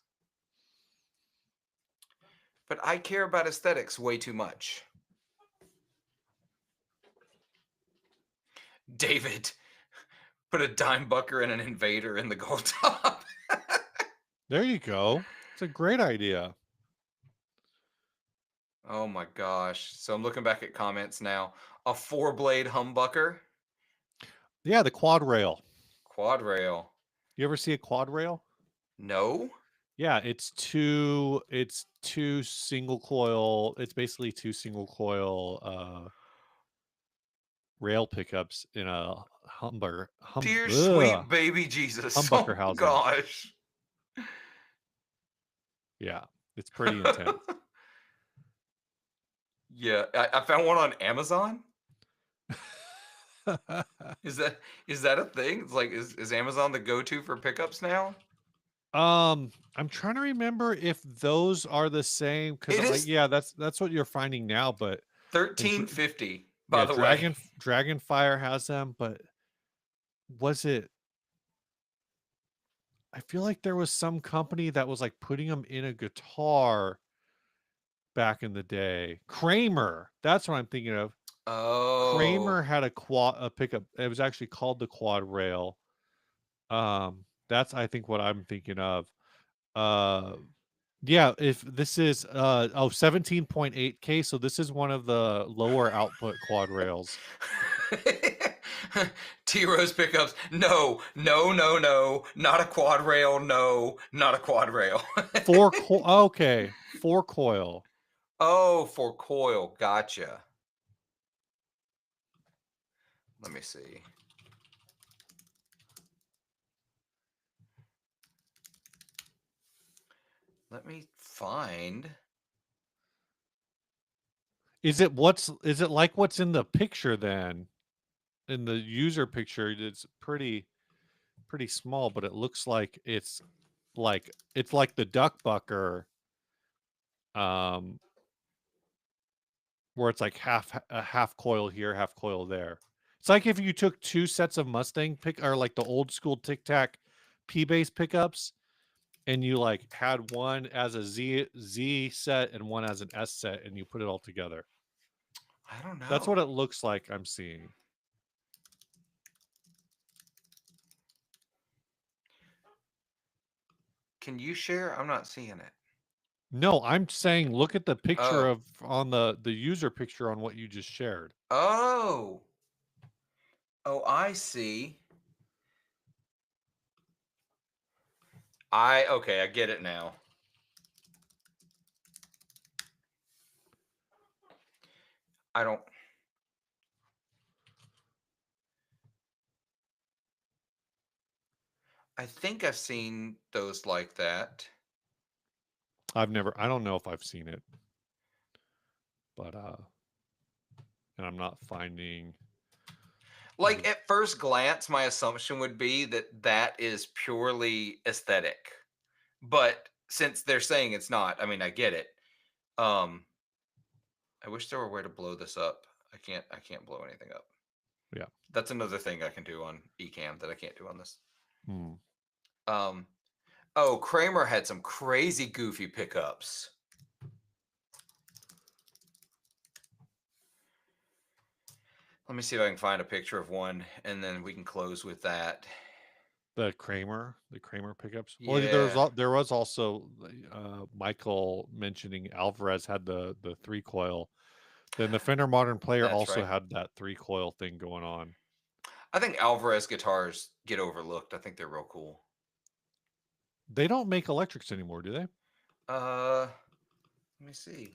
But I care about aesthetics way too much. David, put a dime bucker and an invader in the gold top. There you go. It's a great idea. Oh my gosh. So I'm looking back at comments now. A 4-blade humbucker, Yeah, the quad rail. quad rail. You ever see a quad rail? No? Yeah, it's two single coil. It's basically two single coil rail pickups in a Dear sweet baby Jesus. Oh humbucker housing. gosh. Yeah, it's pretty intense. Yeah, I found one on Amazon. Is that is that a thing? It's like is Amazon the go-to for pickups now? I'm trying to remember if those are the same because It like is yeah, that's what you're finding now, but and 1350, by yeah, the way. Dragonfire has them, but was it I feel like there was some company that was like putting them in a guitar back in the day. Kramer, that's what I'm thinking of. Oh. Kramer had a pickup. It was actually called the quad rail. That's I think what I'm thinking of. Uh yeah, if this is 17.8K, so this is one of the lower output quad rails. T Rose pickups. No, no, no, no. Not a quad rail. No, not a quad rail. Okay, 4 coil. Oh, for coil. Gotcha. Let me see. Let me find. Is it like what's in the picture then? In the user picture, it's pretty small, but it looks like it's like the duck bucker, um, where it's like a half coil here, half coil there. It's like if you took two sets of Mustang pick or like the old school Tic Tac P-bass pickups, and you like had one as a Z set and one as an S set, and you put it all together. I don't That's know. what it looks like. I'm seeing. Can you share? I'm not seeing it. No, I'm saying look at the picture Oh. of on the user picture on what you just shared. Oh. Oh, I see. Okay, I get it now. I don't I think I've seen those like that. I don't know if I've seen it, but and I'm not finding Like at first glance, my assumption would be that that is purely aesthetic. But since they're saying it's not, I mean, I get it. Um, I wish there were a way to blow this up. I can't blow anything up. yeah. That's another thing I can do on Ecamm that I can't do on this. Hmm. Um, Oh, Kramer had some crazy goofy pickups. Let me see if I can find a picture of one, and then we can close with that. The Kramer pickups. Well, Yeah, there was also Michael mentioning Alvarez had the three coil. Then the Fender Modern Player that's also right. had that three coil thing going on. I think Alvarez guitars get overlooked. I think they're real cool. They don't make electrics anymore, do they? Uh, Let me see.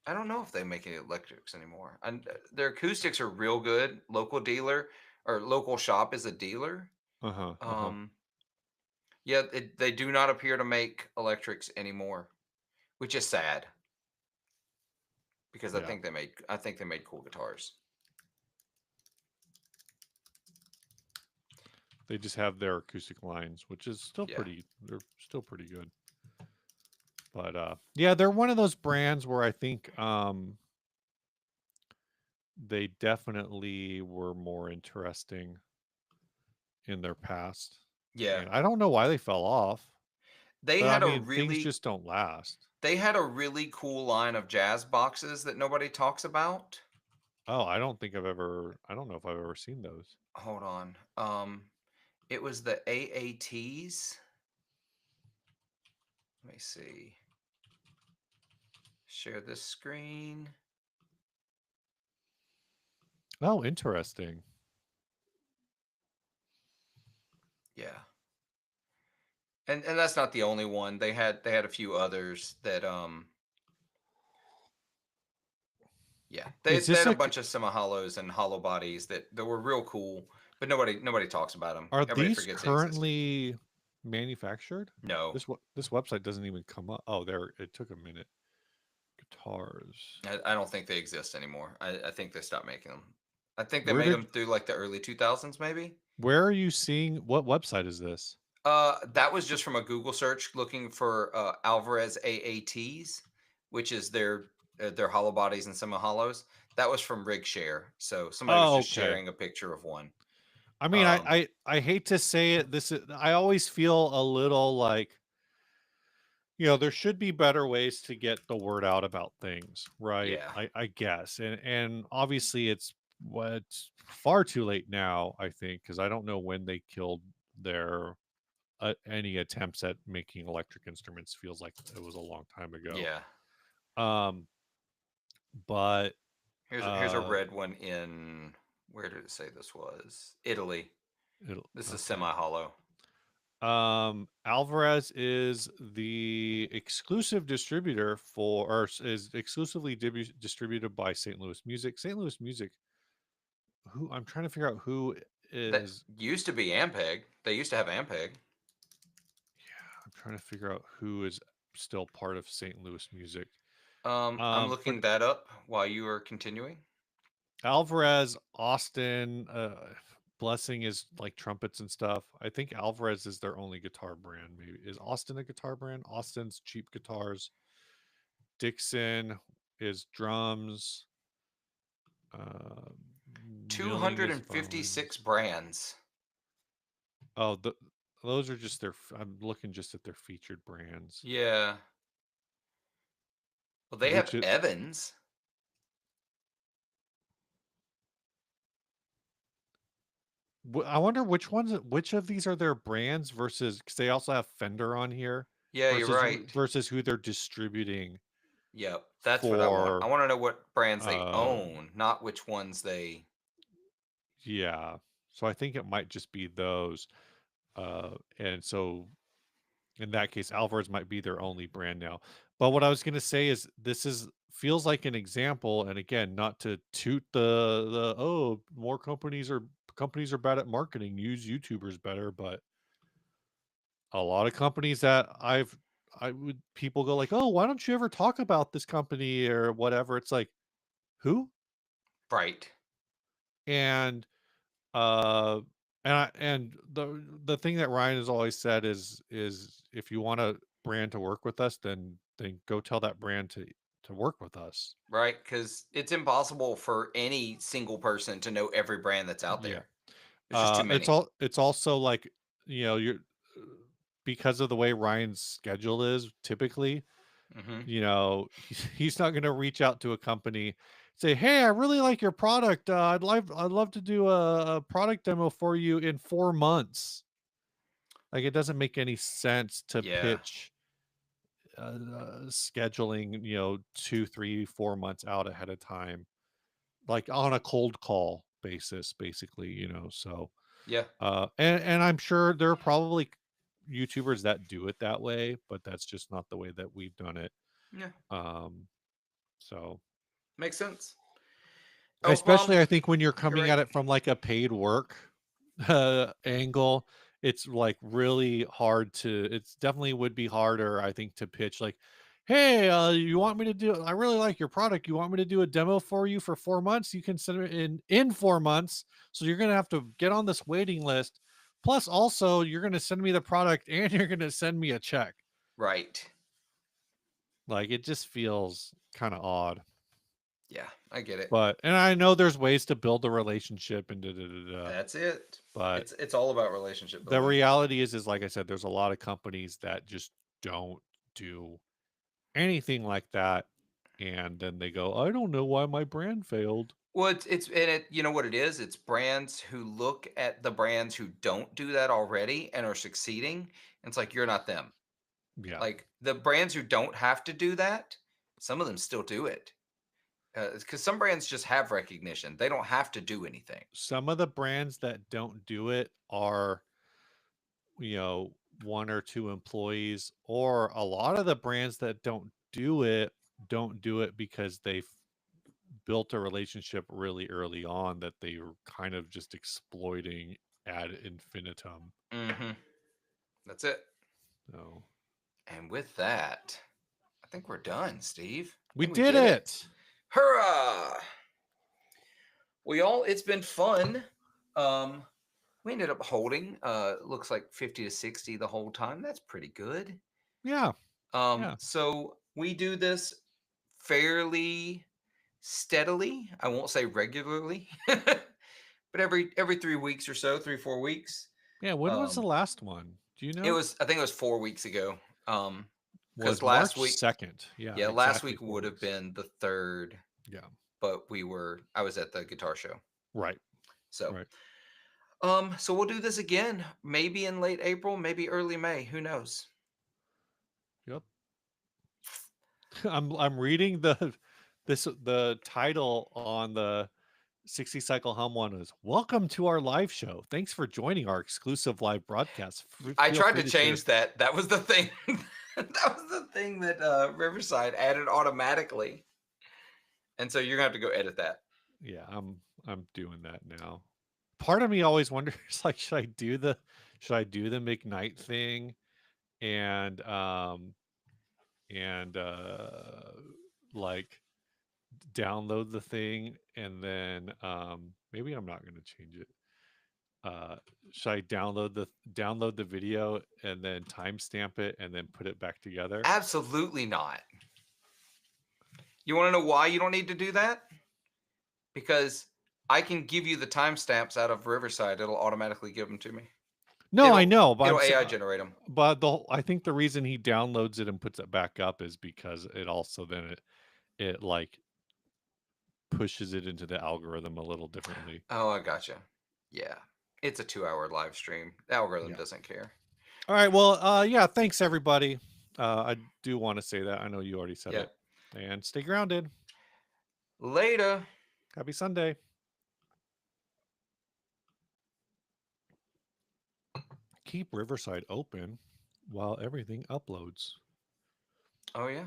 I don't know if they make any electrics anymore. And their acoustics are real good. Local dealer or local shop is a dealer. Uh huh. Uh huh. Um, yeah, they do not appear to make electrics anymore, which is sad because Yeah. I think they made cool guitars. They just have their acoustic lines, which is still Yeah. pretty. They're still pretty good. But yeah, they're one of those brands where I think they definitely were more interesting in their past. Yeah. And I don't know why they fell off, They but I had a mean, things really just don't last. they had a really cool line of jazz boxes that nobody talks about. Oh, I don't know if I've ever seen those. Hold on. It was the AATs. Let me see. Share this screen. Oh, interesting. Yeah. And that's not the only one. They had a few others that yeah. They Is they this had a a bunch of semi hollows and hollow bodies that were real cool, but nobody talks about them. Are Everybody these forgets they existed. currently manufactured? No, This website doesn't even come up. Oh, there it took a minute. Guitars. I don't think they exist anymore. I think they stopped making them. I think they Where made them did through like the early 2000s, maybe. where are you seeing what website is this? That was just from a Google search looking for Alvarez AATs, which is their hollow bodies and semi hollows. That was from RigShare, so somebody was Oh, just okay. sharing a picture of one. I mean, Um, I hate to say it. I always feel a little like, there should be better ways to get the word out about things, right? yeah, I guess. And obviously it's far too late now, I think, because I don't know when they killed their any attempts at making electric instruments. Feels like it was a long time ago. yeah. Um, but Here's a uh, red one in where did it say this was? Italy. it'll This is okay. semi hollow. Alvarez is the exclusive distributor is exclusively distributed by St. Louis Music. St. Louis Music, who I'm trying to figure out who That is. used to be Ampeg. They used to have Ampeg. Yeah, I'm trying to figure out who is still part of St. Louis Music. I'm But looking that up while you are continuing. Alvarez, Austin, Blessing is like trumpets and stuff. I think Alvarez is their only guitar brand. Maybe is Austin a guitar brand? Austin's cheap guitars. Dixon is drums. Uh, Milling is bones. 256 brands. Oh, those are just I'm looking just at their featured brands. Yeah. Well, they have Which it, Evans. I wonder which of these are their brands versus because they also have Fender on here Yeah, you're right. versus who they're distributing Yep. That's what I want. I for. want to know what brands they Um, own, not which ones they. yeah, so I think it might just be those. And so in that case, Alvarez might be their only brand now. But what I was going to say is this is feels like an example, and again, not to toot the more companies are bad at marketing, use YouTubers better, but a lot of companies that I would people go like, oh, why don't you ever talk about this company or whatever? It's like, who? Right. And uh and the thing that Ryan has always said is if you want a brand to work with us, then go tell that brand to work with us. Right. Because it's impossible for any single person to know every brand that's out Yeah. there. There's just too many. It's also like, you're because of the way Ryan's schedule is typically, Hmm. he's not going to reach out to a company, say, "Hey, I really like your product. I'd love to do a product demo for you in 4 months." Like, it doesn't make any sense to Yeah. pitch scheduling, 2, 3, 4 months out ahead of time, like on a cold call basis, basically. So, Yeah. and I'm sure there are probably YouTubers that do it that way, but that's just not the way that we've done it. Yeah. Um, so Makes sense. Oh, especially I think when you're you're coming right. at it from like a paid work angle, it's like really hard to it's definitely would be harder, I think, to pitch like, "Hey, you want me to do I really like your product. You want me to do a demo for you for 4 months? You can send it in 4 months. So you're going to have to get on this waiting list. Plus also you're going to send me the product and you're going to send me a check." Right. Like, it just feels kind of odd. Yeah, I get it. But and I know there's ways to build a relationship and da da da da. That's it. But It's all about relationship the building. reality is like I said, there's a lot of companies that just don't do anything like that, and then they go, "I don't know why my brand failed." Well, it's and it you know what it is? It's brands who look at the brands who don't do that already and are succeeding. And it's like you're not them. Yeah. Like the brands who don't have to do that, some of them still do it. Because some brands just have recognition. They don't have to do anything. Some of the brands that don't do it are, you know, one or two employees, or a lot of the brands that don't do it because they built a relationship really early on that they were kind of just exploiting ad infinitum. Hmm. That's it. So And with that, I think we're done, Steve. I we think we did did it. it. Hurrah! We all it's been fun. Um, we ended up holding looks like 50 to 60 the whole time. That's pretty good. Yeah. Yeah. So we do this fairly steadily. I won't say regularly, but every 3 weeks or so, 3 4 weeks. Yeah. When was the Um, last one? Do you it know? was I think it was 4 weeks ago. Because Was last March week, 2nd. Yeah, yeah, last exactly week 4 would have weeks. been the third, Yeah. but I was at the guitar show. Right. So Right. so we'll do this again, maybe in late April, maybe early May. Who knows? Yep. I'm reading the title on the 60 cycle hum one is "Welcome to our live show. Thanks for joining our exclusive live broadcast. I Feel tried free to to share." change that. That was the thing. That was the thing that Riverside added automatically. And so you're gonna have to go edit that. Yeah, I'm doing that now. Part of me always wonders like should I do the McKnight thing and and like download the thing and then maybe I'm not going to change it. Uh should I download the video and then timestamp it and then put it back together? Absolutely not. You want to know why you don't need to do that? Because I can give you the timestamps out of Riverside. It'll automatically give them to me. No, I It'll know, but it'll AI generate them. but I think the reason he downloads it and puts it back up is because it also then it like pushes it into the algorithm a little differently. Oh, I gotcha. Yeah. It's a 2 hour live stream. The algorithm Yeah. doesn't care. All right. Well, yeah, thanks everybody. I do want to say that. I know you already said Yeah. it. And stay grounded. Later. Happy Sunday. Keep Riverside open while everything uploads. Oh yeah.